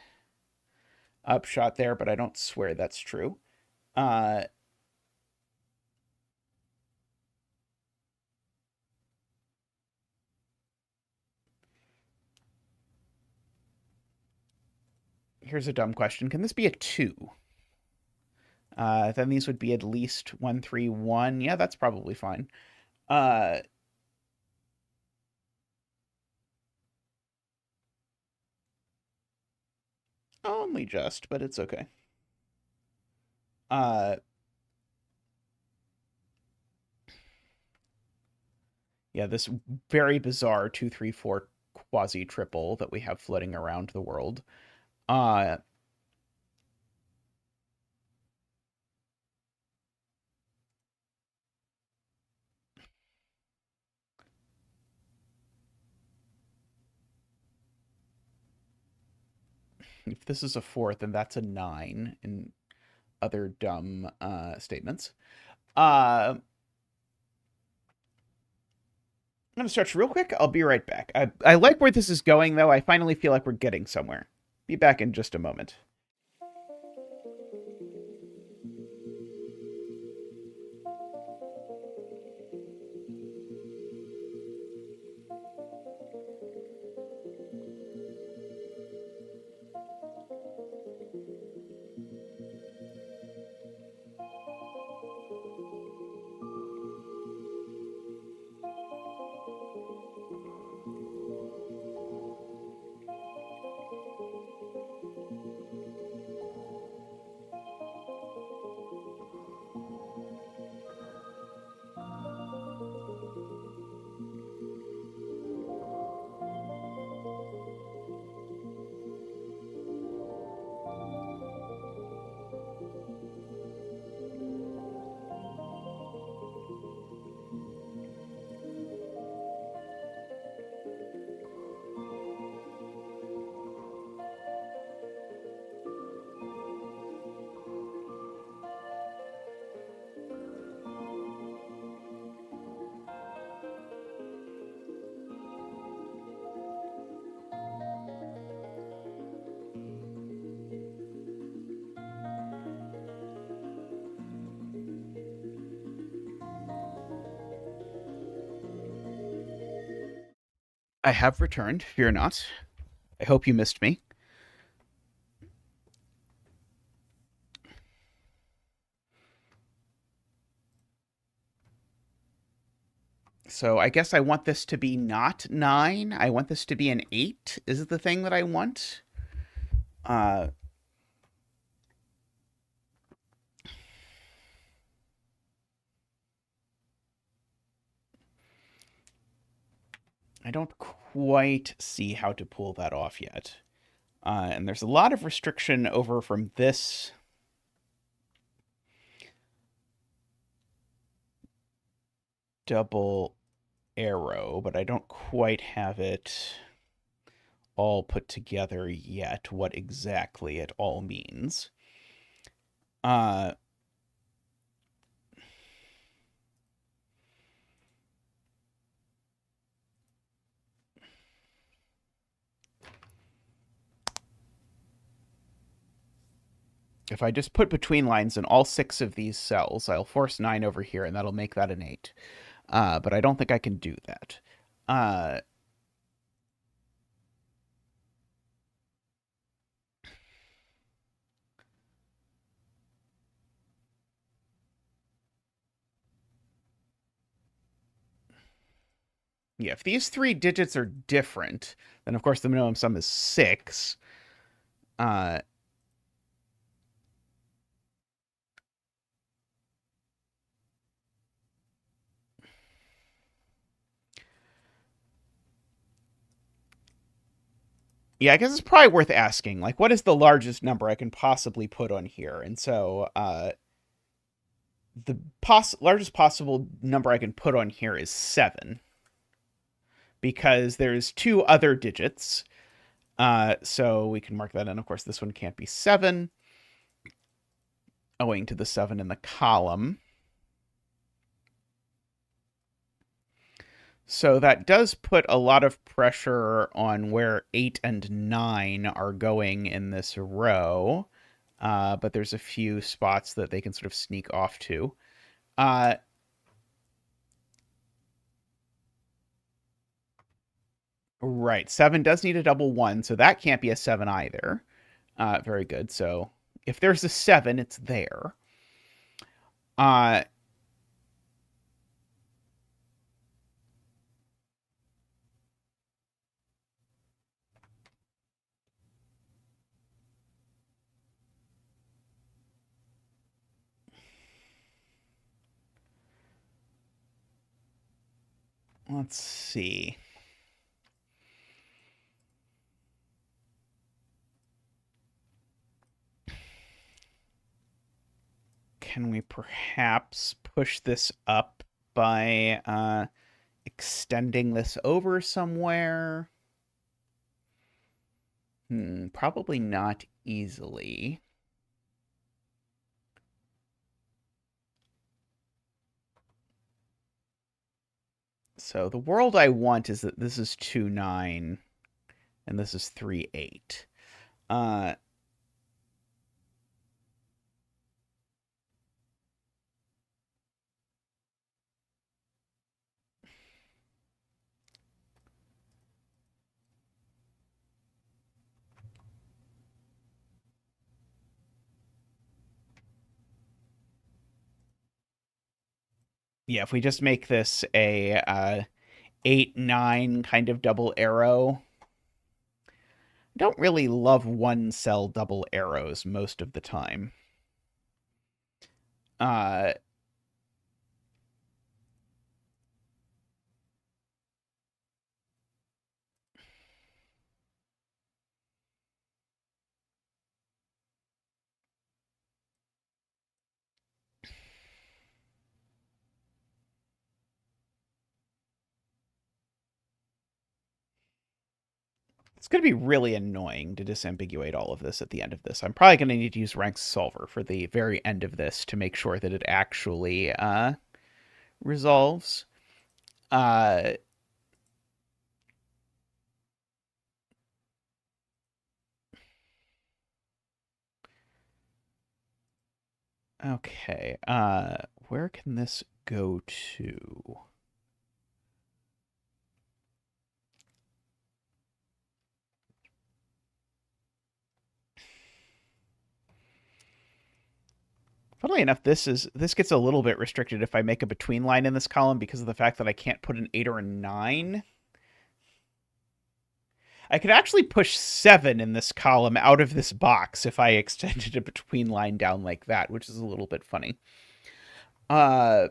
upshot there, but I don't swear that's true. Uh, Here's a dumb question. Can this be a 2? Then these would be at least 1, 3, 1. Yeah, that's probably fine. Uh, Only just, but it's okay. Uh, yeah, this very bizarre 2, 3, 4 quasi triple that we have floating around the world. Uh, if this is a 4th, then that's a 9 in other dumb statements. I'm going to stretch real quick. I'll be right back. I like where this is going, though. I finally feel like we're getting somewhere. Be back in just a moment. I have returned. Fear not. I hope you missed me. So I guess I want this to be not 9. I want this to be an 8. Is it the thing that I want? Uh, I don't quite see how to pull that off yet. And there's a lot of restriction over from this double arrow, but I don't quite have it all put together yet, what exactly it all means. Uh, if I just put between lines in all 6 of these cells, I'll force 9 over here, and that'll make that an 8. But I don't think I can do that. Yeah, if these 3 digits are different, then of course the minimum sum is 6. Uh, yeah, I guess it's probably worth asking, like, what is the largest number I can possibly put on here? And so the largest possible number I can put on here is 7, because there's 2 other digits. So we can mark that in. Of course, this one can't be 7, owing to the 7 in the column. So that does put a lot of pressure on where 8 and 9 are going in this row. But there's a few spots that they can sort of sneak off to. Right. 7 does need a double 1, so that can't be a 7 either. Very good. So if there's a 7, it's there. Uh, let's see. Can we perhaps push this up by extending this over somewhere? Probably not easily. So the world I want is that this is 2, 9, and this is 3, 8. Uh, yeah, if we just make this a 8, 9 kind of double arrow. I don't really love one cell double arrows most of the time. Uh, it's going to be really annoying to disambiguate all of this at the end of this. I'm probably going to need to use rank solver for the very end of this to make sure that it actually resolves. Uh, okay. Where can this go to? Funnily enough, this gets a little bit restricted if I make a between line in this column because of the fact that I can't put an 8 or a 9. I could actually push 7 in this column out of this box if I extended a between line down like that, which is a little bit funny. I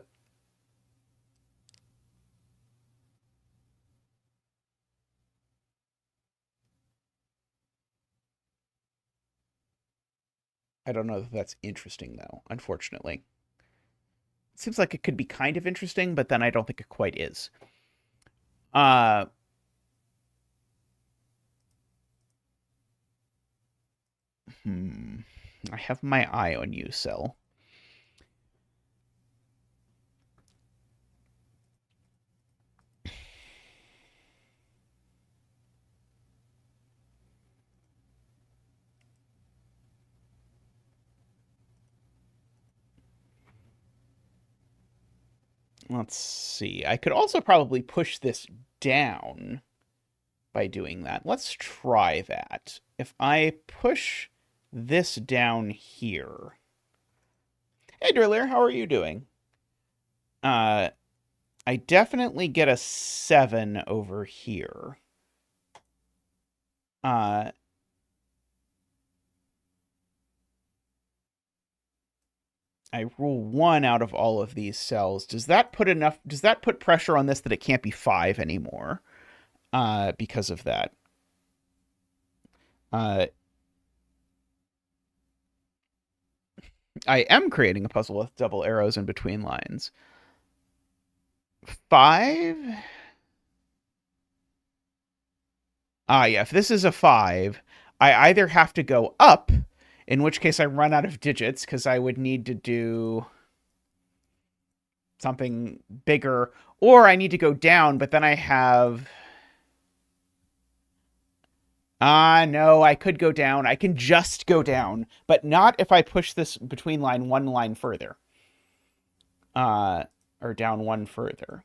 don't know if that's interesting, though, unfortunately. It seems like it could be kind of interesting, but then I don't think it quite is. I have my eye on you, Cell. Let's see. I could also probably push this down by doing that. Let's try that. If I push this down here. Hey, Driller, how are you doing? I definitely get a 7 over here. I rule 1 out of all of these cells. Does that put pressure on this that it can't be 5 anymore? Because of that. I am creating a puzzle with double arrows in between lines. 5? Yeah, if this is a 5, I either have to go up, in which case I run out of digits because I would need to do something bigger, or I need to go down, but then I have... no, I could go down. I can just go down, but not if I push this between line 1 line further. Or down 1 further.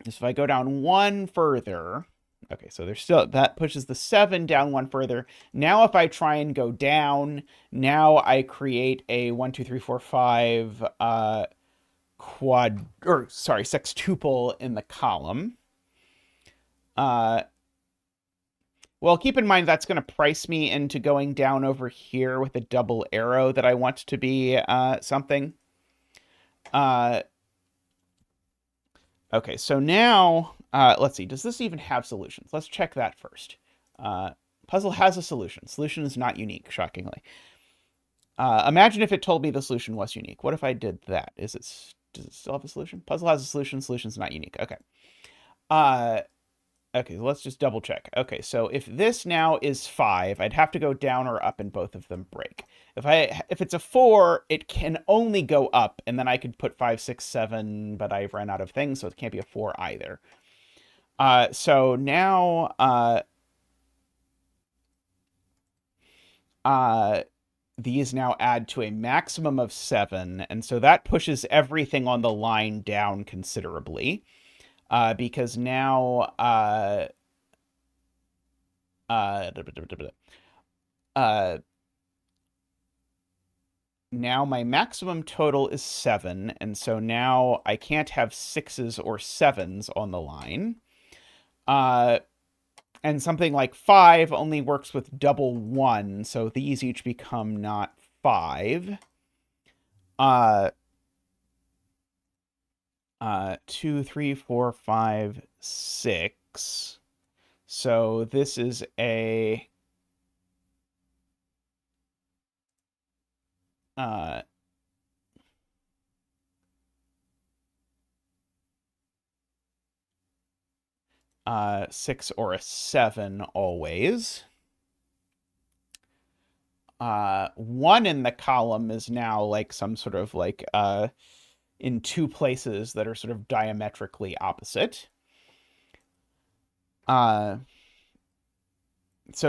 Just if I go down 1 further... Okay, so there's still... That pushes the 7 down 1 further. Now if I try and go down, now I create a 1, 2, 3, 4, 5 sextuple in the column. Well, keep in mind that's going to price me into going down over here with a double arrow that I want to be something. Okay, so now, let's see. Does this even have solutions? Let's check that first. Puzzle has a solution. Solution is not unique, shockingly. Imagine if it told me the solution was unique. What if I did that? Does it still have a solution? Puzzle has a solution. Solution's not unique. Okay. Okay, let's just double check. Okay, so if this now is 5, I'd have to go down or up and both of them break. If it's a 4, it can only go up, and then I could put 5, 6, 7, but I've run out of things, so it can't be a 4 either. So now these now add to a maximum of 7, and so that pushes everything on the line down considerably. Because now now my maximum total is 7, and so now I can't have 6s or 7s on the line. And something like 5 only works with double 1, so these each become not 5. 2, 3, 4, 5, 6. So this is a 6 or a 7 always. 1 in the column is now like some sort of like in 2 places that are sort of diametrically opposite. So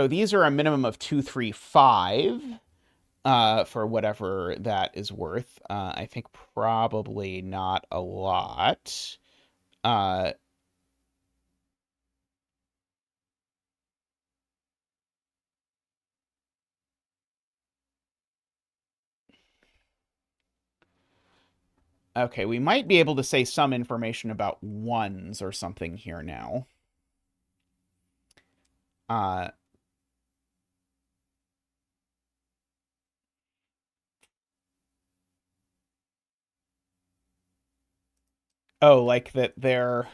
these are a minimum of 2, 3, 5 for whatever that is worth. I think probably not a lot. Okay, we might be able to say some information about ones or something here now. Oh, like that there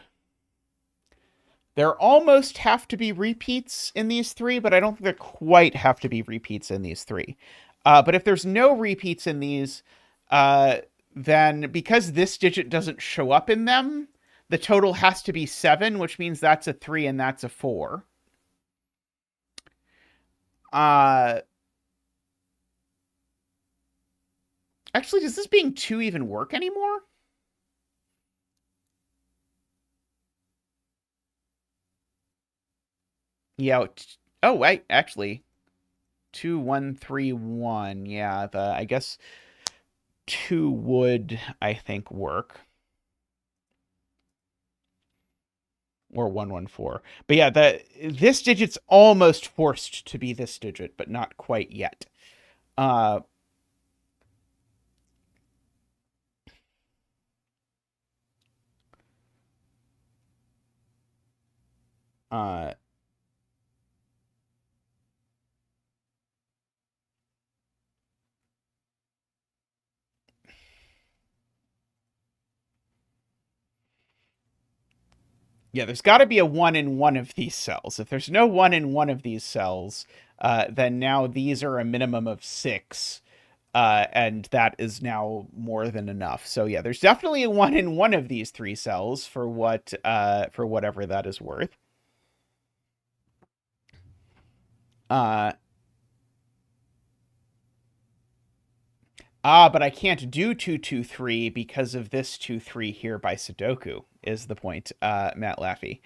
almost have to be repeats in these three, but I don't think there quite have to be repeats in these three. But if there's no repeats in these, then because this digit doesn't show up in them, the total has to be 7, which means that's a 3 and that's a 4. Uh, Actually, does this being 2 even work anymore? Yeah. Oh, wait, actually, 2, 1, 3, 1. Yeah, I guess 2 would, I think, work. Or 114. But yeah, this digit's almost forced to be this digit, but not quite yet. Uh, uh, yeah, there's got to be a 1 in one of these cells. If there's no 1 in one of these cells, then now these are a minimum of 6. And that is now more than enough. So yeah, there's definitely a 1 in one of these 3 cells for whatever that is worth. But I can't do 223 because of this 2-3 here by Sudoku, is the point, Matt Laffey.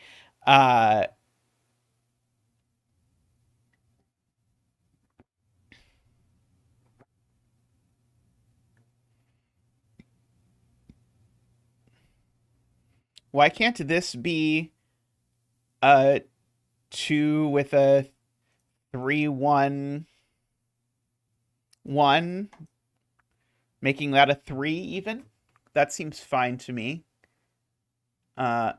Why can't this be a 2 with a 3-1-1, making that a 3 even? That seems fine to me. From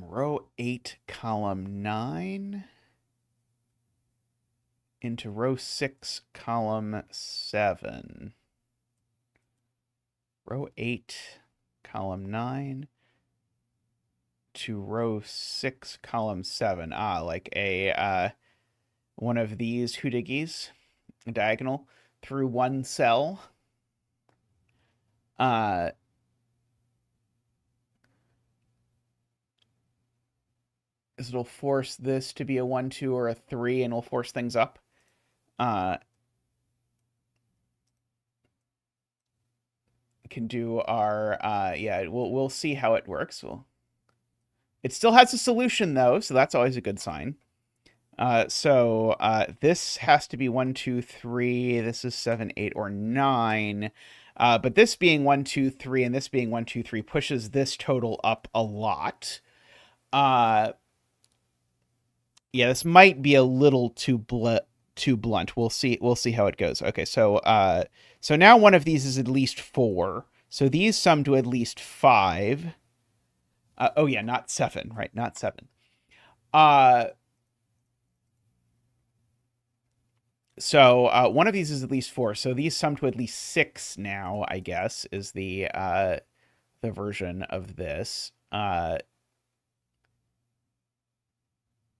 row 8, column 9 into row 6, column 7. Row 8, column 9 to row 6, column 7. Like a one of these hoodiggies, diagonal through one cell. It'll force this to be a 1, 2, or a 3, and will force things up. Can do our yeah. We'll see how it works. It still has a solution though, so that's always a good sign. So this has to be 1, 2, 3. This is 7, 8, or 9. But this being 1, 2, 3, and this being 1, 2, 3 pushes this total up a lot. Yeah, this might be a little too blunt. We'll see. We'll see how it goes. Okay, so now one of these is at least 4. So these sum to at least 5. Oh yeah, not 7, right? Not 7. So one of these is at least 4. So these sum to at least 6 now, I guess, is the version of this.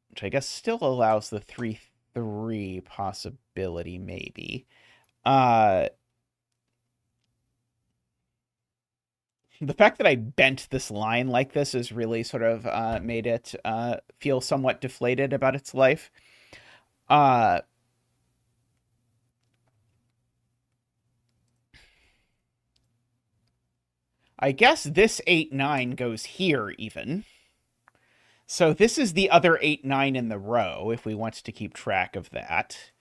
Which I guess still allows the 3-3 possibility, maybe. The fact that I bent this line like this has really sort of made it feel somewhat deflated about its life. I guess this 8-9 goes here even. So this is the other 8-9 in the row, if we want to keep track of that.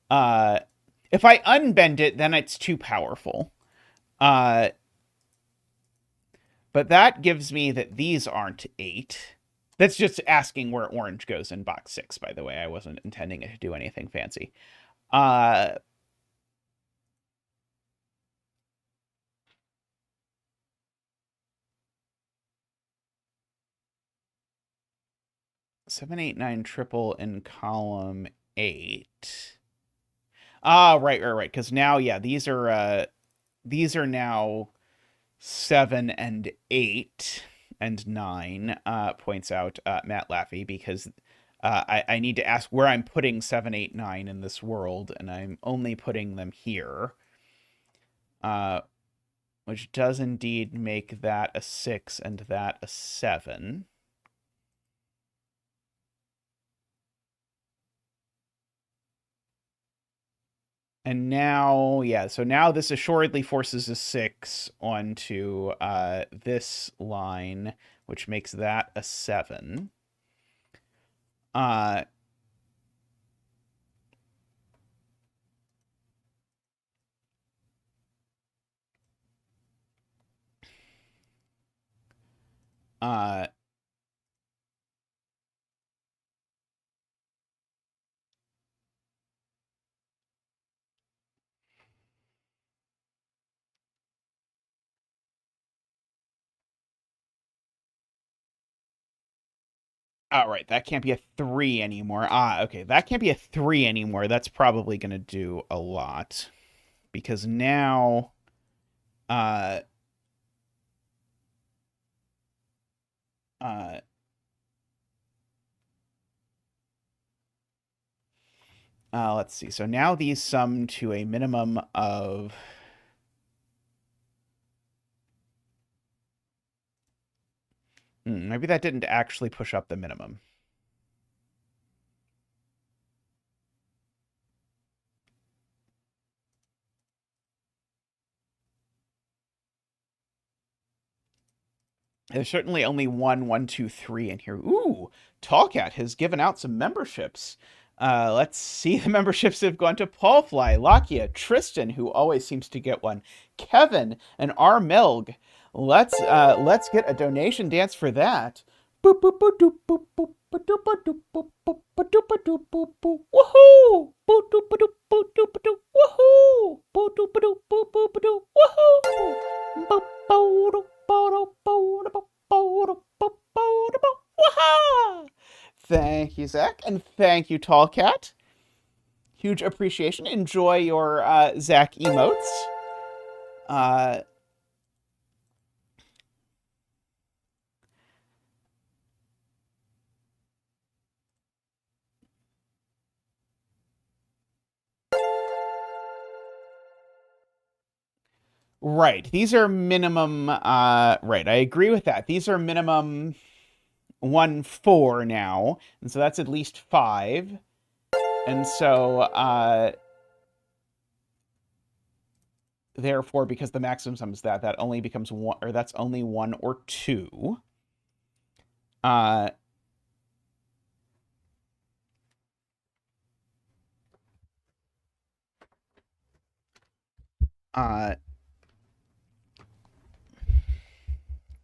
If I unbend it, then it's too powerful. But that gives me that these aren't 8. That's just asking where orange goes in box 6, by the way. I wasn't intending it to do anything fancy. Uh, 789 triple in column 8. Ah, right. Because now, yeah, these are now 7 and 8 and 9. Points out Matt Laffey, because I need to ask where I'm putting 7, 8, 9 in this world, and I'm only putting them here. Which does indeed make that a 6 and that a 7. And now, yeah, so now this assuredly forces a 6 onto this line, which makes that a 7. Uh, uh, all right, that can't be a 3 anymore. Okay, that can't be a 3 anymore. That's probably going to do a lot. Because now, uh, uh, let's see. So now these sum to a minimum of... maybe that didn't actually push up the minimum. There's certainly only 1, 1, 2, 3 in here. Ooh, Tallcat has given out some memberships. Let's see. The memberships have gone to Paulfly, Lakia, Tristan, who always seems to get one, Kevin, and R. Milg. Let's get a donation dance for that. Boop boop boop doop boop boop doop doop boop boop doop doop boop boop. Woohoo! Boop doop doop boop doop doop. Woohoo! Boop doop doop boop boop doop. Woohoo! Boop boop Thank you, Zach, and thank you, Tallcat. Huge appreciation. Enjoy your Zach emotes. Uh, right. These are minimum. Right. I agree with that. These are minimum 1, 4 now, and so that's at least 5. And so, therefore, because the maximum sum is that only becomes 1, or that's only 1 or 2. Uh, uh,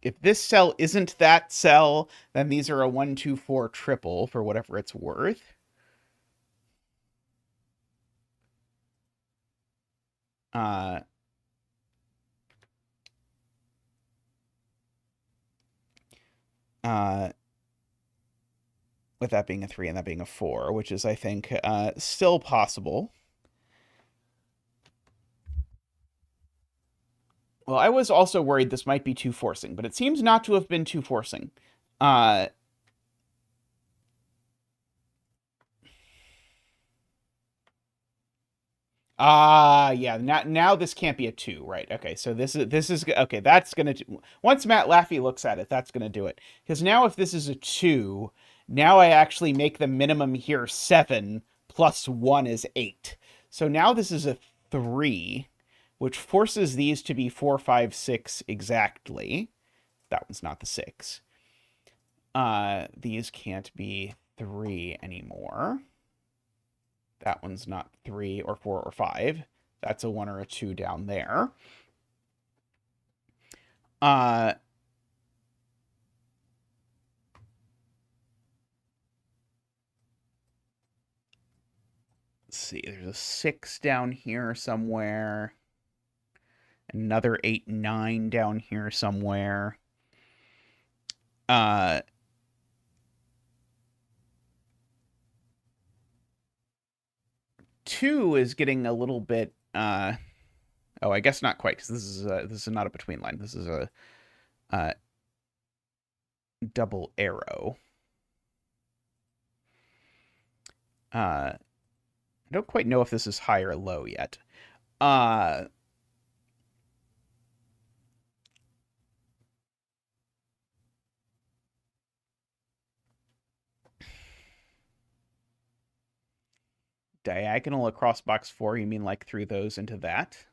if this cell isn't that cell, then these are a 1, 2, 4 triple for whatever it's worth. Uh, uh, with that being a 3 and that being a 4, which is, I think, still possible. Well, I was also worried this might be too forcing, but it seems not to have been too forcing. Uh, yeah. Now this can't be a 2, right? Okay, so this is okay. That's gonna once Matt Laffey looks at it, that's gonna do it. Because now if this is a 2, now I actually make the minimum here 7 plus 1 is 8. So now this is a 3, which forces these to be 4, 5, 6 exactly. That one's not the 6. These can't be 3 anymore. That one's not 3 or 4 or 5. That's a 1 or a 2 down there. Uh, see. There's a 6 down here somewhere. Another 8, 9 down here somewhere. Uh, 2 is getting a little bit. Oh, I guess not quite, because this is not a between line. This is a double arrow. I don't quite know if this is high or low yet. Diagonal across box 4, you mean like through those into that?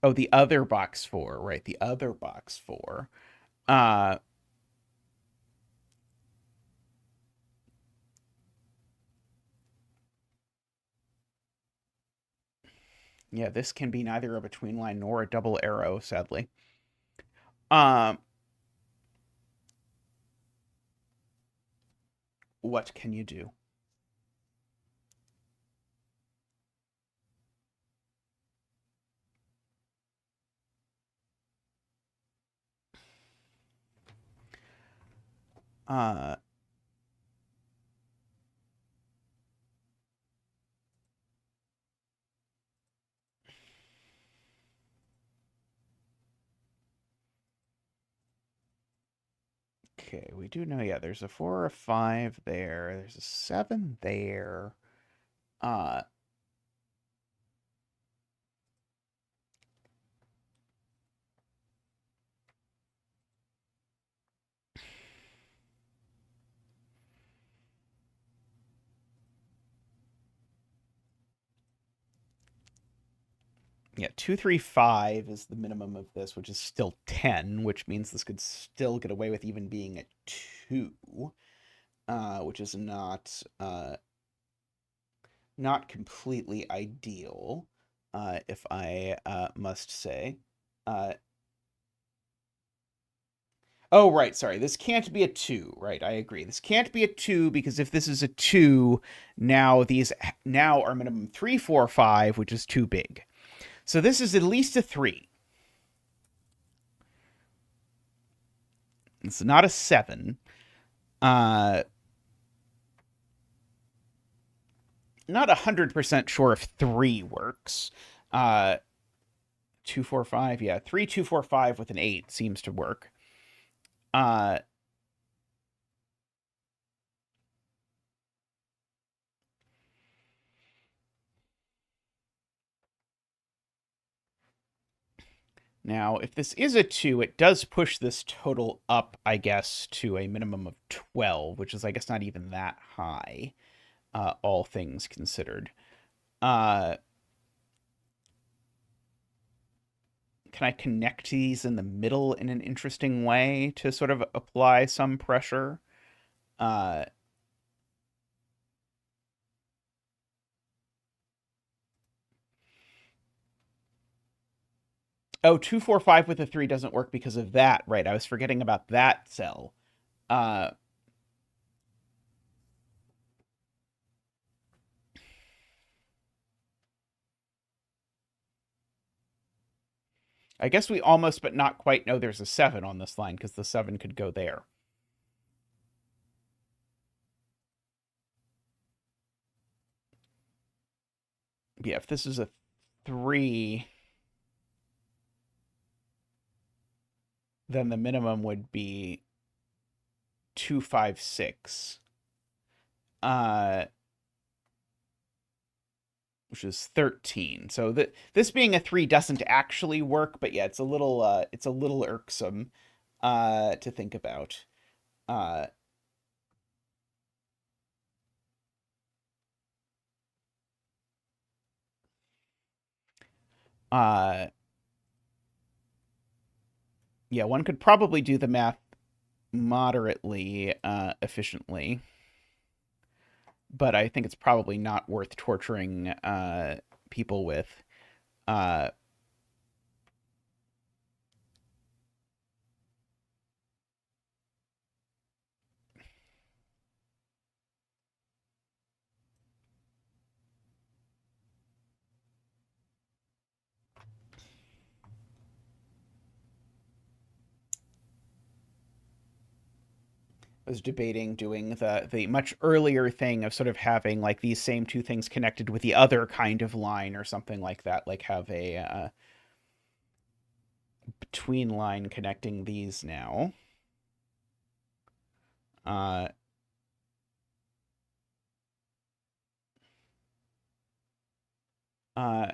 Oh, the other box 4, right, the other box 4. Yeah, this can be neither a between line nor a double arrow, sadly. What can you do? Okay, we do know, yeah, there's a 4 or a 5 there. There's a 7 there. Uh, yeah, 2, 3, 5 is the minimum of this, which is still 10, which means this could still get away with even being a 2, which is not completely ideal, if I must say. Oh, right, sorry. This can't be a 2, right? I agree. This can't be a 2 because if this is a 2, now these now are minimum 3, 4, 5, which is too big. So this is at least a 3. It's not a 7. Not 100% sure if 3 works. 2, 4, 5, yeah. 3, 2, 4, 5 with an 8 seems to work. Now, if this is a 2, it does push this total up, I guess, to a minimum of 12, which is, I guess, not even that high, all things considered. Can I connect these in the middle in an interesting way to sort of apply some pressure? Uh, oh, 2, 4, 5 with a 3 doesn't work because of that, right? I was forgetting about that cell. Uh, I guess we almost but not quite know there's a 7 on this line because the 7 could go there. Yeah, if this is a 3, then the minimum would be 2, 5, 6. Which is 13. So this being a 3 doesn't actually work, but yeah, it's a little irksome to think about. Uh, uh, yeah, one could probably do the math moderately efficiently, but I think it's probably not worth torturing people with. Uh, I was debating doing the much earlier thing of sort of having like these same two things connected with the other kind of line or something like that, like have a between line connecting these now. Uh, uh,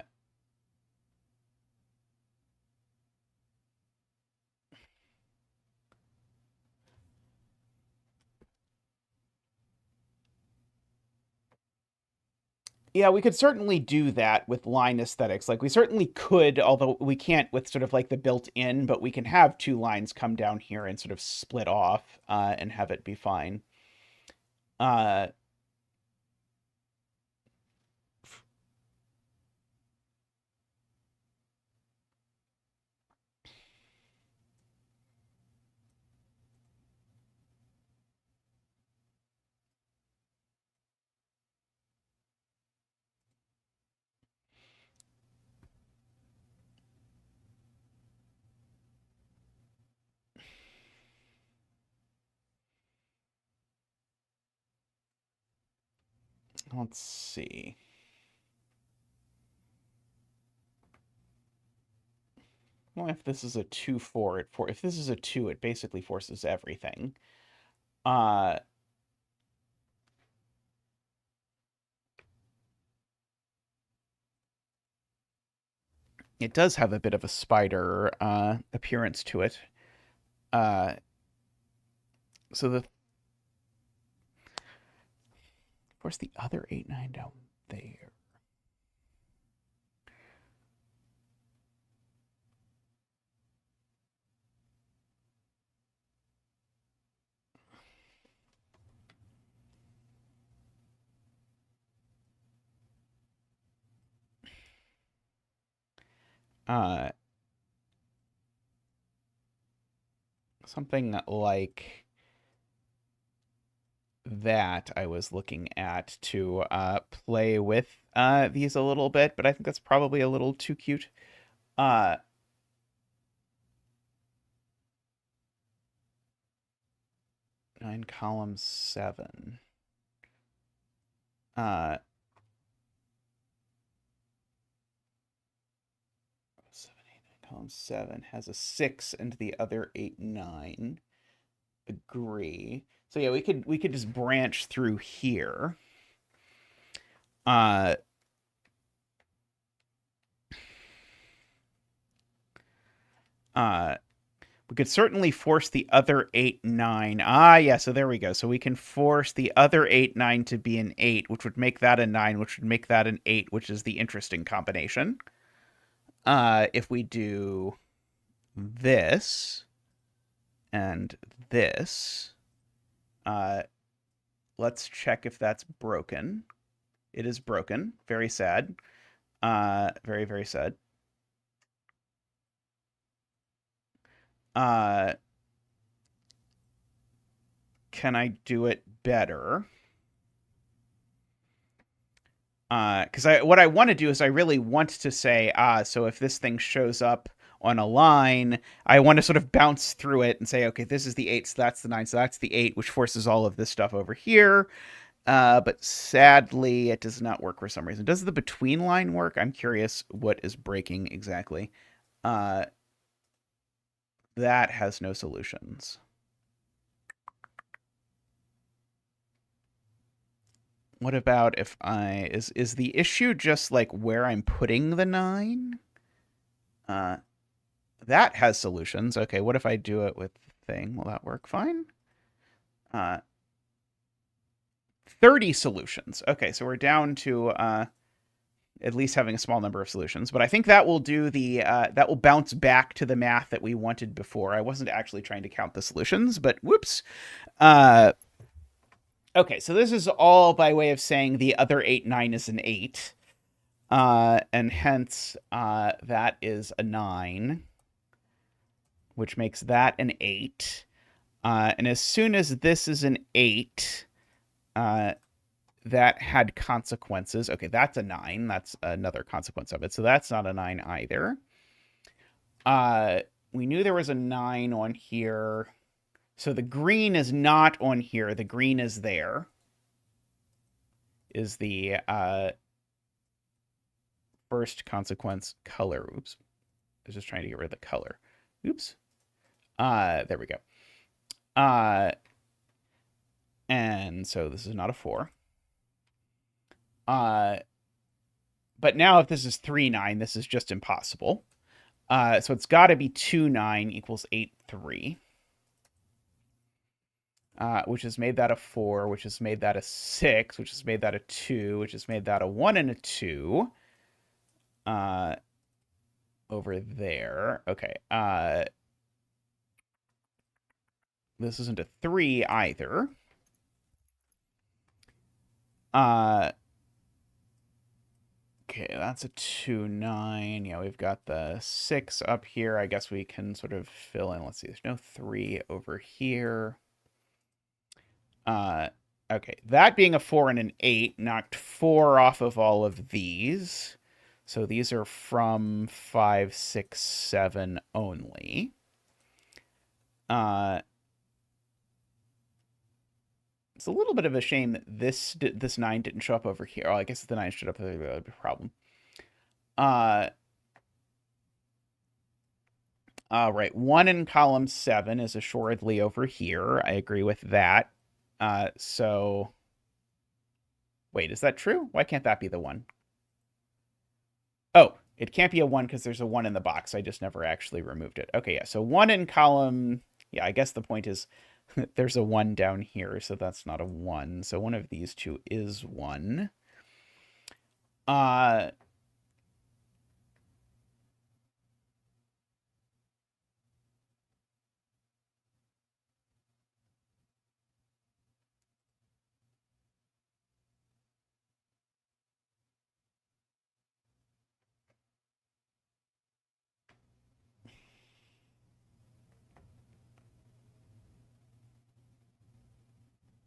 yeah, we could certainly do that with line aesthetics. Like we certainly could, although we can't with sort of like the built-in, but we can have two lines come down here and sort of split off and have it be fine. Uh, let's see. Well, if this is a 2-4, if this is a 2, it basically forces everything. Uh, it does have a bit of a spider appearance to it. Uh, so the force the other 8-9 down there. Uh, something like that I was looking at to play with these a little bit, but I think that's probably a little too cute. Uh, 9 column 7. Uh, 7, 8, 9, column 7 has a 6 and the other 8, 9. Agree. So yeah, we could just branch through here. Uh, uh, we could certainly force the other 8, 9. Ah, yeah, so there we go. So we can force the other 8, 9 to be an 8, which would make that a 9, which would make that an 8, which is the interesting combination. If we do this and this, let's check if that's broken. It is broken. Very sad. Very, very sad. Can I do it better? Because what I want to do is I really want to say, so if this thing shows up on a line, I want to sort of bounce through it and say, okay, this is the 8, so that's the 9, so that's the 8, which forces all of this stuff over here. But sadly, it does not work for some reason. Does the between line work? I'm curious what is breaking exactly. That has no solutions. What about if is the issue just like where I'm putting the 9? That has solutions. Okay, what if I do it with thing? Will that work fine? 30 solutions. Okay, so we're down to at least having a small number of solutions, but I think that will do that will bounce back to the math that we wanted before. I wasn't actually trying to count the solutions, but whoops. Okay, so this is all by way of saying the other 8, 9 is an 8. And hence that is a 9, which makes that an 8. And as soon as this is an 8, that had consequences. Okay, that's a 9. That's another consequence of it. So that's not a 9 either. We knew there was a 9 on here. So the green is not on here. The green is there. Is the first consequence color. Oops. I was just trying to get rid of the color. Oops. There we go. And so this is not a 4. But now if this is 3, 9, this is just impossible. So it's got to be 2, 9 equals 8, 3. Which has made that a 4, which has made that a 6, which has made that a 2, which has made that a 1 and a 2. Over there. Okay. This isn't a 3 either. Okay, that's a 2, 9. Yeah, we've got the 6 up here. I guess we can sort of fill in. Let's see. There's no 3 over here. Okay, that being a 4 and an 8 knocked 4 off of all of these. So these are from 5, 6, 7 only. It's a little bit of a shame that this 9 didn't show up over here. Oh, I guess if the 9 showed up, that would be a problem. Right, 1 in column 7 is assuredly over here. I agree with that. So, wait, is that true? Why can't that be the 1? Oh, it can't be a 1 because there's a 1 in the box. I just never actually removed it. Okay, yeah, so 1 in column... Yeah, I guess the point is there's a 1 down here, so that's not a 1. So one of these two is 1.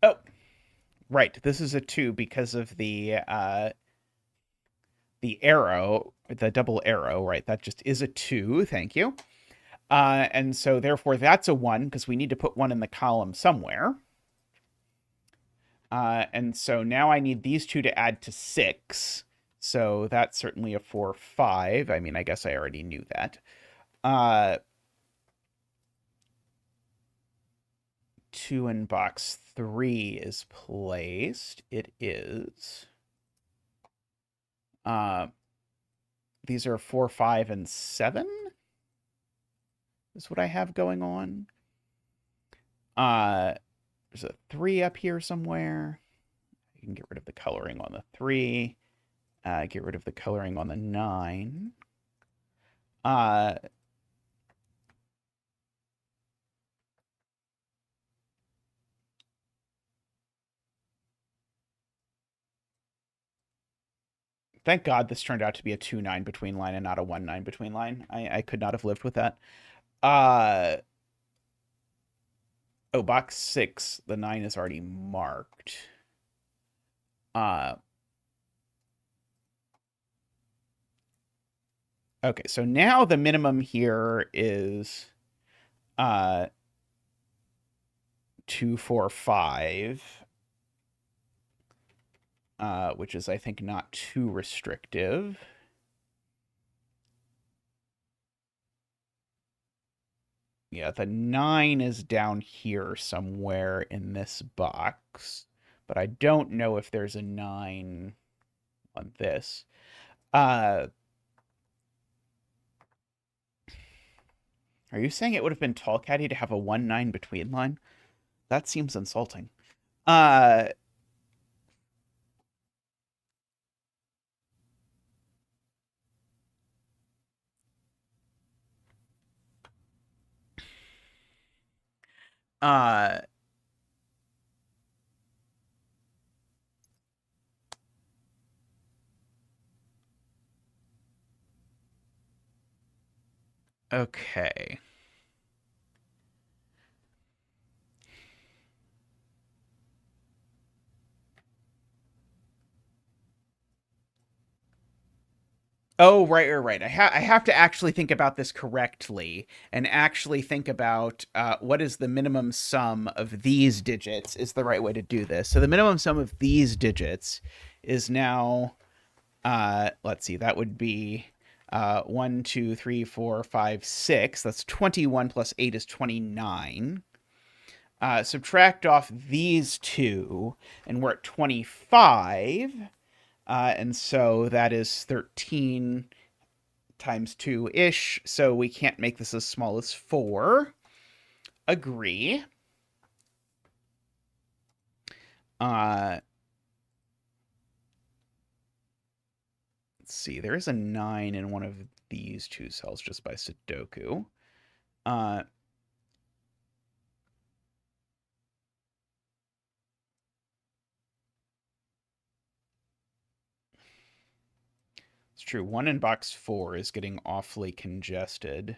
Oh, right. This is a 2 because of the arrow, the double arrow, right? That just is a 2. Thank you. And so therefore that's a 1 because we need to put 1 in the column somewhere. And so now I need these 2 to add to 6. So that's certainly a 4, 5. I mean, I guess I already knew that. 2 in box 3 is placed. It is. These are 4, 5, and 7. Is what I have going on. There's a 3 up here somewhere. I can get rid of the coloring on the 3. Get rid of the coloring on the 9. Thank God this turned out to be a 2, 9 between line and not a 1, 9 between line. I could not have lived with that. Oh, box 6, the 9 is already marked. Okay, so now the minimum here is 2, 4, 5. Which is, I think, not too restrictive. Yeah, the 9 is down here somewhere in this box, but I don't know if there's a 9 on this. Are you saying it would have been tall catty to have a 1, 9 between line? That seems insulting. Uh, Okay. Oh, right. I have to actually think about this correctly and actually think about what is the minimum sum of these digits is the right way to do this. So the minimum sum of these digits is now, let's see, that would be 1, 2, 3, 4, 5, 6. That's 21 plus 8 is 29. Subtract off these two, and we're at 25. And so that is 13 times 2-ish, so we can't make this as small as 4. Agree. Uh, let's see, there is a 9 in one of these two cells just by sudoku. Uh, it's true, 1 in box 4 is getting awfully congested.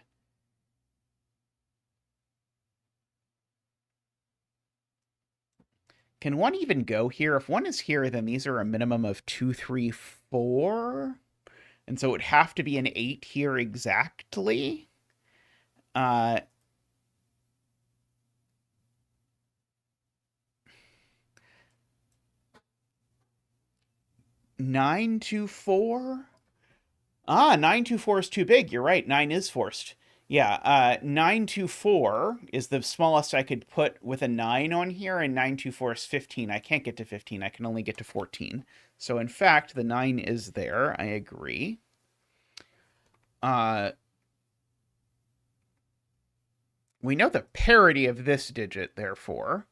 Can 1 even go here? If 1 is here, then these are a minimum of 2, 3, 4. And so it would have to be an 8 here exactly. 9 to 4? 9 to 4 is too big. You're right. 9 is forced. Yeah, 9 to 4 is the smallest I could put with a 9 on here, and 9 to 4 is 15. I can't get to 15. I can only get to 14. So, in fact, the 9 is there. I agree. We know the parity of this digit, therefore,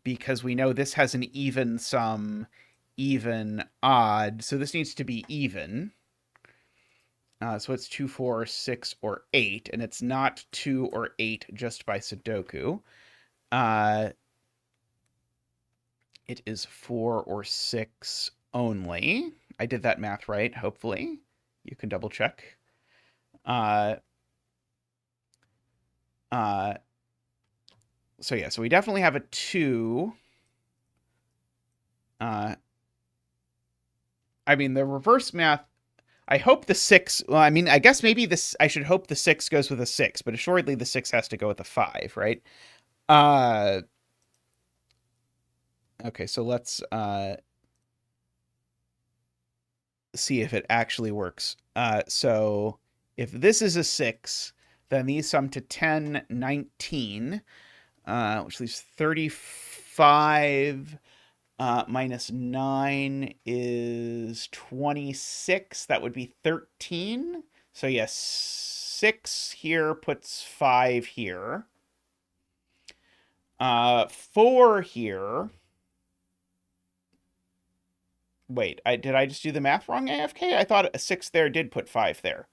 because we know this has an even sum, even, odd. So this needs to be even. So it's 2, 4, 6, or 8, and it's not 2 or 8 just by sudoku. It is 4 or 6 only. I did that math right, hopefully. You can double check. Uh, uh, so yeah, so we definitely have a 2. I mean, the reverse math, I hope the 6, well, I mean, I guess maybe this, I should hope the 6 goes with a 6, but assuredly the 6 has to go with a 5, right? Okay, so let's see if it actually works. So if this is a 6, then these sum to 10, 19, which leaves 35 minus 9 is 26. That would be 13. So yes, 6 here puts 5 here. 4 here. Wait, did I just do the math wrong, AFK? I thought a 6 there did put 5 there.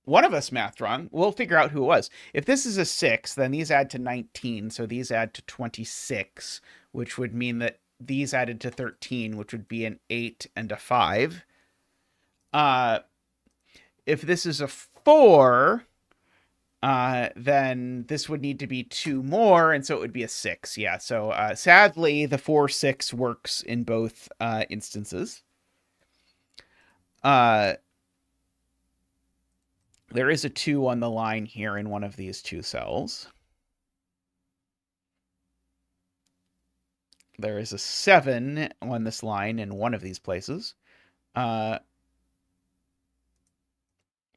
One of us mathed wrong. We'll figure out who it was. If this is a 6, then these add to 19, so these add to 26, which would mean that these added to 13, which would be an 8 and a 5. If this is a 4, then this would need to be 2 more, and so it would be a 6. Yeah, so sadly, the 4, 6 works in both instances. There is a 2 on the line here in one of these two cells. There is a 7 on this line in one of these places. But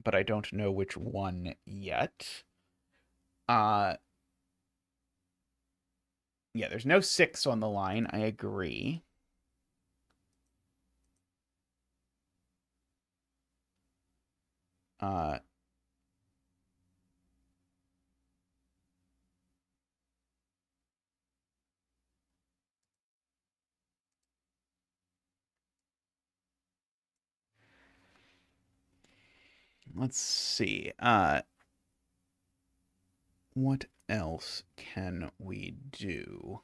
I don't know which one yet. Yeah, there's no 6 on the line. I agree. Let's see. What else can we do?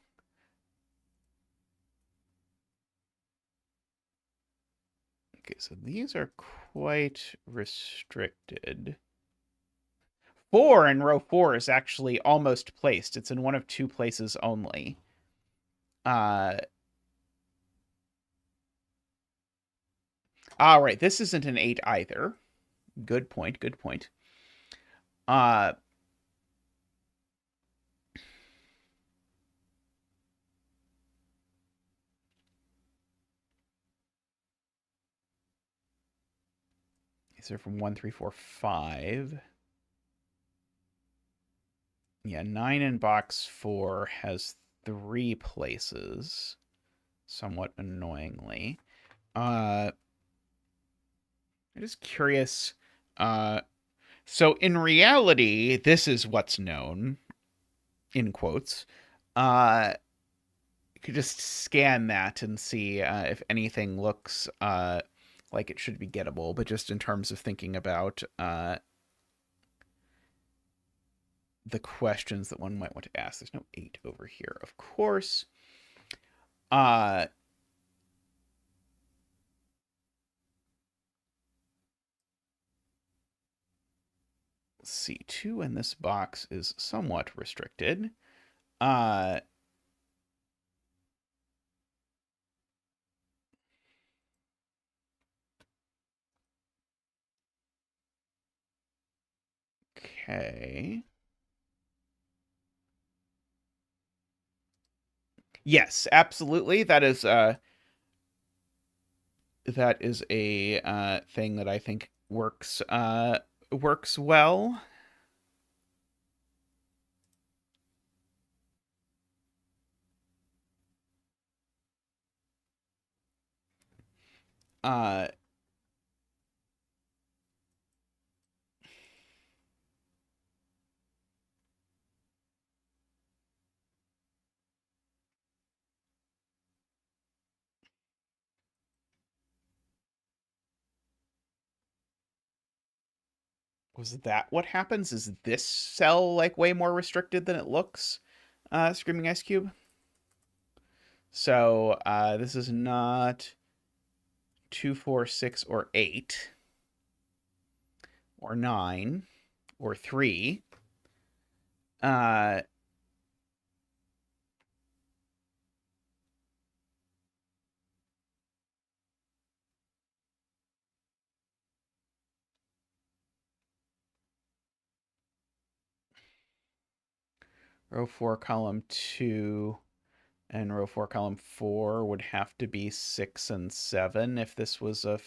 Okay, so these are quite restricted. 4 in row 4 is actually almost placed. It's in one of 2 places only. All right, this isn't an 8 either. Good point, good point. These are from 1, 3, 4, 5. Yeah, 9 in box 4 has 3 places, somewhat annoyingly. I'm just curious. So in reality, this is what's known, in quotes. You could just scan that and see if anything looks like it should be gettable, but just in terms of thinking about the questions that one might want to ask. There's no 8 over here, of course. Let's see, 2 in this box is somewhat restricted. Okay. Yes, absolutely. That is a thing that I think works well. Uh, was that what happens? Is this cell like way more restricted than it looks? Screaming Ice Cube. So this is not 2, 4, 6, or 8, or 9, or 3. Row 4, column 2, and row 4, column 4 would have to be 6 and 7 if this was a...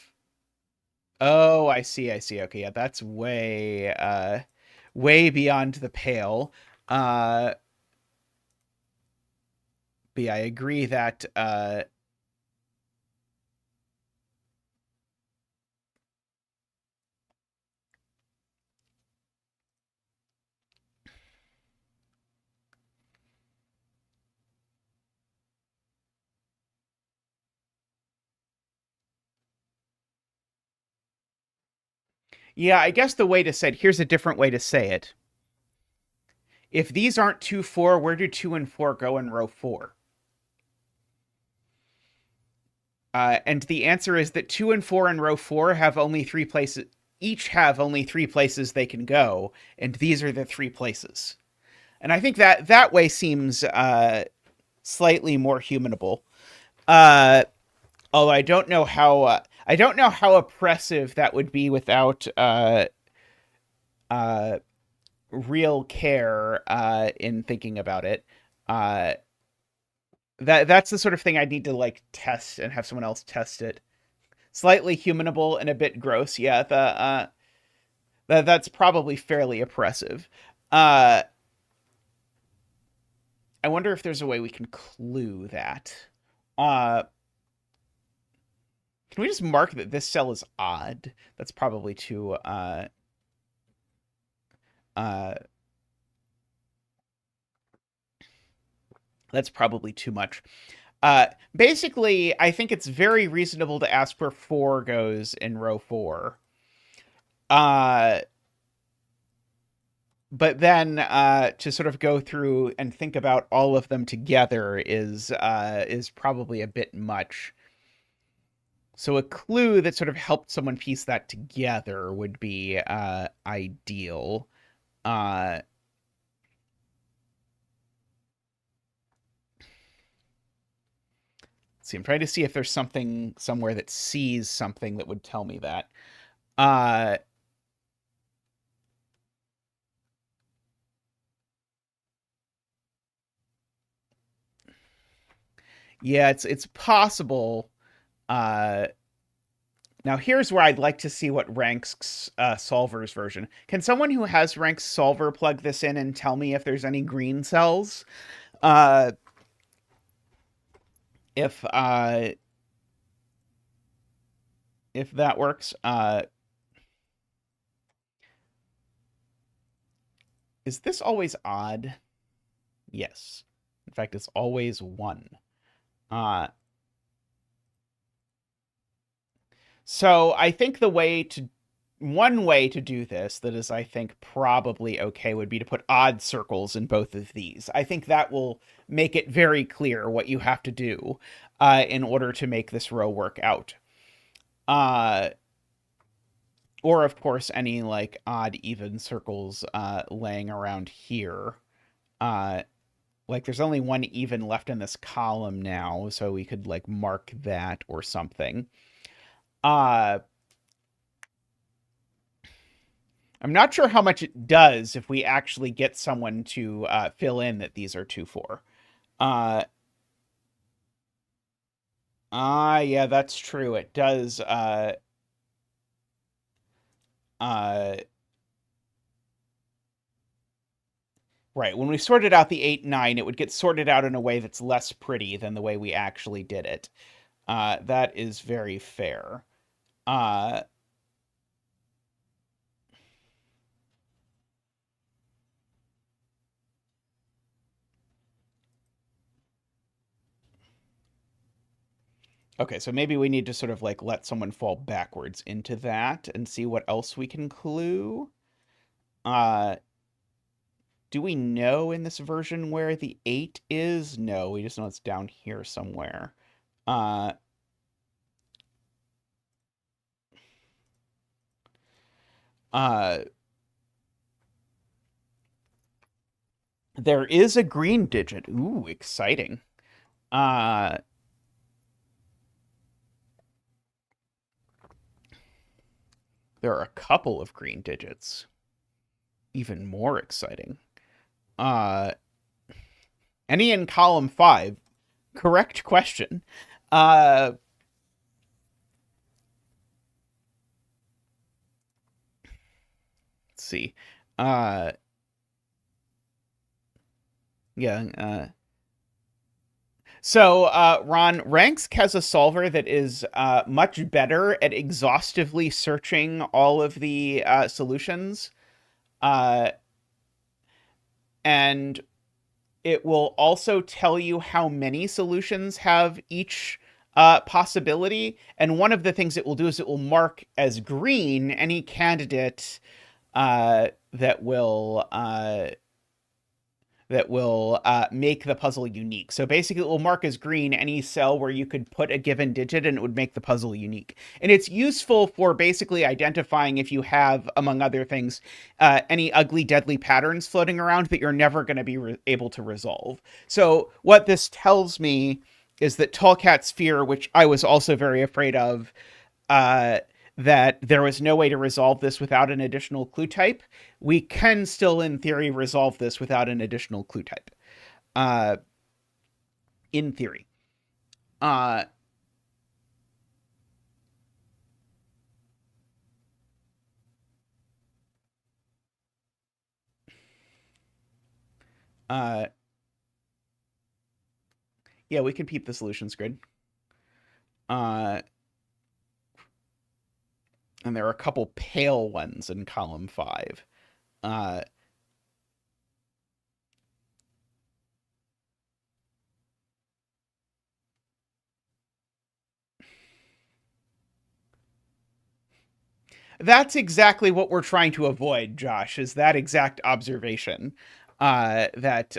Oh, I see, I see. Okay, yeah, that's way beyond the pale. But yeah, I agree that yeah, I guess the way to say it, here's a different way to say it. If these aren't 2, 4, where do 2 and 4 go in row 4? And the answer is that 2 and 4 in row 4 have only 3 places, each have only 3 places they can go, and these are the 3 places. And I think that way seems slightly more humanable. Although I don't know how oppressive that would be without real care in thinking about it. That's the sort of thing I'd need to like test and have someone else test it. Slightly humanable and a bit gross. Yeah, that's probably fairly oppressive. I wonder if there's a way we can clue that. Uh, can we just mark that this cell is odd? That's probably too uh that's probably too much. Basically, I think it's very reasonable to ask where 4 goes in row 4. But then to sort of go through and think about all of them together is probably a bit much. So a clue that sort of helped someone piece that together would be ideal. Uh, let's see, I'm trying to see if there's something somewhere that sees something that would tell me that. Uh, yeah, it's possible. Uh, Now, here's where I'd like to see what Rank's Solver's version. Can someone who has Rank's Solver plug this in and tell me if there's any green cells? Uh, if uh, if that works. Is this always odd? Yes. In fact, it's always 1. Uh, so I think one way to do this that is, I think, probably okay would be to put odd circles in both of these. I think that will make it very clear what you have to do in order to make this row work out. Or, of course, any like odd even circles laying around here. Like there's only 1 even left in this column now, so we could like mark that or something. I'm not sure how much it does if we actually get someone to fill in that these are 2, 4. Yeah, that's true. It does. Right. When we sorted out the 8, 9, it would get sorted out in a way that's less pretty than the way we actually did it. That is very fair. Okay, so maybe we need to sort of like let someone fall backwards into that and see what else we can clue. Uh, do we know in this version where the 8 is? No, we just know it's down here somewhere. Uh, uh, there is a green digit. Ooh, exciting. Uh, there are a couple of green digits. Even more exciting. Uh, any in column 5? Correct question. Let's see. Yeah. So, Ron, Ranks has a solver that is much better at exhaustively searching all of the solutions. Uh, and it will also tell you how many solutions have each possibility. And one of the things it will do is it will mark as green any candidate that will make the puzzle unique. So basically, it will mark as green any cell where you could put a given digit and it would make the puzzle unique. And it's useful for basically identifying if you have, among other things, any ugly, deadly patterns floating around that you're never going to be able to resolve. So what this tells me is that Tallcat's fear, which I was also very afraid of, uh, that there was no way to resolve this without an additional clue type. We can still, in theory, resolve this without an additional clue type. Uh, in theory. Uh, uh, yeah, we can keep the solutions grid. Uh, and there are a couple pale ones in column 5. Uh, that's exactly what we're trying to avoid, Josh, is that exact observation. That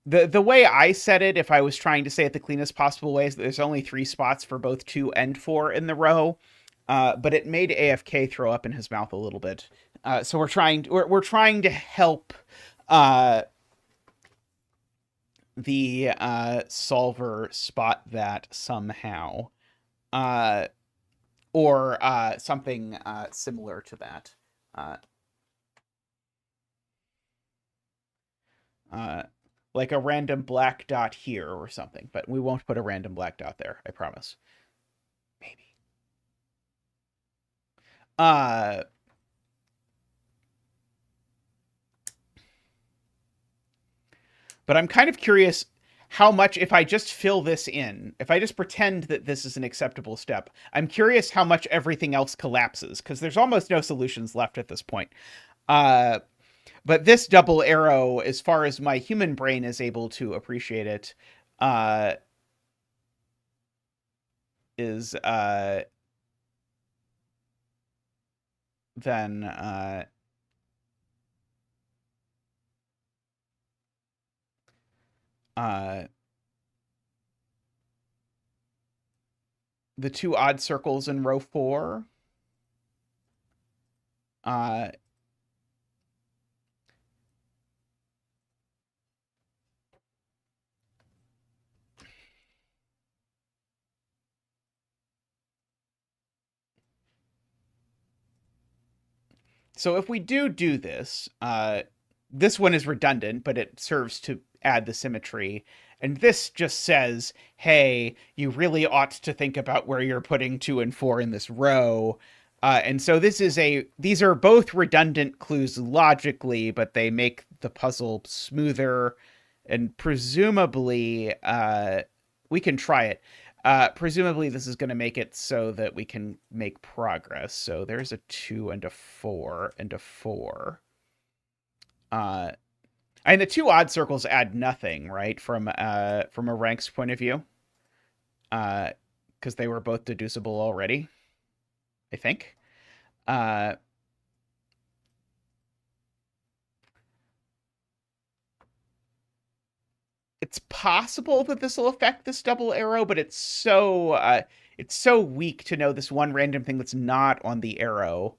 The way I said it, if I was trying to say it the cleanest possible way, is that there's only 3 spots for both 2 and 4 in the row. But it made AFK throw up in his mouth a little bit. So we're trying to help uh, the solver spot that somehow, uh, or something similar to that. Uh, uh, like a random black dot here or something, but we won't put a random black dot there, I promise. Maybe. Uh, but I'm kind of curious how much, if I just fill this in, if I just pretend that this is an acceptable step, I'm curious how much everything else collapses, because there's almost no solutions left at this point. Uh, but this double arrow, as far as my human brain is able to appreciate it, uh, is then uh, the 2 odd circles in row 4. Uh, so if we do this, this one is redundant, but it serves to add the symmetry. And this just says, hey, you really ought to think about where you're putting 2 and 4 in this row. And so these are both redundant clues logically, but they make the puzzle smoother. And presumably, we can try it. Presumably, this is going to make it so that we can make progress. So there's a 2 and a 4 and a 4. And the 2 odd circles add nothing, right? From a ranks point of view, because they were both deducible already, I think. It's possible that this will affect this double arrow, but it's so weak to know this one random thing that's not on the arrow.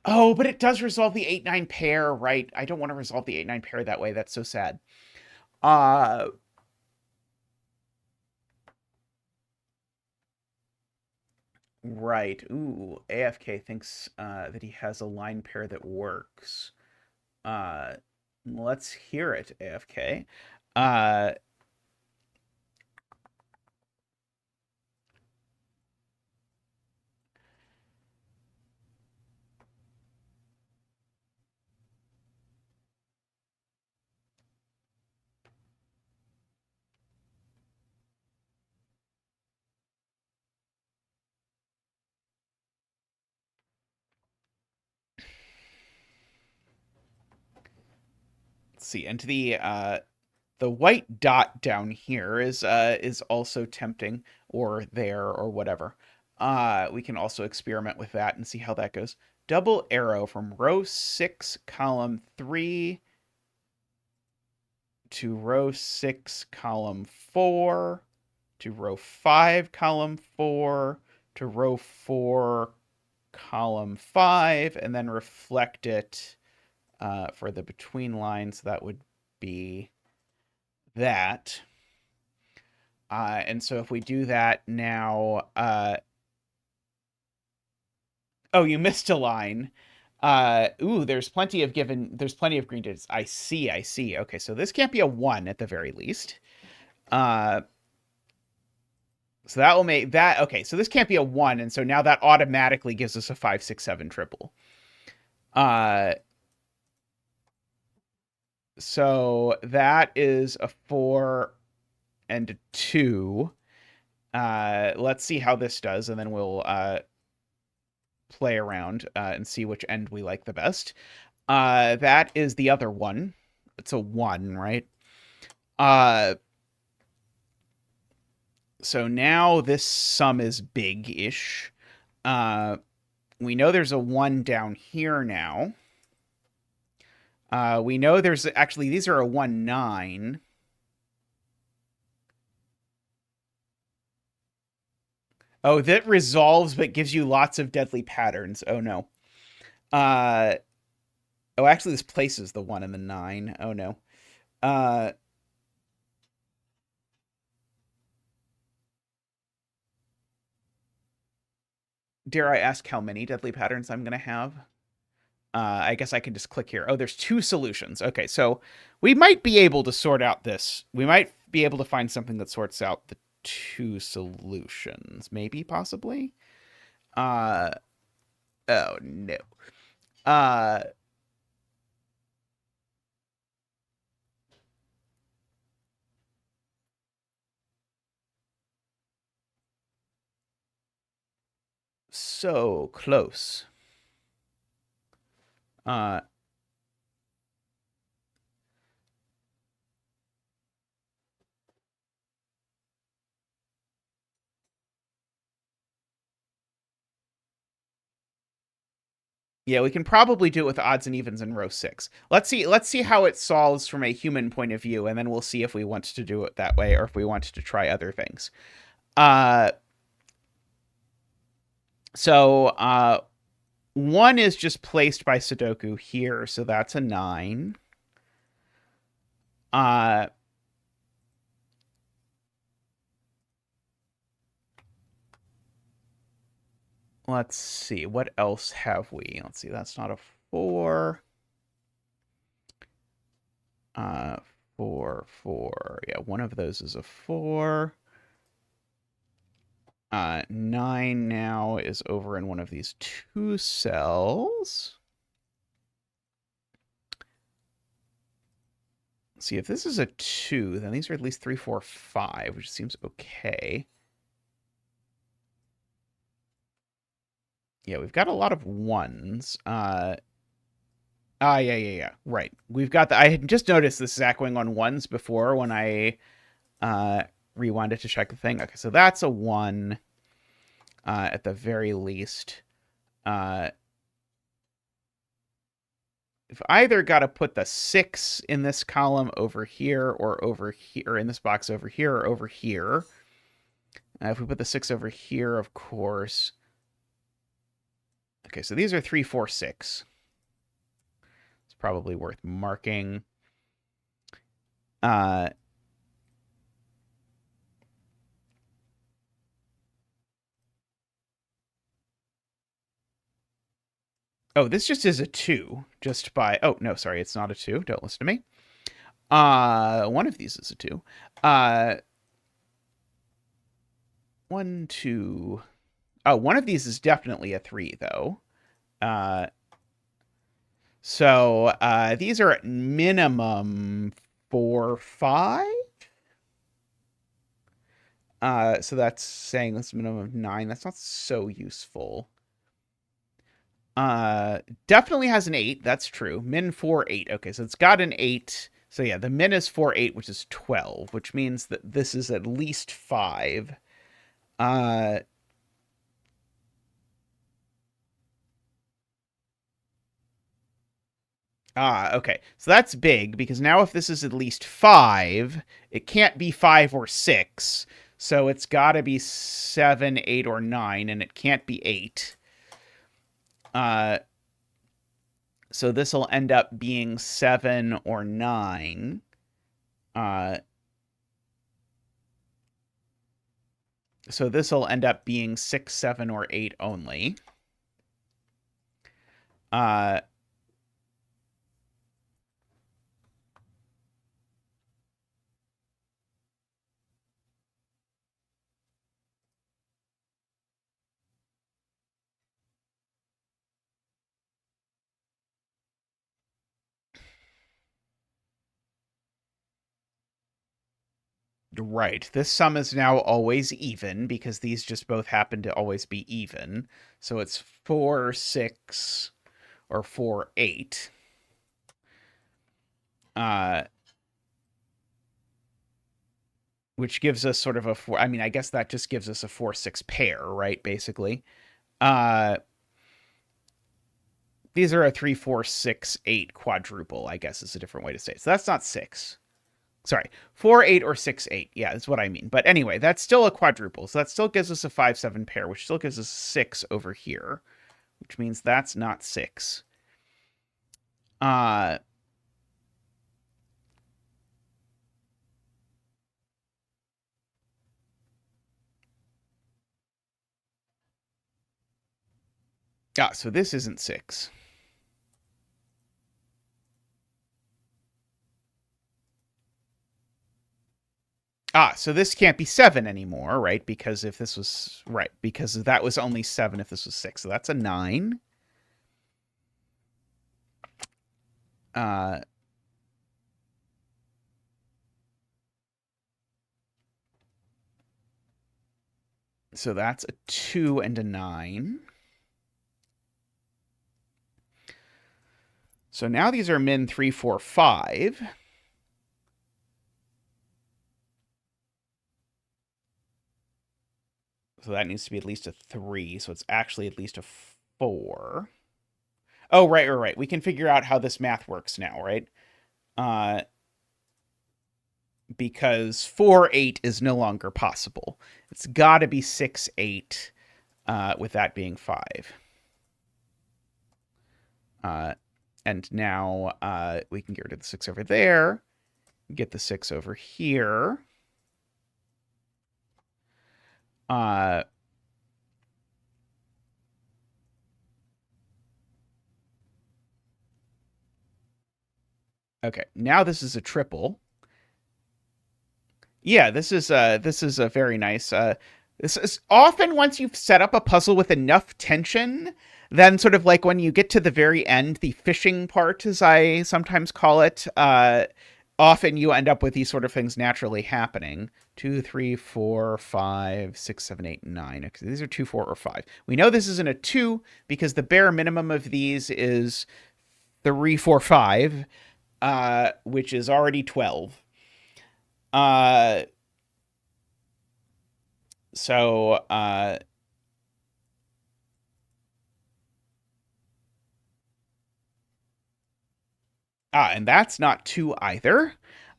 Oh, but it does resolve the 8-9 pair, right? I don't want to resolve the 8-9 pair that way. That's so sad. Right. Ooh, AFK thinks that he has a line pair that works. Uh, let's hear it, AFK. Uh, let's see. And the white dot down here is also tempting, or there, or whatever. We can also experiment with that and see how that goes. Double arrow from row 6, column 3 to row 6, column 4 to row 5, column 4 to row 4, column 5, and then reflect it for the between lines. That would be that. And so if we do that now, oh, you missed a line. Ooh, there's plenty of green digits. I see. Okay, so this can't be a 1 at the very least. So that will make that, okay, so this can't be a 1, and so now that automatically gives us a 5, 6, 7 triple. So that is a 4 and a 2. Let's see how this does, and then we'll play around and see which end we like the best. That is the other one. It's a 1, right? So now this sum is big-ish. We know there's a 1 down here now. We know there's actually, these are a 1, 9. Oh, that resolves but gives you lots of deadly patterns. Oh no. Uh, oh, actually, this places the 1 and the 9. Oh no. Uh, dare I ask how many deadly patterns I'm going to have? I guess I can just click here. Oh, there's 2 solutions. Okay, so we might be able to sort out this. We might be able to find something that sorts out the 2 solutions. Maybe, possibly? Uh, oh, no. Uh, so close. Uh, yeah, we can probably do it with odds and evens in row 6. Let's see how it solves from a human point of view, and then we'll see if we want to do it that way or if we want to try other things. Uh, so 1 is just placed by Sudoku here, so that's a 9. Uh, let's see, what else have we? Let's see, that's not a 4. 4, 4. Yeah, one of those is a 4. 9 now is over in one of these 2 cells. Let's see, if this is a 2, then these are at least 3, 4, 5, which seems okay. Yeah, we've got a lot of 1s. Yeah. Right. We've got the. I had just noticed this is echoing on 1s before when I rewound it to check the thing. Okay, so that's a 1 at the very least. I've either got to put the 6 in this column over here or over here, or in this box over here or over here. If we put the 6 over here, of course. Okay, so these are 3, 4, 6. It's probably worth marking. Oh, this just is a 2, just by... Oh, no, sorry, it's not a 2. Don't listen to me. One of these is a 2. 1, 2... Oh, one of these is definitely a 3, though. So these are at minimum 4, 5. So that's saying that's a minimum of 9. That's not so useful. Definitely has an 8. That's true. Min 4, 8. Okay, so it's got an 8. So yeah, the min is 4, 8, which is 12, which means that this is at least 5. Okay. So that's big because now if this is at least 5, it can't be 5 or 6. So it's got to be 7, 8, or 9, and it can't be 8. So this will end up being 7 or 9. So this will end up being 6, 7, or 8 only. Right. This sum is now always even because these just both happen to always be even. So it's 4, 6, or 4, 8. Which gives us sort of a 4. I mean, I guess that just gives us a 4, 6 pair, right? Basically. These are a 3, 4, 6, 8 quadruple, I guess is a different way to say it. So that's not 6. Sorry, 4, 8, or 6, 8. Yeah, that's what I mean. But anyway, that's still a quadruple. So that still gives us a 5, 7 pair, which still gives us 6 over here, which means that's not 6. So this isn't 6. So this can't be 7 anymore, right? Because if this was, right, because that was only 7 if this was 6. So that's a 9. So that's a 2 and a 9. So now these are min 3, 4, 5. So that needs to be at least a 3. So it's actually at least a 4. Oh, right. We can figure out how this math works now, right? Because 4, 8 is no longer possible. It's got to be 6, 8, with that being 5. And now we can get rid of the 6 over there, get the 6 over here. Okay, now this is a triple. Yeah, this is a very nice. This is often once you've set up a puzzle with enough tension, then sort of like when you get to the very end, the fishing part, as I sometimes call it, often you end up with these sort of things naturally happening. 2, 3, 4, 5, 6, 7, 8, 9. Okay, these are 2, 4, or 5. We know this isn't a 2 because the bare minimum of these is 3, 4, 5, which is already 12. So and that's not 2 either.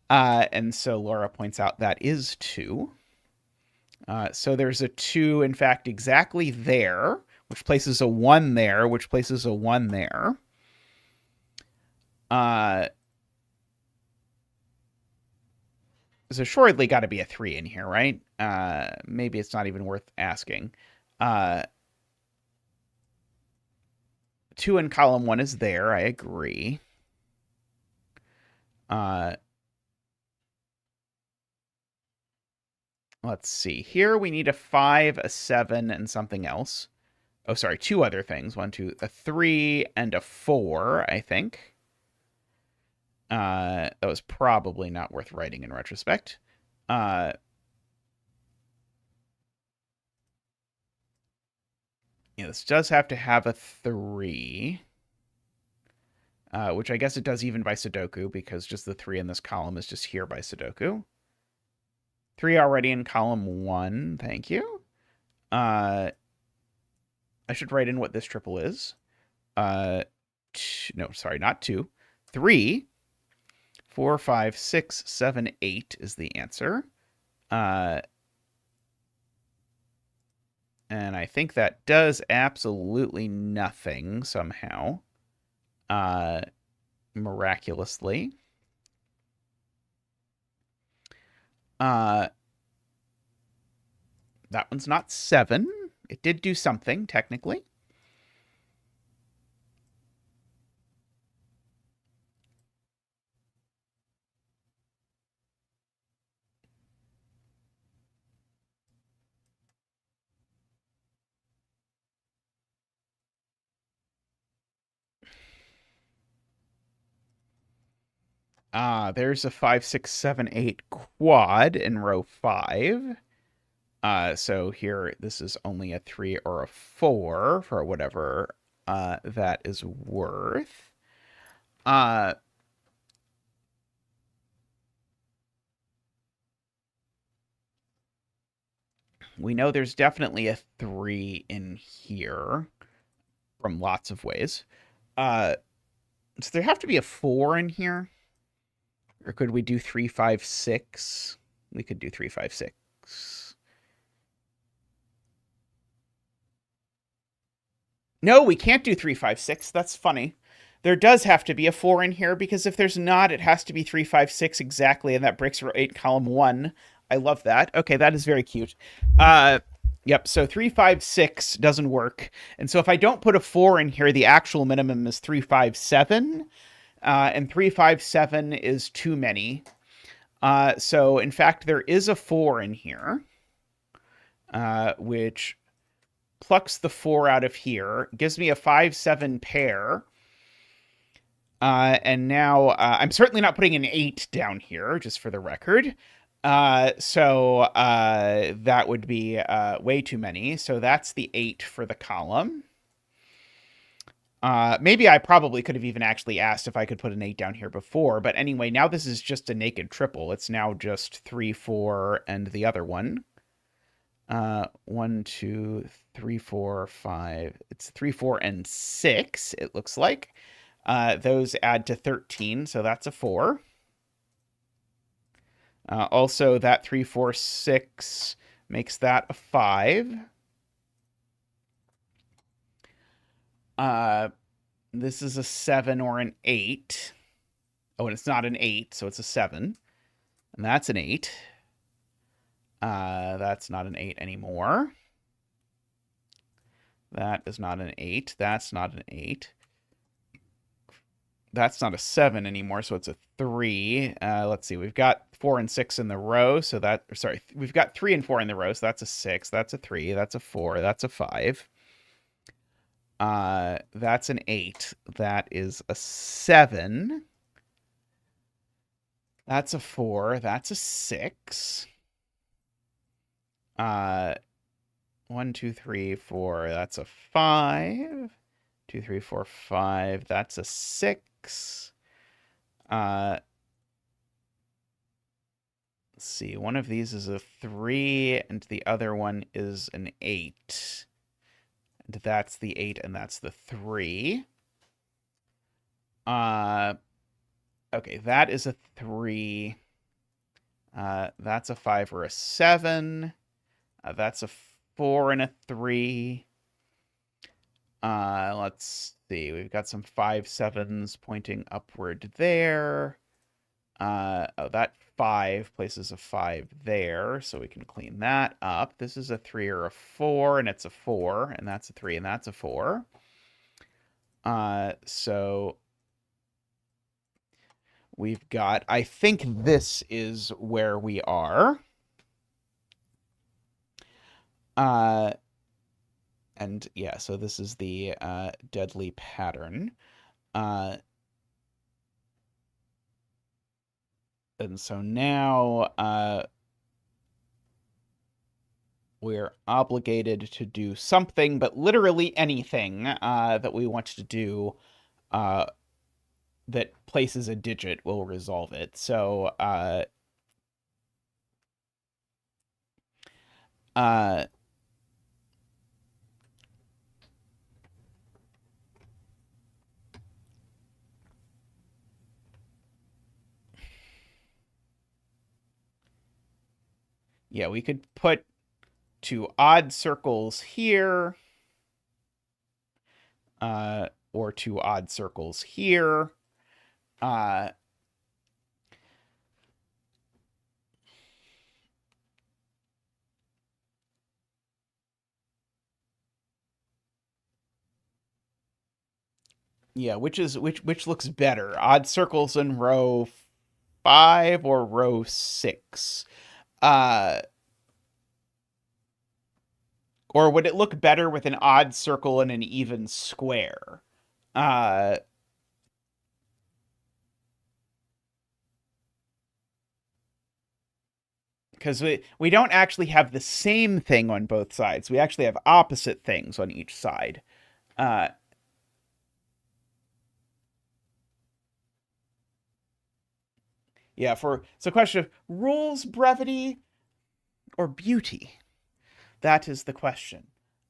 And so Laura points out that is 2. So there's a 2, in fact, exactly there, which places a 1 there, which places a 1 there. There's assuredly got to be a 3 in here, right? Maybe it's not even worth asking. 2 in column 1 is there, I agree. Let's see. Here we need a 5, a 7, and something else. Oh, sorry, 2 other things. 1, 2, a 3, and a 4, I think. That was probably not worth writing in retrospect. This does have to have a 3. Which I guess it does even by Sudoku, because just the 3 in this column is just here by Sudoku. 3 already in column 1, thank you. I should write in what this triple is. No, sorry, not 2. 3, 4, 5, 6, 7, 8 is the answer. And I think that does absolutely nothing somehow. Miraculously. That one's not 7. It did do something, technically. There's a 5, 6, 7, 8 quad in row 5. So here, this is only a 3 or a 4 for whatever that is worth. We know there's definitely a 3 in here from lots of ways. Uh, does there have to be a 4 in here? Or could we do 3, 5, 6? We could do 3, 5, 6. No, we can't do 3, 5, 6. That's funny. There does have to be a 4 in here because if there's not, it has to be 3, 5, 6 exactly, and that breaks row 8, column 1. I love that. Okay, that is very cute. Yep, so 3, 5, 6 doesn't work. And so if I don't put a 4 in here, the actual minimum is 3, 5, 7. And 3, 5, 7 is too many. So in fact, there is a 4 in here, which plucks the 4 out of here, gives me a 5, 7 pair. And now I'm certainly not putting an 8 down here, just for the record. So that would be way too many. So that's the 8 for the column. Maybe I probably could have even actually asked if I could put an 8 down here before. But anyway, now this is just a naked triple. It's now just 3, 4, and the other one. 1, 2, 3, 4, 5. It's 3, 4, and 6, it looks like. Those add to 13, so that's a 4. Also, that 3, 4, 6 makes that a 5. This is a 7 or an 8. Oh, and it's not an 8, so it's a 7. And that's an 8. That's not an 8 anymore. That is not an 8. That's not an 8. That's not a 7 anymore, so it's a 3. Let's see. We've got 4 and 6 in the row, so that... Sorry, we've got 3 and 4 in the row, so that's a 6. That's a 3. That's a 4. That's a 5. That's an 8. That is a 7. That's a 4. That's a 6. 1, 2, 3, 4. That's a 5. 2, 3, 4, 5. That's a 6. Let's see. One of these is a 3, and the other one is an 8. And that's the 8, and that's the 3. Okay, that is a 3. That's a 5 or a 7. That's a 4 and a 3. Let's see. We've got some 5, 7s pointing upward there. Oh, that 5 places a 5 there, so we can clean that up. This is a 3 or a 4, and it's a 4, and that's a 3, and that's a 4. So we've got, I think this is where we are. And yeah, so this is the deadly pattern. And so now we're obligated to do something, but literally anything that we want to do that places a digit will resolve it. So yeah, we could put 2 odd circles here, or 2 odd circles here. Yeah, which looks better? Odd circles in row 5 or row 6? Or would it look better with an odd circle and an even square? Because we don't actually have the same thing on both sides. We actually have opposite things on each side. Yeah, it's a question of rules, brevity, or beauty. That is the question.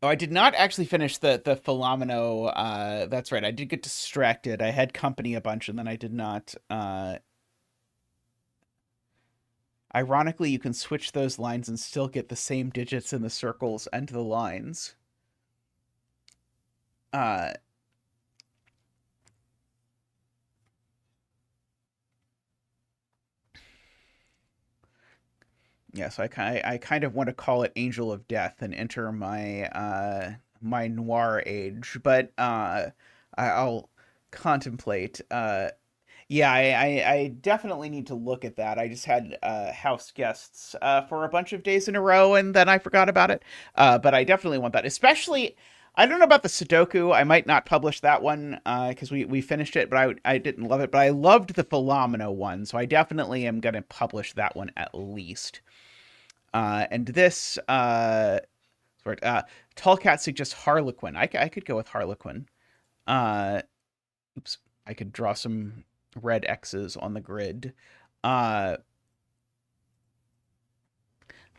Oh, I did not actually finish the Philomeno. That's right. I did get distracted. I had company a bunch, and then I did not. Ironically, you can switch those lines and still get the same digits in the circles and the lines. Uh, yeah, so I kind of want to call it Angel of Death and enter my noir age, but I'll contemplate. Yeah, I definitely need to look at that. I just had house guests for a bunch of days in a row, and then I forgot about it. But I definitely want that. Especially, I don't know about the Sudoku. I might not publish that one because we finished it, but I didn't love it. But I loved the Philomeno one, so I definitely am going to publish that one at least. And this, sort Tallcat suggests Harlequin. I could go with Harlequin. Uh, oops, I could draw some red X's on the grid. Uh,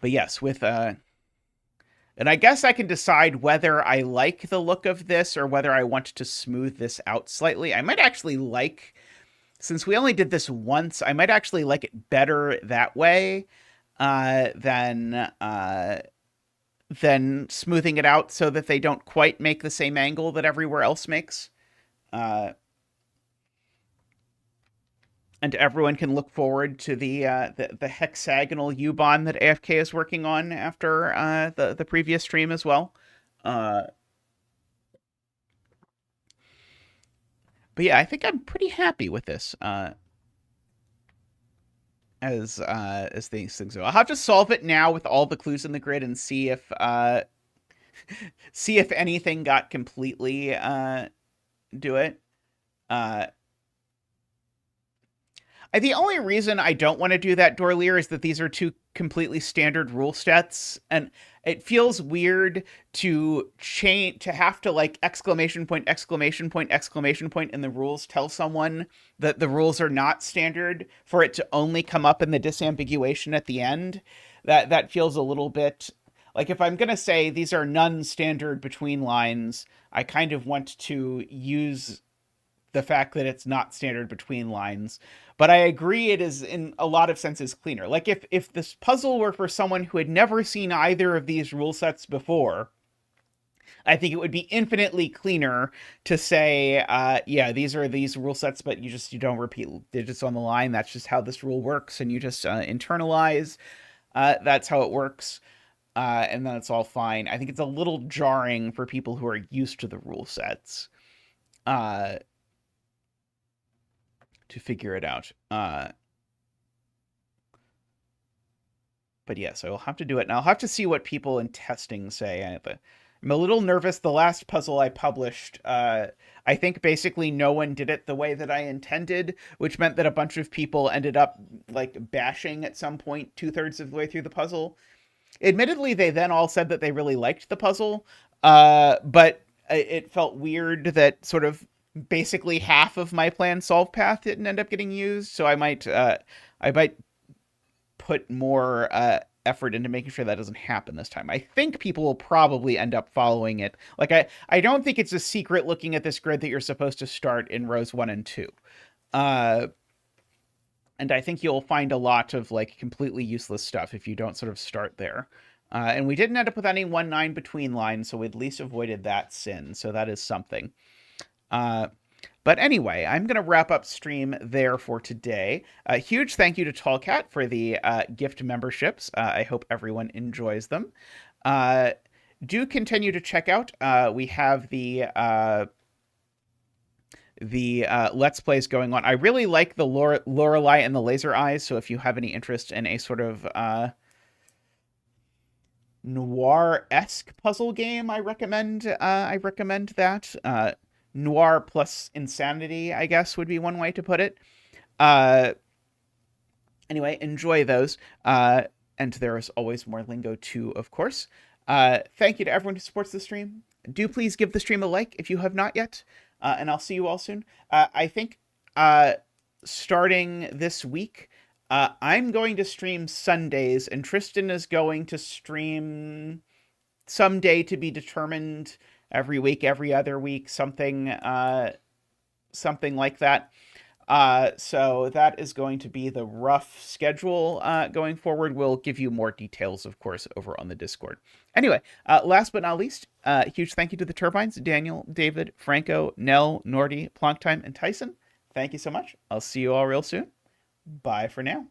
but yes, with and I guess I can decide whether I like the look of this or whether I want to smooth this out slightly. I might actually like, since we only did this once, I might actually like it better that way uh, than uh, than smoothing it out so that they don't quite make the same angle that everywhere else makes. Uh, and everyone can look forward to the hexagonal U-Bahn that AFK is working on after the previous stream as well. Uh, but yeah, I think I'm pretty happy with this as these things go. I'll have to solve it now with all the clues in the grid and see if anything got completely do it. Uh, the only reason I don't want to do that, Dorlier, is that these are two completely standard rule sets, and it feels weird to change to have to like exclamation point, exclamation point, exclamation point in the rules tell someone that the rules are not standard for it to only come up in the disambiguation at the end. That feels a little bit like if I'm gonna say these are non-standard between lines, I kind of want to use the fact that it's not standard between lines. But I agree it is in a lot of senses cleaner. Like if this puzzle were for someone who had never seen either of these rule sets before, I think it would be infinitely cleaner to say, yeah, these are these rule sets, but you don't repeat digits on the line. That's just how this rule works, and you just internalize. That's how it works, and then it's all fine. I think it's a little jarring for people who are used to the rule sets. Uh, to figure it out. But yes, I will have to do it, and I'll have to see what people in testing say. I'm a little nervous. The last puzzle I published, I think basically no one did it the way that I intended, which meant that a bunch of people ended up like bashing at some point 2/3 of the way through the puzzle. Admittedly, they then all said that they really liked the puzzle, but it felt weird that sort of basically half of my planned solve path didn't end up getting used. So I might put more effort into making sure that doesn't happen this time. I think people will probably end up following it. Like I don't think it's a secret looking at this grid that you're supposed to start in rows 1 and 2. And I think you'll find a lot of like completely useless stuff if you don't sort of start there. And we didn't end up with any 1-9 between lines, so we at least avoided that sin. So that is something. But anyway, I'm going to wrap up stream there for today. A huge thank you to Tallcat for the gift memberships. I hope everyone enjoys them. Do continue to check out. We have the Let's Plays going on. I really like the Lorelei and the Laser Eyes, so if you have any interest in a sort of noir-esque puzzle game, I recommend that. Noir plus insanity, I guess, would be one way to put it. Anyway, enjoy those. And there is always more Lingo too, of course. Thank you to everyone who supports the stream. Do please give the stream a like if you have not yet. And I'll see you all soon. I think starting this week, I'm going to stream Sundays, and Tristan is going to stream some day to be determined, every week, every other week, something like that. So that is going to be the rough schedule going forward. We'll give you more details, of course, over on the Discord. Anyway, last but not least, huge thank you to the Turbines, Daniel, David, Franco, Nell, Nordy, Plonktime, and Tyson. Thank you so much. I'll see you all real soon. Bye for now.